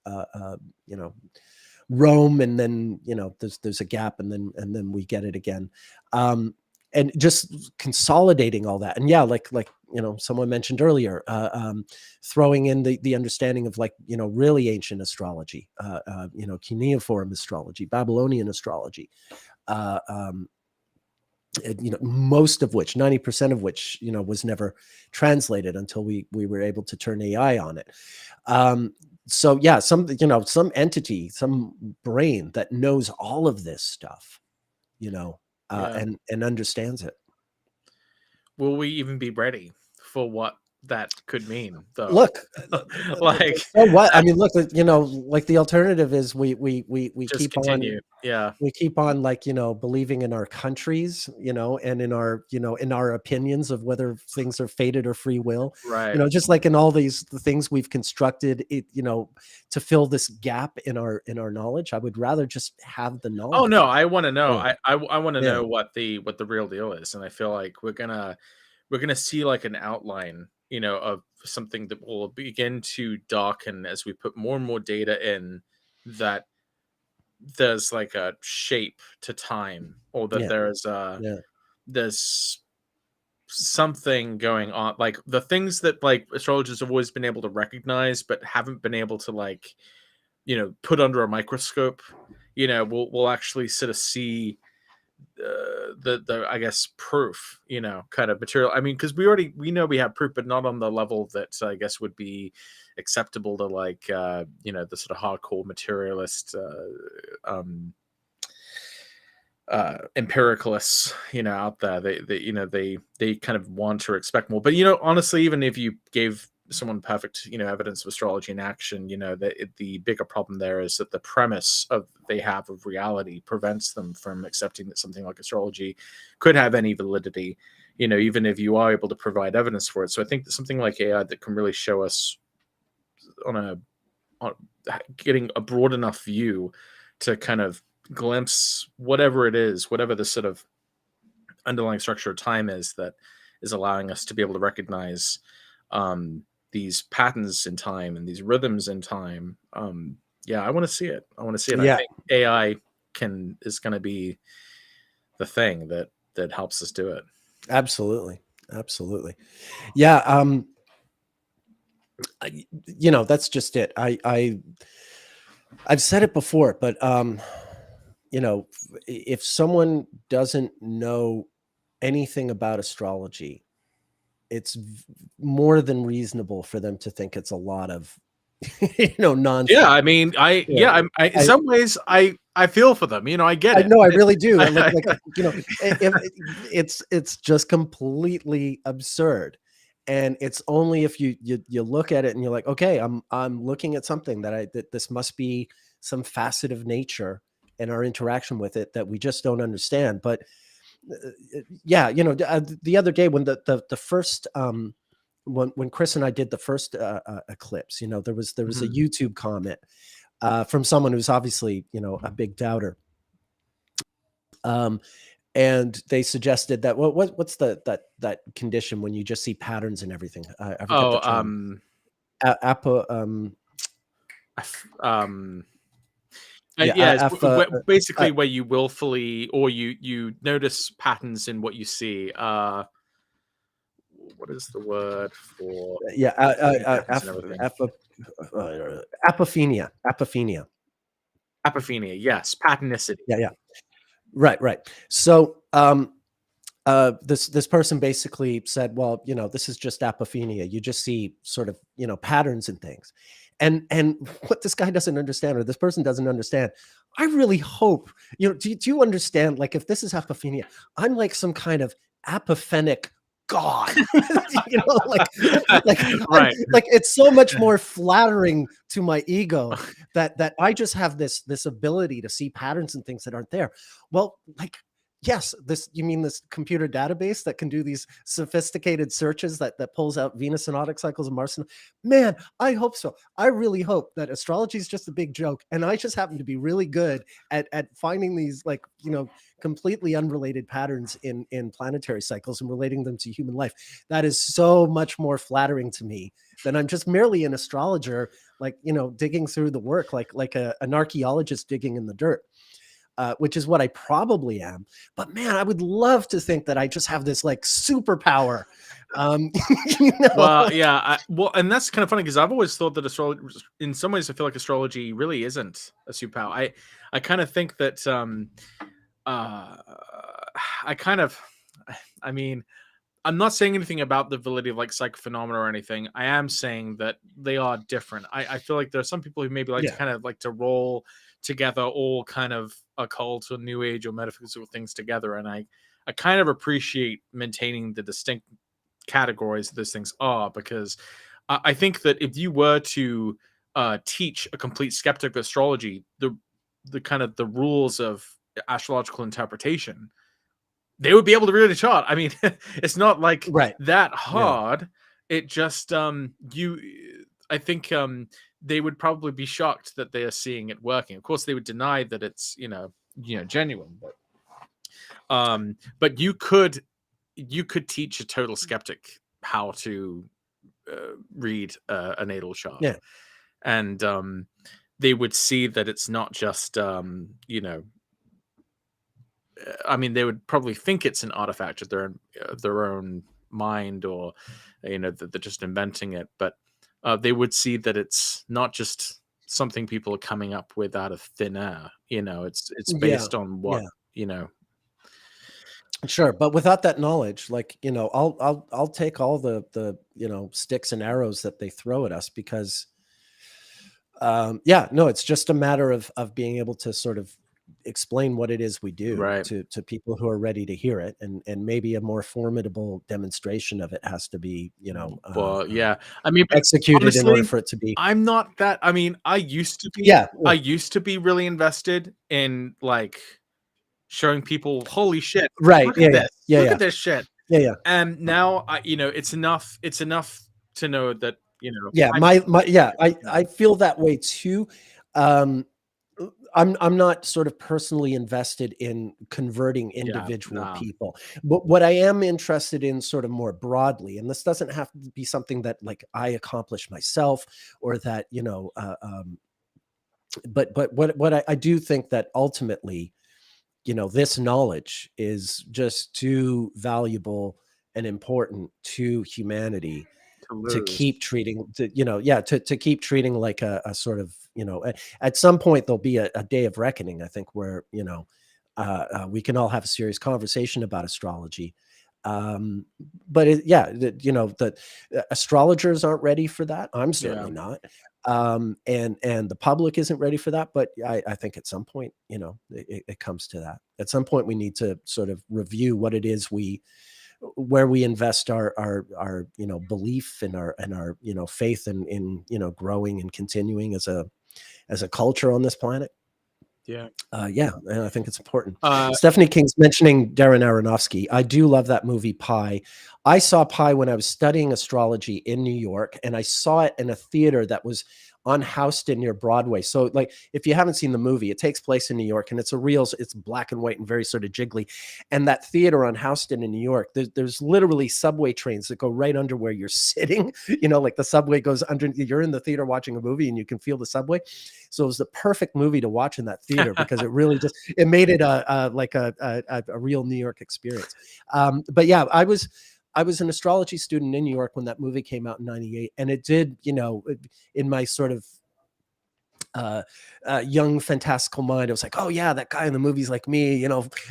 Rome, and then, you know, there's a gap, and then we get it again, and just consolidating all that. And yeah, like you know, someone mentioned earlier, throwing in the understanding of, like, you know, really ancient astrology, you know, cuneiform astrology, Babylonian astrology. You know, most of which, 90% of which, you know, was never translated until we were able to turn AI on it. So yeah, you know, some entity, some brain that knows all of this stuff, you know, and understands it. Will we even be ready for what that could mean, though? Look, like, so what? I mean, look, you know, like, the alternative is we just keep on. continue. Yeah. We keep on, like, you know, believing in our countries, you know, and in our, you know, in our opinions of whether things are fated or free will, Right. you know, just like in all the things we've constructed, it, you know, to fill this gap in our knowledge. I would rather just have the knowledge. Oh no, I want to know. Yeah. I want to Yeah. know what the real deal is, and I feel like we're gonna see like an outline, you know, of something that will begin to darken as we put more and more data in, that there's like a shape to time, or that Yeah. there's something going on, like the things that like astrologers have always been able to recognize but haven't been able to, like, you know, put under a microscope. You know, we'll actually sort of see the I guess proof, you know, kind of material. I mean, because we know we have proof, but not on the level that I guess would be acceptable to, like, you know, the sort of hardcore materialist empiricalists, you know, out there. They you know, they kind of want to expect more. But you know, honestly, even if you gave someone perfect, you know, evidence of astrology in action, you know, the bigger problem there is that the premise of they have of reality prevents them from accepting that something like astrology could have any validity, you know, even if you are able to provide evidence for it. So I think that something like AI that can really show us on getting a broad enough view to kind of glimpse whatever it is, whatever the sort of underlying structure of time is that is allowing us to be able to recognize these patterns in time and these rhythms in time. Yeah, I want to see it. I want to see it. Yeah. I think AI is going to be the thing that helps us do it. Absolutely. Yeah. You know, that's just it. I've said it before, but you know, if someone doesn't know anything about astrology, it's more than reasonable for them to think it's a lot of, you know, nonsense. Yeah, I mean, in some ways, I feel for them. You know, I get it. No, I really do. Like, you know, it's just completely absurd. And it's only if you look at it and you're like, okay, I'm looking at something that this must be some facet of nature and our interaction with it that we just don't understand. But yeah, the other day when the first when Chris and I did the first eclipse, there was a YouTube comment from someone who's obviously a big doubter. And they suggested that what's that condition when you just see patterns and everything? I forget the term. Basically where you willfully, or you notice patterns in what you see. What is the word for? Apophenia. Apophenia. Yes, patternicity. Yeah. Right. So this person basically said, well, this is just apophenia. You just see sort of patterns and things. And what this guy doesn't understand, or this person doesn't understand, I really hope, do you understand, like, if this is apophenia, I'm like some kind of apophenic god. Like it's so much more flattering to my ego that I just have this ability to see patterns and things that aren't there. Well, like, yes, you mean this computer database that can do these sophisticated searches that pulls out Venus synodic cycles and Mars? Man, I hope so. I really hope that astrology is just a big joke, and I just happen to be really good at finding these, like, completely unrelated patterns in planetary cycles and relating them to human life. That is so much more flattering to me than I'm just merely an astrologer, like, digging through the work, like an archaeologist digging in the dirt. Which is what I probably am. But man, I would love to think that I just have this like superpower. Well, yeah. And that's kind of funny because I've always thought that astrology, in some ways, I feel like astrology really isn't a superpower. I kind of think that I mean, I'm not saying anything about the validity of like psychic phenomena or anything. I am saying that they are different. I feel like there are some people who maybe like to kind of like to roll together all kind of occult or new age or metaphysical things together, and I kind of appreciate maintaining the distinct categories those things are, because I think that if you were to teach a complete skeptic of astrology the kind of the rules of astrological interpretation, they would be able to really chart. I mean, it's not like that hard. Yeah. It just I think they would probably be shocked that they are seeing it working. Of course, they would deny that it's genuine, but you could teach a total skeptic how to read a natal chart, and they would see that it's not just I mean, they would probably think it's an artifact of their own mind, or that they're just inventing it, but they would see that it's not just something people are coming up with out of thin air. It's based on what Sure, but without that knowledge, like, I'll take all the sticks and arrows that they throw at us, because it's just a matter of being able to sort of explain what it is we do to people who are ready to hear it, and maybe a more formidable demonstration of it has to be I mean, executed, honestly, in order for it to be. I'm not that, I mean, I used to be really invested in like showing people, holy shit, look at this, look at this shit, and now it's enough to know that I feel that way too. I'm not sort of personally invested in converting individual people, but what I am interested in sort of more broadly, and this doesn't have to be something that like I accomplish myself, or that but what I do think that ultimately, this knowledge is just too valuable and important to humanity to keep treating, to keep treating like a sort of, at some point there'll be a day of reckoning, I think, where, we can all have a serious conversation about astrology. But the astrologers aren't ready for that. I'm certainly not. And the public isn't ready for that. But I think at some point, it comes to that. At some point, we need to sort of review what it is we where we invest our belief and our faith in growing and continuing as a culture on this planet. Yeah. Yeah, and I think it's important. Stephanie King's mentioning Darren Aronofsky. I do love that movie Pi. I saw Pi when I was studying astrology in New York, and I saw it in a theater that was on Houston near Broadway. So, like, if you haven't seen the movie, it takes place in New York, and it's black and white and very sort of jiggly. And that theater on Houston in New York, there's literally subway trains that go right under where you're sitting. Like the subway goes under. You're in the theater watching a movie, and you can feel the subway. So it was the perfect movie to watch in that theater because it really it made it a real New York experience. But yeah, I was an astrology student in New York when that movie came out in '98, and it did, in my sort of young fantastical mind, I was like, oh yeah, that guy in the movie's like me,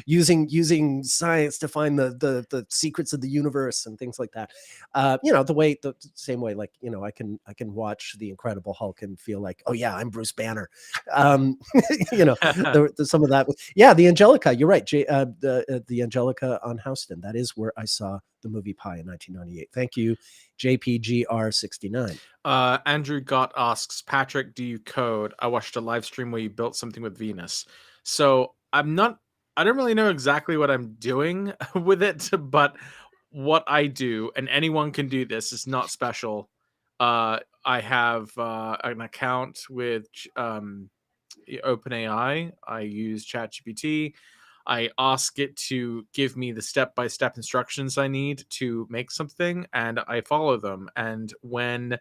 using science to find the secrets of the universe and things like that. The same way, like, I can watch The Incredible Hulk and feel like, oh yeah, I'm Bruce Banner. Some of that. Yeah, the Angelica. You're right, the Angelica on Houston. That is where I saw the movie Pi in 1998. Thank you, JPGR69. Andrew Gott asks, Patrick, do you code? I watched a live stream where you built something with Venus. So I don't really know exactly what I'm doing with it, but what I do, and anyone can do this, is not special. I have an account with OpenAI. I use ChatGPT. I ask it to give me the step-by-step instructions I need to make something, and I follow them. And when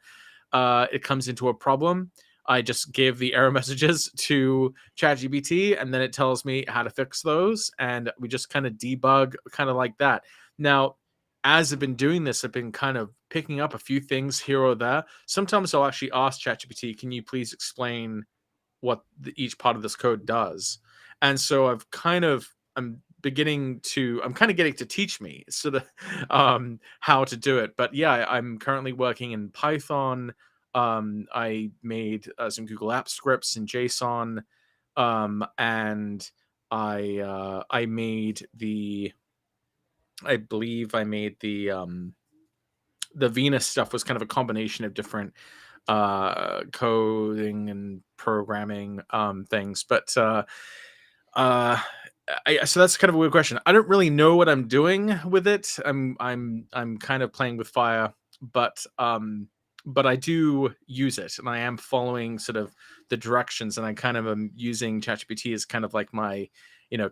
it comes into a problem, I just give the error messages to ChatGPT, and then it tells me how to fix those, and we just kind of debug, kind of like that. Now, as I've been doing this, I've been kind of picking up a few things here or there. Sometimes I'll actually ask ChatGPT, can you please explain what each part of this code does? And so I'm kind of getting to teach me sort of how to do it. But yeah, I'm currently working in Python. I made some Google Apps scripts in JSON, and I made the Venus stuff was kind of a combination of different coding and programming things. But so that's kind of a weird question. I don't really know what I'm doing with it. I'm kind of playing with fire, but I do use it, and I am following sort of the directions, and I kind of am using ChatGPT as kind of like my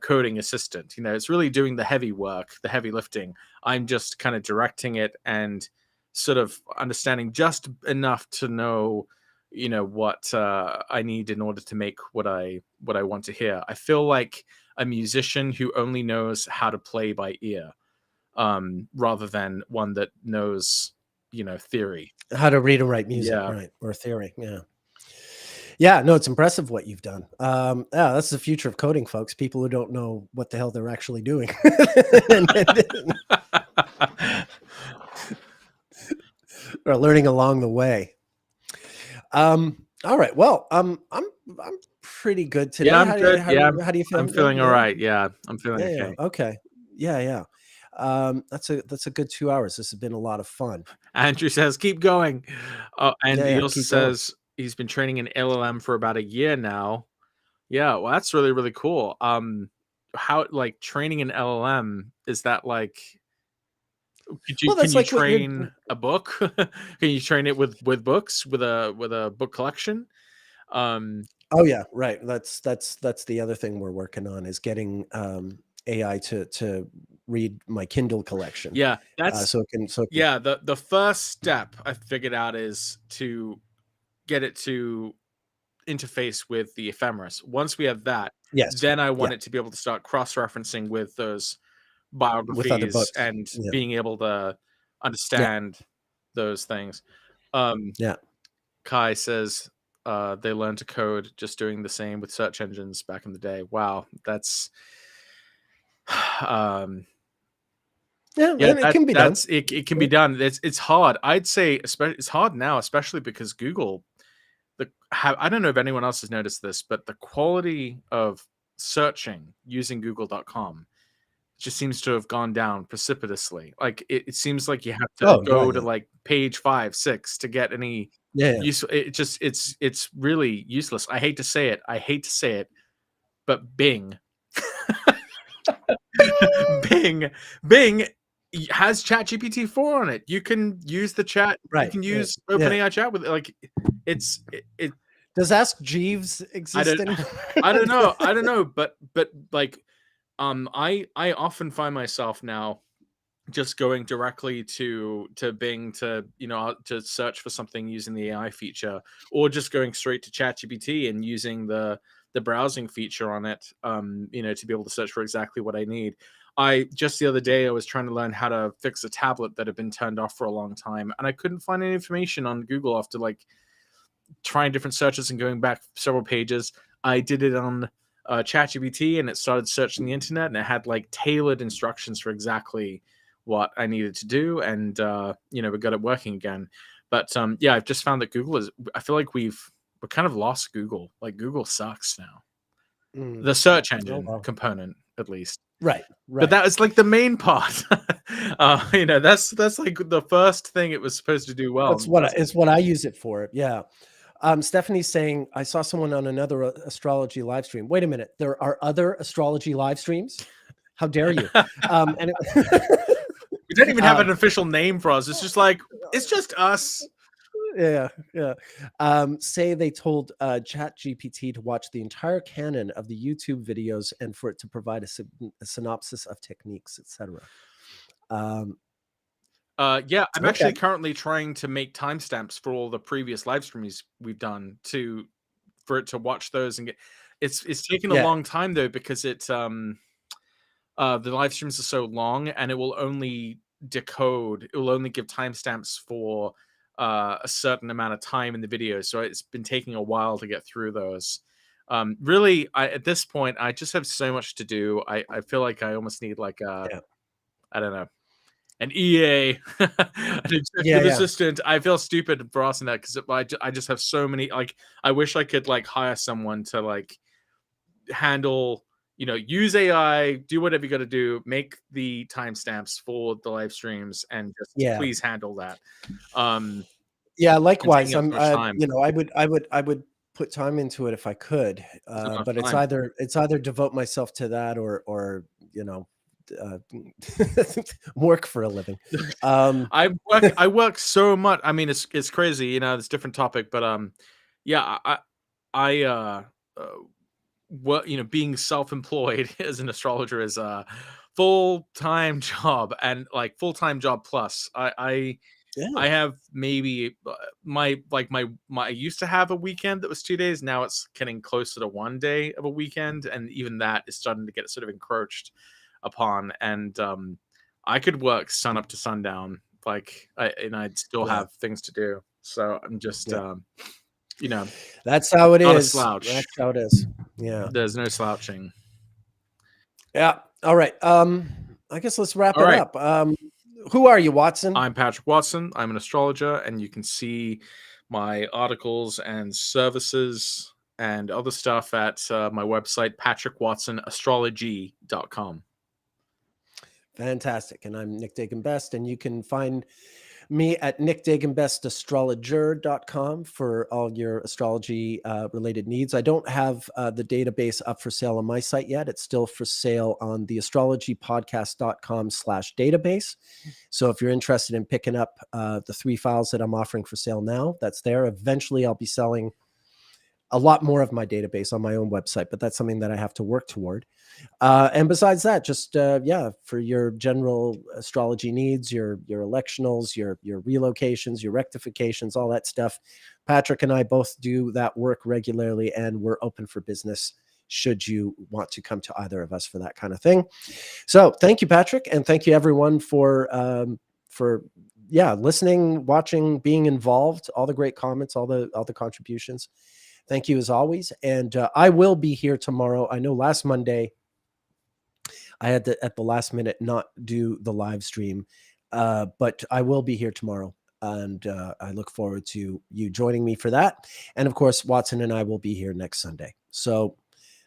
coding assistant. It's really doing the heavy work, the heavy lifting. I'm just kind of directing it and sort of understanding just enough to know what I need in order to make what I want to hear. I feel like a musician who only knows how to play by ear, rather than one that knows theory, how to read and write music. Yeah. Right, or theory. Yeah, no, it's impressive what you've done. Yeah, that's the future of coding, folks. People who don't know what the hell they're actually doing. Or learning along the way. All right. Well, I'm pretty good today. Yeah, I'm good. How do you feel? I'm feeling all right. Yeah, I'm feeling okay. Yeah. Okay. Yeah. That's a good 2 hours. This has been a lot of fun. Andrew says, keep going. And he also says going. He's been training an LLM for about a year now. Yeah, well, that's really, really cool. How, like, training an LLM, is that like, can you train a book? Can you train it with books, with a book collection? Oh yeah, right. That's the other thing we're working on, is getting AI to read my Kindle collection. Yeah, that's yeah. The first step I figured out is to get it to interface with the Ephemeris. Once we have that, then I want it to be able to start cross-referencing with those biographies, with other books, and being able to understand those things. Kai says they learned to code just doing the same with search engines back in the day. Wow, that's it can be done. It can be done. It's hard. I'd say it's hard now, especially because Google. I don't know if anyone else has noticed this, but the quality of searching using Google.com just seems to have gone down precipitously. Like it seems like you have to go to like page 5, 6 to get any use. It's really useless. I hate to say it, but Bing Bing has ChatGPT 4 on it. You can use the chat. You can use OpenAI chat with it. Like it. Does Ask Jeeves exist anymore? I don't know. But like, I often find myself now just going directly to Bing to to search for something using the AI feature, or just going straight to ChatGPT and using the browsing feature on it, to be able to search for exactly what I need. Just the other day I was trying to learn how to fix a tablet that had been turned off for a long time, and I couldn't find any information on Google after like trying different searches and going back several pages. I did it on ChatGPT, and it started searching the internet, and it had like tailored instructions for exactly what I needed to do, and we got it working again. But yeah, I've just found that I feel like we're kind of lost Google. Like Google sucks now. The search engine component, at least. Right. But that is like the main part. That's like the first thing it was supposed to do well. That's what I use it for. Yeah. Stephanie's saying, I saw someone on another astrology live stream. Wait a minute. There are other astrology live streams? How dare you? We don't even have an official name for us. It's just like, it's just us. Yeah. Say they told ChatGPT to watch the entire canon of the YouTube videos and for it to provide a synopsis of techniques, etc. Yeah, I'm actually currently trying to make timestamps for all the previous live streams we've done for it to watch those and get. It's taken a long time though, because it's the live streams are so long, and it will only give timestamps for a certain amount of time in the video. So it's been taking a while to get through those. Really, at this point, I just have so much to do. I feel like I almost need like I don't know, an EA, an executive assistant. I feel stupid for asking that because I just have so many. Like, I wish I could like hire someone to like handle, use AI, do whatever you got to do, make the timestamps for the live streams, and just please handle that. Likewise. I would put time into it if I could, but it's either devote myself to that or work for a living. I work so much. I mean, it's crazy, it's a different topic, but being self-employed as an astrologer is a full-time job, and like full-time job plus. I have maybe I used to have a weekend that was 2 days. Now it's getting closer to 1 day of a weekend, and even that is starting to get sort of encroached upon. And I could work sun up to sundown, and I'd still have things to do. So I'm just that's how it is. Slouch. That's how it is. Yeah, there's no slouching. Yeah. All right. I guess let's wrap it up. Who are you, Watson? I'm Patrick Watson. I'm an astrologer, and you can see my articles and services and other stuff at my website, patrickwatsonAstrology.com. Fantastic. And I'm Nick Dagan Best, and you can find me at nickdaganbestastrologer.com for all your astrology related needs. I don't have the database up for sale on my site yet. It's still for sale on the astrologypodcast.com/database. So if you're interested in picking up the 3 files that I'm offering for sale now, that's there. Eventually I'll be selling a lot more of my database on my own website, but that's something that I have to work toward. And besides that, just for your general astrology needs, your electionals, your relocations, your rectifications, all that stuff. Patrick and I both do that work regularly, and we're open for business should you want to come to either of us for that kind of thing. So thank you, Patrick, and thank you everyone for listening, watching, being involved, all the great comments, all the contributions. Thank you as always. And I will be here tomorrow. I know last Monday I had to, at the last minute, not do the live stream, but I will be here tomorrow. And I look forward to you joining me for that. And of course, Watson and I will be here next Sunday. So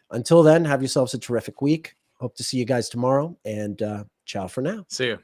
until then, have yourselves a terrific week. Hope to see you guys tomorrow, and ciao for now. See you.